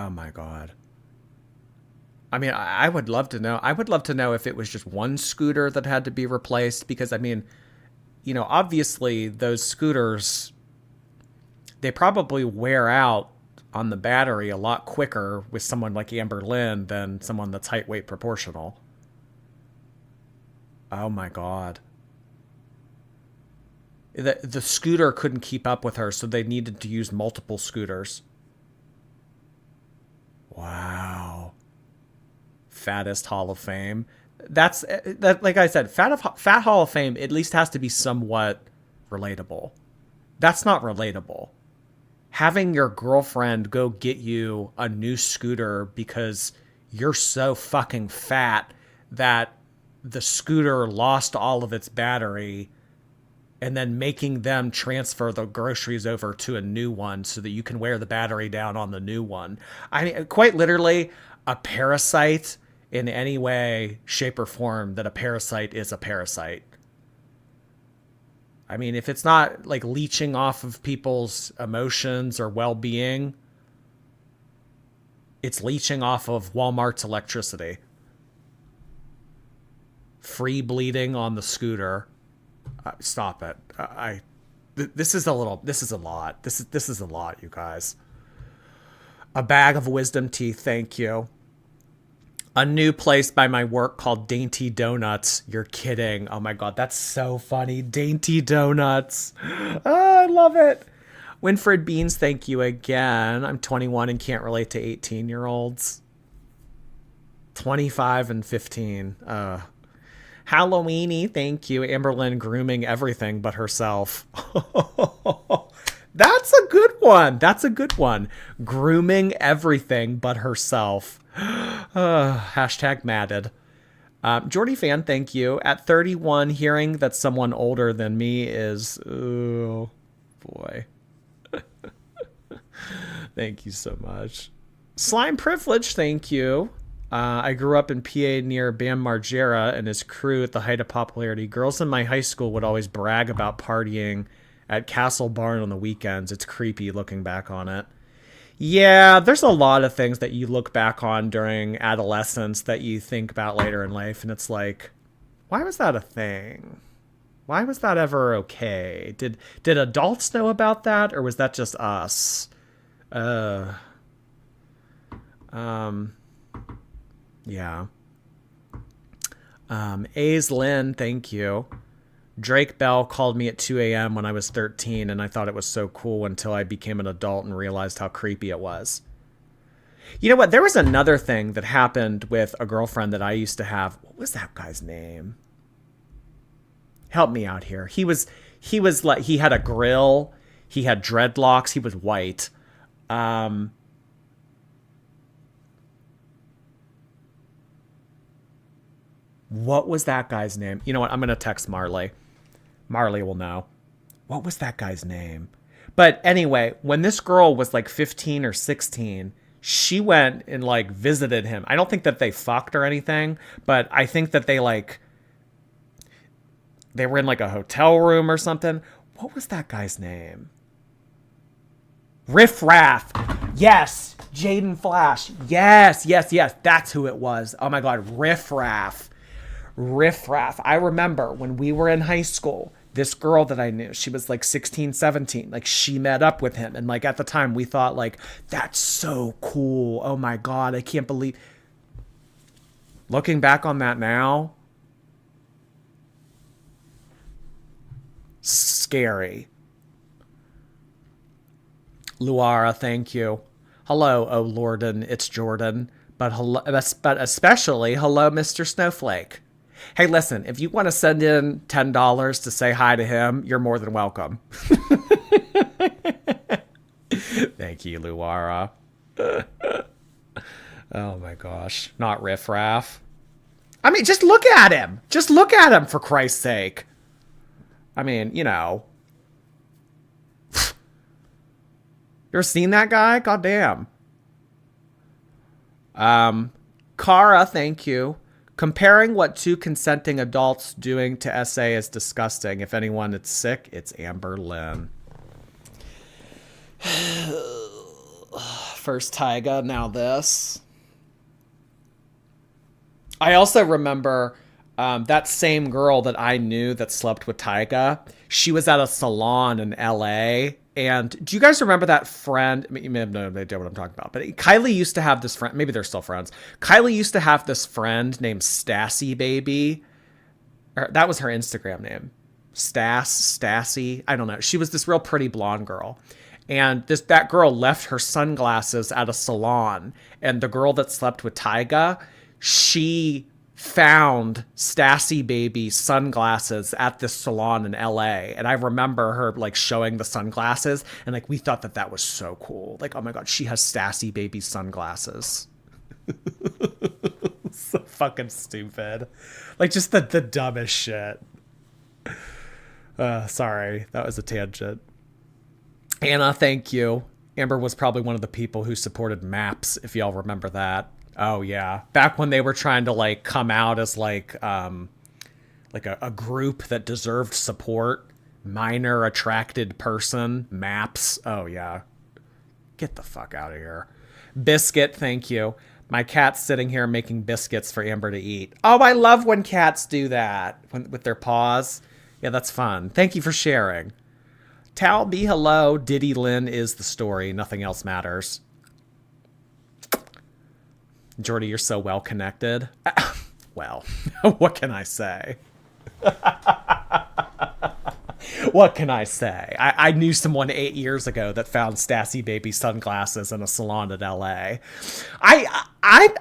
my God. I mean, I would love to know. I would love to know if it was just one scooter that had to be replaced, because I mean, you know, obviously those scooters, they probably wear out on the battery a lot quicker with someone like Amberlynn than someone that's height weight proportional. Oh my God. The scooter couldn't keep up with her, so they needed to use multiple scooters. Wow. Fattest Hall of Fame. That's that. Like I said, Fat Hall of Fame at least has to be somewhat relatable. That's not relatable. Having your girlfriend go get you a new scooter because you're so fucking fat that the scooter lost all of its battery, and then making them transfer the groceries over to a new one so that you can wear the battery down on the new one. I mean, quite literally, a parasite in any way, shape, or form, that a parasite is a parasite. I mean, if it's not like leeching off of people's emotions or well-being, it's leeching off of Walmart's electricity. Free bleeding on the scooter. Stop it. This is a lot. This is a lot, you guys. A bag of wisdom teeth, thank you. A new place by my work called Dainty Donuts. You're kidding. Oh my God, that's so funny. Dainty Donuts. Oh, I love it. Winfred Beans, thank you again. I'm 21 and can't relate to 18-year-olds. 25 and 15. Halloweeny, thank you. Amberlynn grooming everything but herself. That's a good one. That's a good one. Grooming everything but herself. Hashtag madded. Jordy Fan, thank you. At 31, hearing that someone older than me is... Oh, boy. Thank you so much. Slime Privilege, thank you. I grew up in PA near Bam Margera and his crew at the height of popularity. Girls in my high school would always brag about partying at Castle Barn on the weekends. It's creepy looking back on it. Yeah, there's a lot of things that you look back on during adolescence that you think about later in life, and it's like, why was that a thing? Why was that ever okay? Did adults know about that, or was that just us? Yeah. A's Lynn, thank you. Drake Bell called me at 2 a.m. when I was 13, and I thought it was so cool until I became an adult and realized how creepy it was. You know what? There was another thing that happened with a girlfriend that I used to have. What was that guy's name? Help me out here. He was like, he had a grill. He had dreadlocks. He was white. What was that guy's name? You know what? I'm going to text Marley. Marley will know. What was that guy's name? But anyway, when this girl was like 15 or 16, she went and like visited him. I don't think that they fucked or anything, but I think that they were in like a hotel room or something. What was that guy's name? Riff Raff. Yes. Jaden Flash. Yes. That's who it was. Oh my God. Riff Raff. I remember when we were in high school, this girl that I knew, she was like 16, 17. Like, she met up with him. And like at the time we thought like, that's so cool. Oh my God. I can't believe. Looking back on that now, scary. Luara, thank you. Hello, oh Lorden, it's Jordan. but especially hello, Mr. Snowflake. Hey, listen, if you want to send in $10 to say hi to him, you're more than welcome. Thank you, Luara. Oh my gosh. Not riffraff. I mean, just look at him. Just look at him, for Christ's sake. I mean, you know. You ever seen that guy? Goddamn. Kara, thank you. Comparing what two consenting adults doing to SA is disgusting. If anyone is sick, it's Amberlynn. First Tyga, now this. I also remember that same girl that I knew that slept with Tyga. She was at a salon in LA. And do you guys remember that friend? I mean, you may have no idea what I'm talking about. But Kylie used to have this friend. Maybe they're still friends. Kylie used to have this friend named Stassi Baby. That was her Instagram name. Stassi. I don't know. She was this real pretty blonde girl. And that girl left her sunglasses at a salon. And the girl that slept with Tyga, she found Stassi Baby's sunglasses at this salon in LA. And I remember her like showing the sunglasses. And like we thought that was so cool. Like, oh my God, she has Stassi Baby's sunglasses. So fucking stupid. Like just the dumbest shit. Sorry, that was a tangent. Anna, thank you. Amber was probably one of the people who supported MAPS, if y'all remember that. Oh yeah, back when they were trying to like come out as like a group that deserved support, minor attracted person, MAPS. Oh yeah, get the fuck out of here. Biscuit, thank you. My cat's sitting here making biscuits for Amber to eat. Oh, I love when cats do that with their paws. Yeah, that's fun. Thank you for sharing. Tal B, hello. Diddy Lynn is the story. Nothing else matters. Jordy, you're so well connected. Well, what can I say? What can I say? I knew someone 8 years ago that found Stassi Baby sunglasses in a salon in LA. I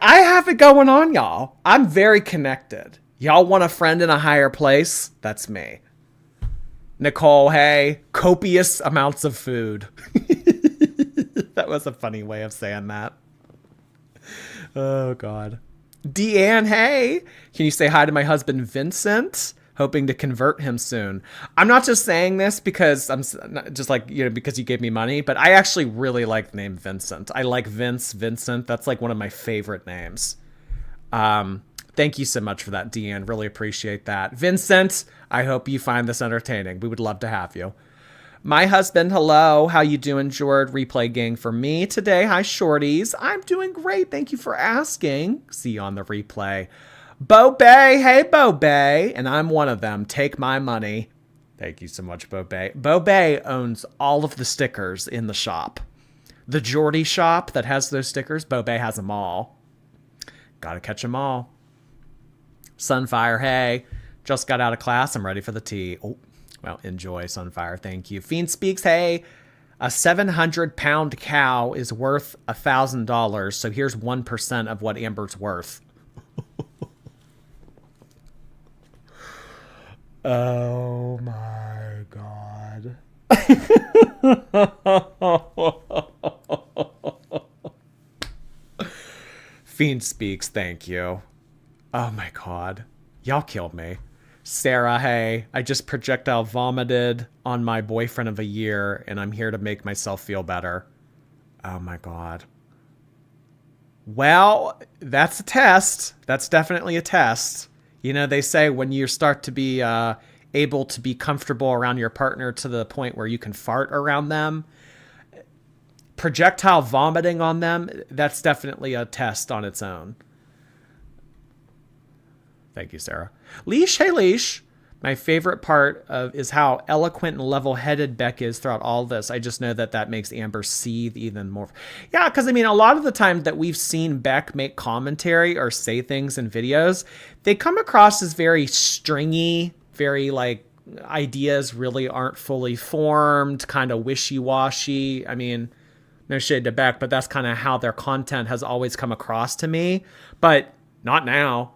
have it going on, y'all. I'm very connected. Y'all want a friend in a higher place? That's me. Nicole, hey, copious amounts of food. That was a funny way of saying that. Oh, God. Deanne, hey. Can you say hi to my husband, Vincent? Hoping to convert him soon. I'm not just saying this because I'm just like, you know, because you gave me money, but I actually really like the name Vincent. I like Vincent. That's like one of my favorite names. Thank you so much for that, Deanne. Really appreciate that. Vincent, I hope you find this entertaining. We would love to have you. My husband, hello. How you doing, Jord? Replay gang for me today. Hi, shorties. I'm doing great. Thank you for asking. See you on the replay. Bo Bay. Hey, Bo Bay. And I'm one of them. Take my money. Thank you so much, Bo Bay. Bo Bay owns all of the stickers in the shop. The Jordy shop that has those stickers, Bo Bay has them all. Gotta catch them all. Sunfire, hey. Just got out of class. I'm ready for the tea. Oh. Well, enjoy, Sunfire. Thank you. Fiend Speaks, hey, a 700-pound cow is worth $1,000, so here's 1% of what Amber's worth. Oh, my God. Fiend Speaks, thank you. Oh, my God. Y'all killed me. Sarah, hey, I just projectile vomited on my boyfriend of a year, and I'm here to make myself feel better. Oh, my God. Well, that's a test. That's definitely a test. You know, they say when you start to be able to be comfortable around your partner to the point where you can fart around them, projectile vomiting on them, that's definitely a test on its own. Thank you, Sarah. Leash, hey, Leash. My favorite part is how eloquent and level-headed Beck is throughout all this. I just know that makes Amber seethe even more. Yeah, because, I mean, a lot of the time that we've seen Beck make commentary or say things in videos, they come across as very stringy, very, like, ideas really aren't fully formed, kind of wishy-washy. I mean, No shade to Beck, but that's kind of how their content has always come across to me. But not now.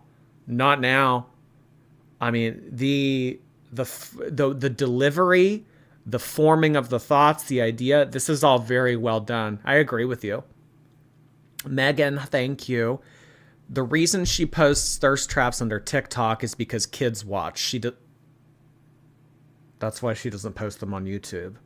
Not now. I mean, the delivery, the forming of the thoughts, the idea, this is all very well done. I agree with you. Megan, thank you. The reason she posts thirst traps under TikTok is because kids watch. That's why she doesn't post them on YouTube.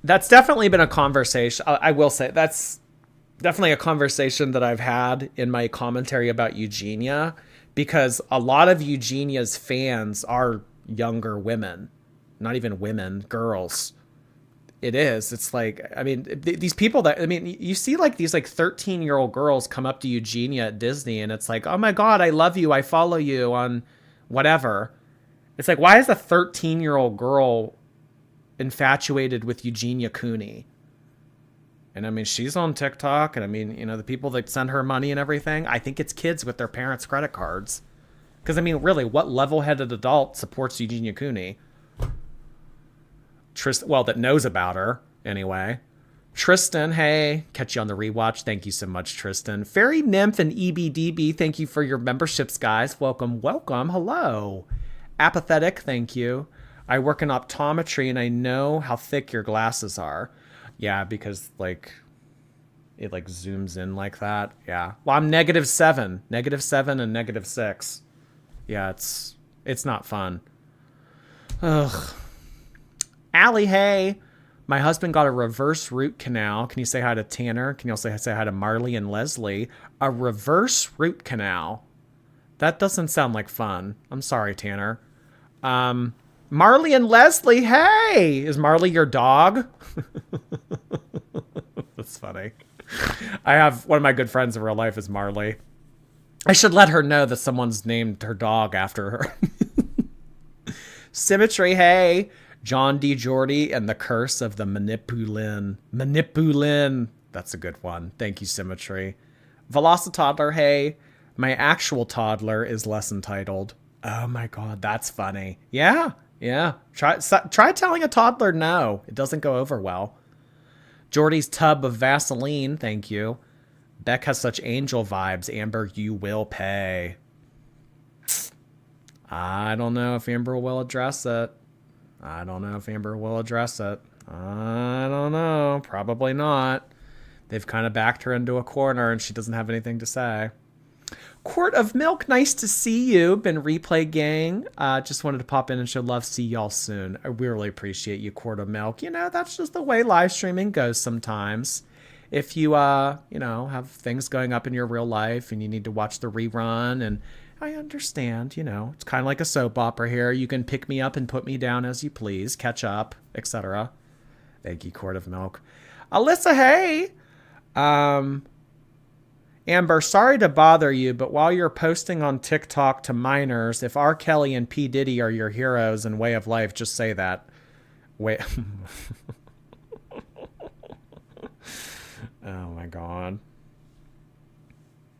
That's definitely been a conversation. I will say that's definitely a conversation that I've had in my commentary about Eugenia, because a lot of Eugenia's fans are younger women, not even women, girls. It is. It's like, I mean, these people that, I mean, you see like these like 13-year-old girls come up to Eugenia at Disney and it's like, oh my God, I love you. I follow you on whatever. It's like, why is a 13-year-old girl infatuated with Eugenia Cooney? And I mean, she's on TikTok, and I mean, you know, the people that send her money and everything, I think it's kids with their parents' credit cards. Because I mean, really, what level-headed adult supports Eugenia Cooney? Well, that knows about her anyway. Tristan, hey, catch you on the rewatch. Thank you so much, Tristan. Fairy Nymph and EBDB, thank you for your memberships, guys. Welcome, welcome. Hello. Apathetic, thank you. I work in optometry and I know how thick your glasses are. Yeah, because like it like zooms in like that. Yeah. Well, I'm -7 and -6. Yeah, it's not fun. Ugh. Allie, hey. My husband got a reverse root canal. Can you say hi to Tanner? Can you also say hi to Marley and Leslie? A reverse root canal. That doesn't sound like fun. I'm sorry, Tanner. Marley and Leslie, hey! Is Marley your dog? That's funny. I have one of my good friends in real life is Marley. I should let her know that someone's named her dog after her. Symmetry, hey! John D. Jordy and the Curse of the Manipulin. Manipulin. That's a good one. Thank you, Symmetry. Velocitoddler, hey. My actual toddler is less entitled. Oh my God, that's funny. Yeah. Try telling a toddler no. It doesn't go over well. Jordy's tub of Vaseline, thank you. Beck has such angel vibes. Amber, you will pay. I don't know if Amber will address it. I don't know. Probably not. They've kind of backed her into a corner and she doesn't have anything to say. Quart of Milk, nice to see you. Been Replay Gang. Just wanted to pop in and show love. See y'all soon. I really appreciate you, Quart of Milk. You know, that's just the way live streaming goes sometimes. If you, have things going up in your real life and you need to watch the rerun, and I understand, it's kind of like a soap opera here. You can pick me up and put me down as you please, catch up, etc. Thank you, Quart of Milk. Alyssa, hey! Amber, sorry to bother you, but while you're posting on TikTok to minors, if R. Kelly and P. Diddy are your heroes and way of life, just say that. Wait. Oh my God.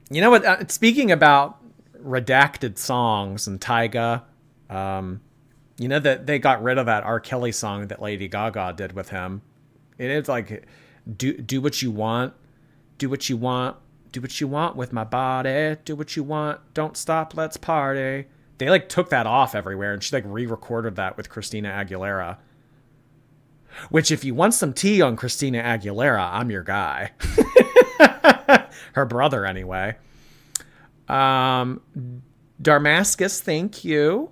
You know what? Speaking about redacted songs and Tyga, you know that they got rid of that R. Kelly song that Lady Gaga did with him. It's like, do what you want. Do what you want. Do what you want with my body. Do what you want. Don't stop. Let's party. They like took that off everywhere, and she like re-recorded that with Christina Aguilera. Which, if you want some tea on Christina Aguilera, I'm your guy. Her brother, anyway. Darmascus, thank you.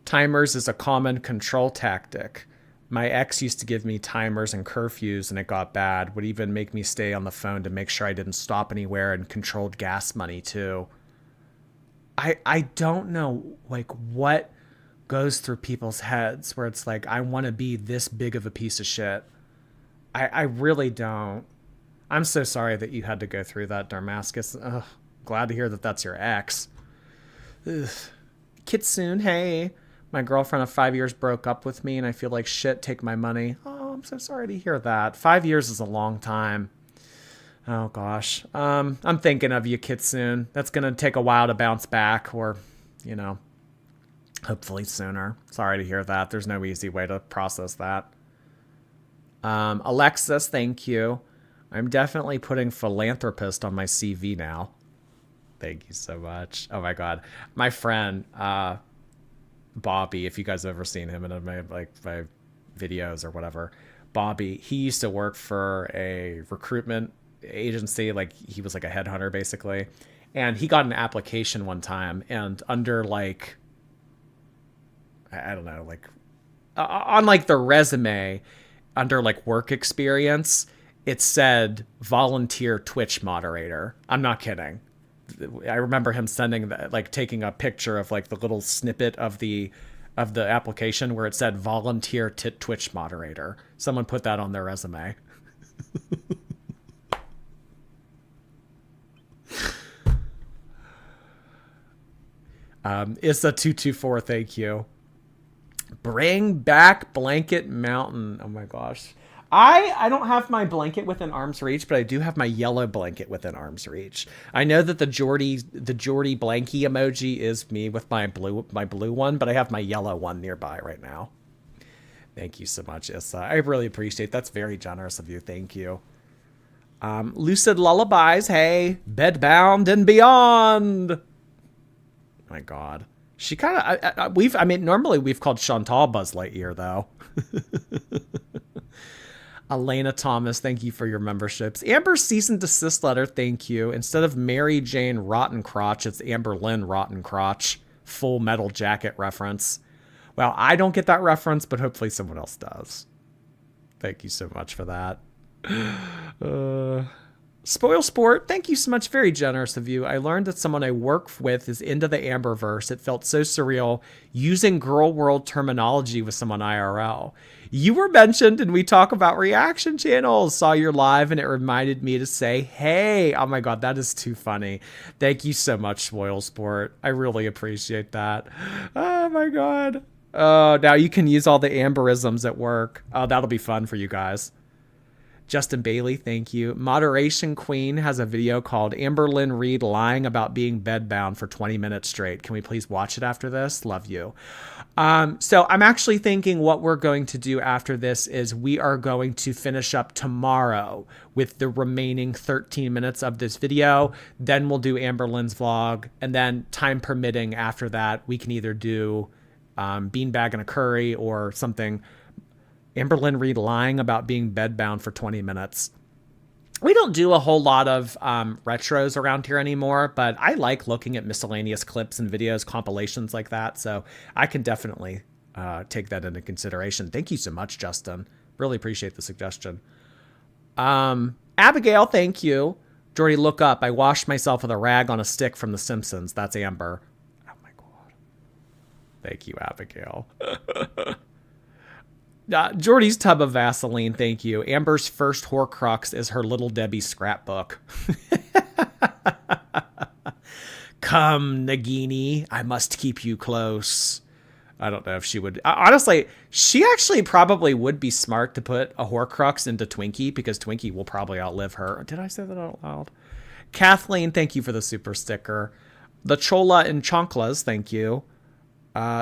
Timers is a common control tactic. My ex used to give me timers and curfews, and it got bad. Would even make me stay on the phone to make sure I didn't stop anywhere, and controlled gas money too. I don't know like what goes through people's heads where it's like, I want to be this big of a piece of shit. I really don't. I'm so sorry that you had to go through that, Darmascus. Ugh, glad to hear that that's your ex. Ugh. Kitsune, hey. My girlfriend of 5 years broke up with me and I feel like shit, take my money. Oh, I'm so sorry to hear that. 5 years is a long time. Oh gosh. I'm thinking of you, Kitsune. That's going to take a while to bounce back, or, Hopefully sooner. Sorry to hear that. There's no easy way to process that. Alexis, thank you. I'm definitely putting philanthropist on my CV now. Thank you so much. Oh my God. My friend, Bobby, if you guys have ever seen him in my videos or whatever, Bobby, he used to work for a recruitment agency. Like he was like a headhunter basically. And he got an application one time and under like, I don't know, like on like the resume under like work experience, it said volunteer Twitch moderator. I'm not kidding. I remember him sending that, like taking a picture of like the little snippet of the application where it said volunteer Twitch moderator. Someone put that on their resume. Issa 224, thank you. Bring back Blanket Mountain. Oh my gosh. I don't have my blanket within arm's reach, but I do have my yellow blanket within arm's reach. I know that the Geordie blankie emoji is me with my blue one, but I have my yellow one nearby right now. Thank you so much, Issa. I really appreciate that's very generous of you. Thank you. Lucid Lullabies, hey, bedbound and beyond. Oh my God. She kind of, normally we've called Chantal Buzz Lightyear though. Elena Thomas, thank you for your memberships. Amber cease and desist letter, thank you. Instead of Mary Jane Rotten Crotch, it's Amberlynn Rotten Crotch. Full Metal Jacket reference. Well, I don't get that reference, but hopefully someone else does. Thank you so much for that. Spoil Sport, thank you so much. Very generous of you. I learned that someone I work with is into the Amberverse. It felt so surreal using girl world terminology with someone IRL. You were mentioned and we talk about reaction channels. Saw your live and it reminded me to say, hey, oh my God, that is too funny. Thank you so much, Spoil Sport. I really appreciate that. Oh my God. Oh, now you can use all the Amberisms at work. Oh, that'll be fun for you guys. Justin Bailey, thank you. Moderation Queen has a video called Amberlynn Reed lying about being bedbound for 20 minutes straight. Can we please watch it after this? Love you. So I'm actually thinking what we're going to do after this is we are going to finish up tomorrow with the remaining 13 minutes of this video. Then we'll do Amberlynn's vlog. And then time permitting after that, we can either do beanbag and a curry or something. Amberlynn Reed lying about being bedbound for 20 minutes. We don't do a whole lot of retros around here anymore, but I like looking at miscellaneous clips and videos, compilations like that. So I can definitely take that into consideration. Thank you so much, Justin. Really appreciate the suggestion. Abigail, thank you. Jordy, look up. I washed myself with a rag on a stick from The Simpsons. That's Amber. Oh my God. Thank you, Abigail. Jordy's tub of Vaseline, thank you. Amber's first Horcrux is her Little Debbie scrapbook. Come, Nagini, I must keep you close. I don't know if she would. Honestly, she actually probably would be smart to put a Horcrux into Twinkie because Twinkie will probably outlive her. Did I say that out loud? Kathleen, thank you for the super sticker. The Chola and Chonklas, thank you.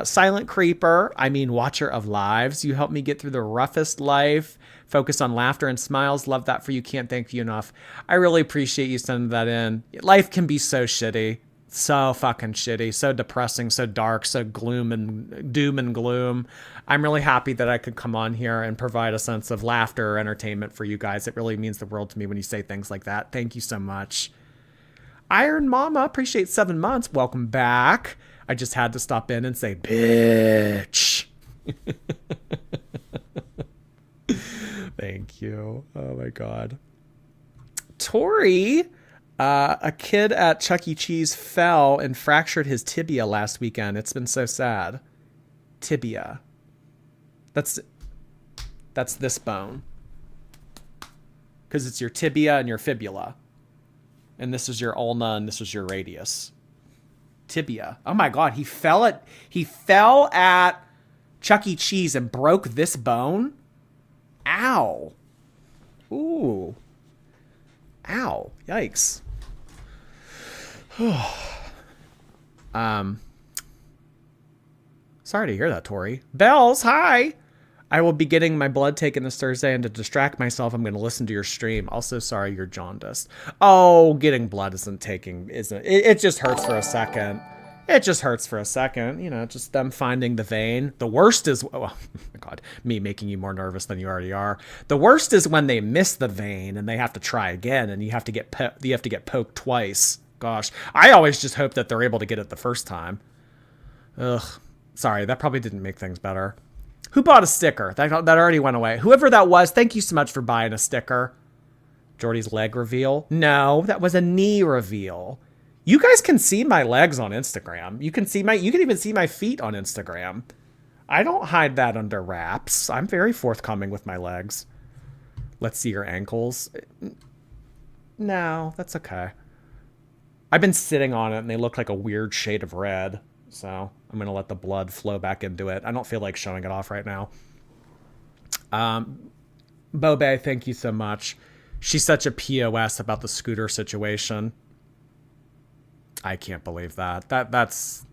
Silent Creeper, Watcher of Lives. You helped me get through the roughest life. Focus on laughter and smiles. Love that for you. Can't thank you enough. I really appreciate you sending that in. Life can be so shitty. So fucking shitty. So depressing. So dark. So doom and gloom. I'm really happy that I could come on here and provide a sense of laughter or entertainment for you guys. It really means the world to me when you say things like that. Thank you so much. Iron Mama, appreciate 7 months. Welcome back. I just had to stop in and say, bitch. Thank you. Oh my God. Tori, a kid at Chuck E. Cheese fell and fractured his tibia last weekend. It's been so sad. Tibia. That's this bone. Because it's your tibia and your fibula. And this is your ulna and this is your radius. Tibia. Oh my God, he fell at Chuck E. Cheese and broke this bone. Ow. Ooh. Ow. Yikes. Sorry to hear that, Tori. Bells, hi. I will be getting my blood taken this Thursday, and to distract myself, I'm going to listen to your stream. Also, sorry you're jaundiced. Oh, getting blood isn't. It just hurts for a second. It just hurts for a second. You know, just them finding the vein. The worst is, oh my God, me making you more nervous than you already are. The worst is when they miss the vein and they have to try again, and you have to get poked twice. Gosh, I always just hope that they're able to get it the first time. Ugh, sorry, that probably didn't make things better. Who bought a sticker? That already went away. Whoever that was, thank you so much for buying a sticker. Jordy's leg reveal? No, that was a knee reveal. You guys can see my legs on Instagram. You can even see my feet on Instagram. I don't hide that under wraps. I'm very forthcoming with my legs. Let's see your ankles. No, that's okay. I've been sitting on it and they look like a weird shade of red. So I'm going to let the blood flow back into it. I don't feel like showing it off right now. Bobe, thank you so much. She's such a POS about the scooter situation. I can't believe that. That's...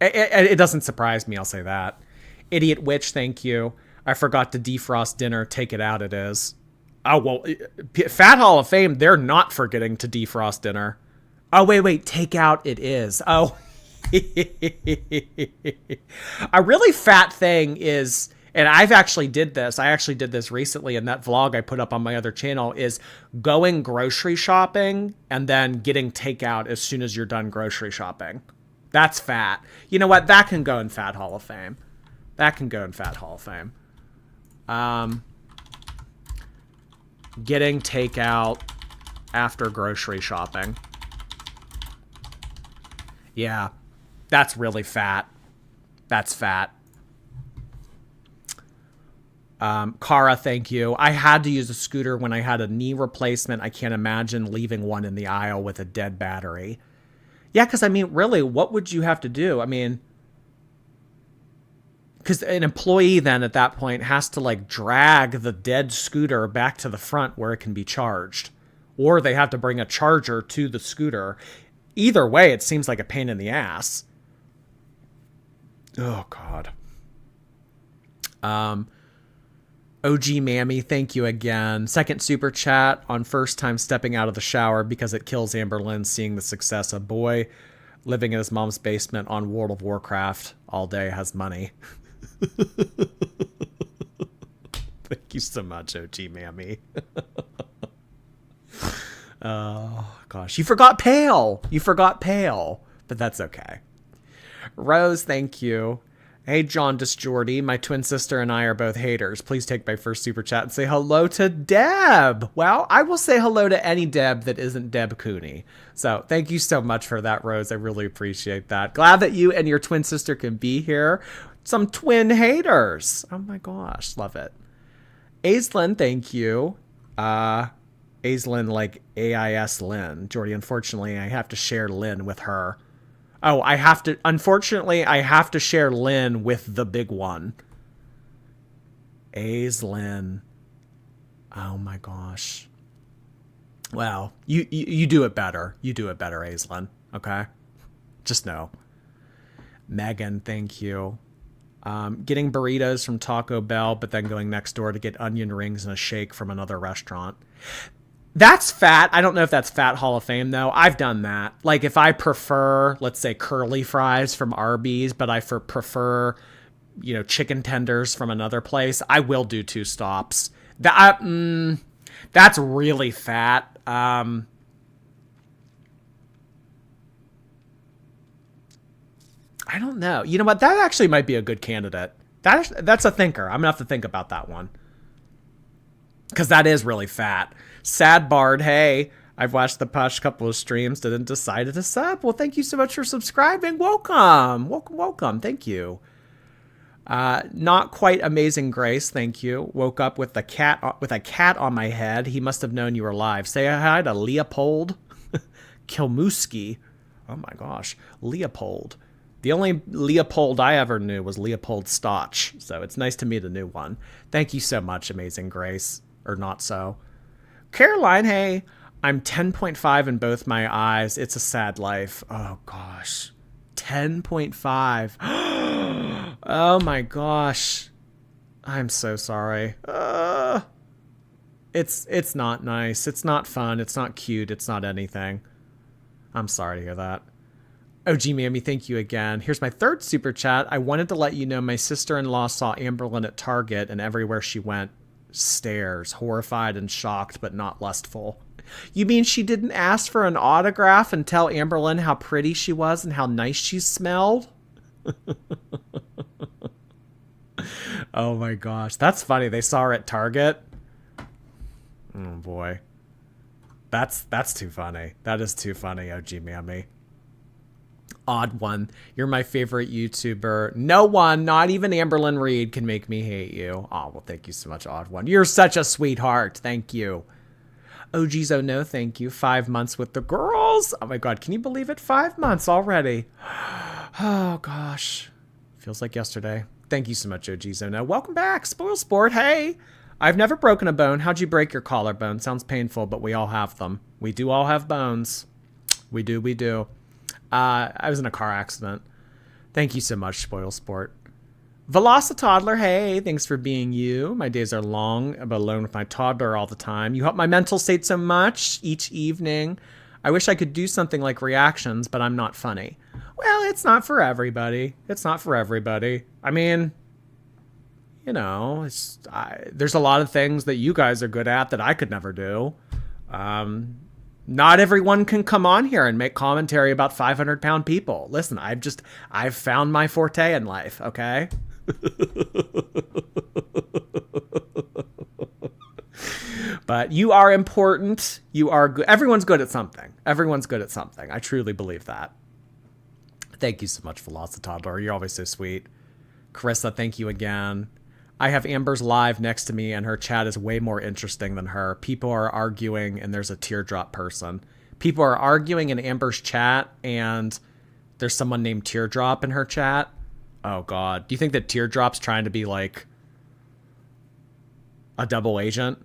It doesn't surprise me, I'll say that. Idiot Witch, thank you. I forgot to defrost dinner. Take it out, it is. Oh, well, Fat Hall of Fame, they're not forgetting to defrost dinner. Oh, wait, take out, it is. Oh. A really fat thing is, and I actually did this recently in that vlog I put up on my other channel, is going grocery shopping and then getting takeout as soon as you're done grocery shopping. That's fat. You know what? That can go in Fat Hall of Fame. Getting takeout after grocery shopping. Yeah. That's really fat. That's fat. Kara, thank you. I had to use a scooter when I had a knee replacement. I can't imagine leaving one in the aisle with a dead battery. Yeah, because, I mean, really, what would you have to do? I mean, because an employee then at that point has to, like, drag the dead scooter back to the front where it can be charged. Or they have to bring a charger to the scooter. Either way, it seems like a pain in the ass. Oh, God. OG Mammy, thank you again. Second super chat on first time stepping out of the shower because it kills Amberlynn seeing the success of boy living in his mom's basement on World of Warcraft all day has money. Thank you so much, OG Mammy. Oh, gosh. You forgot Pale. But that's okay. Rose, thank you. Hey, Jaundice Jordy, my twin sister and I are both haters. Please take my first super chat and say hello to Deb. Well, I will say hello to any Deb that isn't Deb Cooney. So thank you so much for that, Rose. I really appreciate that. Glad that you and your twin sister can be here. Some twin haters. Oh my gosh, love it. Aislinn, thank you. Aislinn like AIS Lynn. Jordy, unfortunately, I have to share Lynn with her. Oh, unfortunately, I have to share Lynn with the big one. Aislinn. Oh my gosh. Well, you do it better. You do it better, Aislinn. Okay? Just know. Megan, thank you. Getting burritos from Taco Bell, but then going next door to get onion rings and a shake from another restaurant. That's fat. I don't know if that's Fat Hall of Fame, though. I've done that. Like, if I prefer, let's say, curly fries from Arby's, but I prefer, chicken tenders from another place, I will do 2 stops. That's really fat. I don't know. You know what? That actually might be a good candidate. That's a thinker. I'm going to have to think about that one. Because that is really fat. Sad Bard, hey, I've watched the past couple of streams, didn't decide to sub. Well, thank you so much for subscribing. Welcome. Thank you. Not quite amazing Grace, thank you. Woke up with a cat on my head. He must have known you were live. Say hi to Leopold Kilmuski. Oh my gosh, Leopold. The only Leopold I ever knew was Leopold Stotch, so it's nice to meet a new one. Thank you so much, Amazing Grace. Or not so. Caroline, hey, I'm 10.5 in both my eyes. It's a sad life. Oh, gosh. 10.5. Oh my gosh. I'm so sorry. It's not nice. It's not fun. It's not cute. It's not anything. I'm sorry to hear that. OG Mammy, thank you again. Here's my third super chat. I wanted to let you know my sister-in-law saw Amberlynn at Target, and everywhere she went, stares, horrified and shocked, but not lustful. You mean she didn't ask for an autograph and tell Amberlynn how pretty she was and how nice she smelled? Oh my gosh. That's funny. They saw her at Target. Oh boy. That's too funny. That is too funny, OG Mammy. Odd one. You're my favorite YouTuber. No one, not even Amberlynn Reed, can make me hate you. Oh, well, thank you so much, Odd One. You're such a sweetheart. Thank you. OG's oh no, thank you. 5 months with the girls. Oh my god, can you believe it? 5 months already. Oh gosh. Feels like yesterday. Thank you so much, OG's oh no. Welcome back, Spoil Sport. Hey. I've never broken a bone. How'd you break your collarbone? Sounds painful, but we all have them. We do all have bones. We do, we do. I was in a car accident. Thank you so much, Spoil Sport. Velocitoddler, hey, thanks for being you. My days are long, but alone with my toddler all the time. You help my mental state so much each evening. I wish I could do something like reactions, but I'm not funny. Well, it's not for everybody. It's not for everybody. I mean, you know, there's a lot of things that you guys are good at that I could never do. Not everyone can come on here and make commentary about 500-pound people. Listen, I've found my forte in life, okay? But you are important. You are good. Everyone's good at something. Everyone's good at something. I truly believe that. Thank you so much, Velocitoddler. You're always so sweet. Carissa, thank you again. I have Amber's live next to me, and her chat is way more interesting than her. People are arguing, and there's a teardrop person. People are arguing in Amber's chat, and there's someone named Teardrop in her chat. Oh, God. Do you think that Teardrop's trying to be, like, a double agent?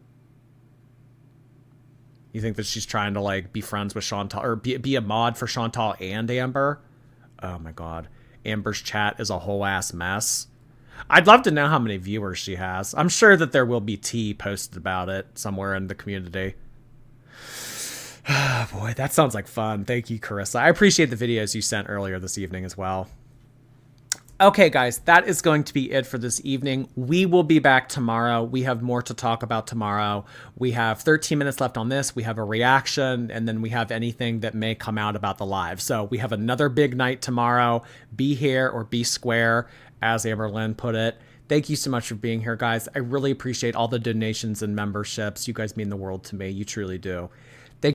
You think that she's trying to, like, be friends with Chantal, or be a mod for Chantal and Amber? Oh, my God. Amber's chat is a whole ass mess. I'd love to know how many viewers she has. I'm sure that there will be tea posted about it somewhere in the community. Oh, boy, that sounds like fun. Thank you, Carissa. I appreciate the videos you sent earlier this evening as well. Okay, guys, that is going to be it for this evening. We will be back tomorrow. We have more to talk about tomorrow. We have 13 minutes left on this. We have a reaction, and then we have anything that may come out about the live. So we have another big night tomorrow. Be here or be square, as Amberlynn put it. Thank you so much for being here, guys. I really appreciate all the donations and memberships. You guys mean the world to me. You truly do.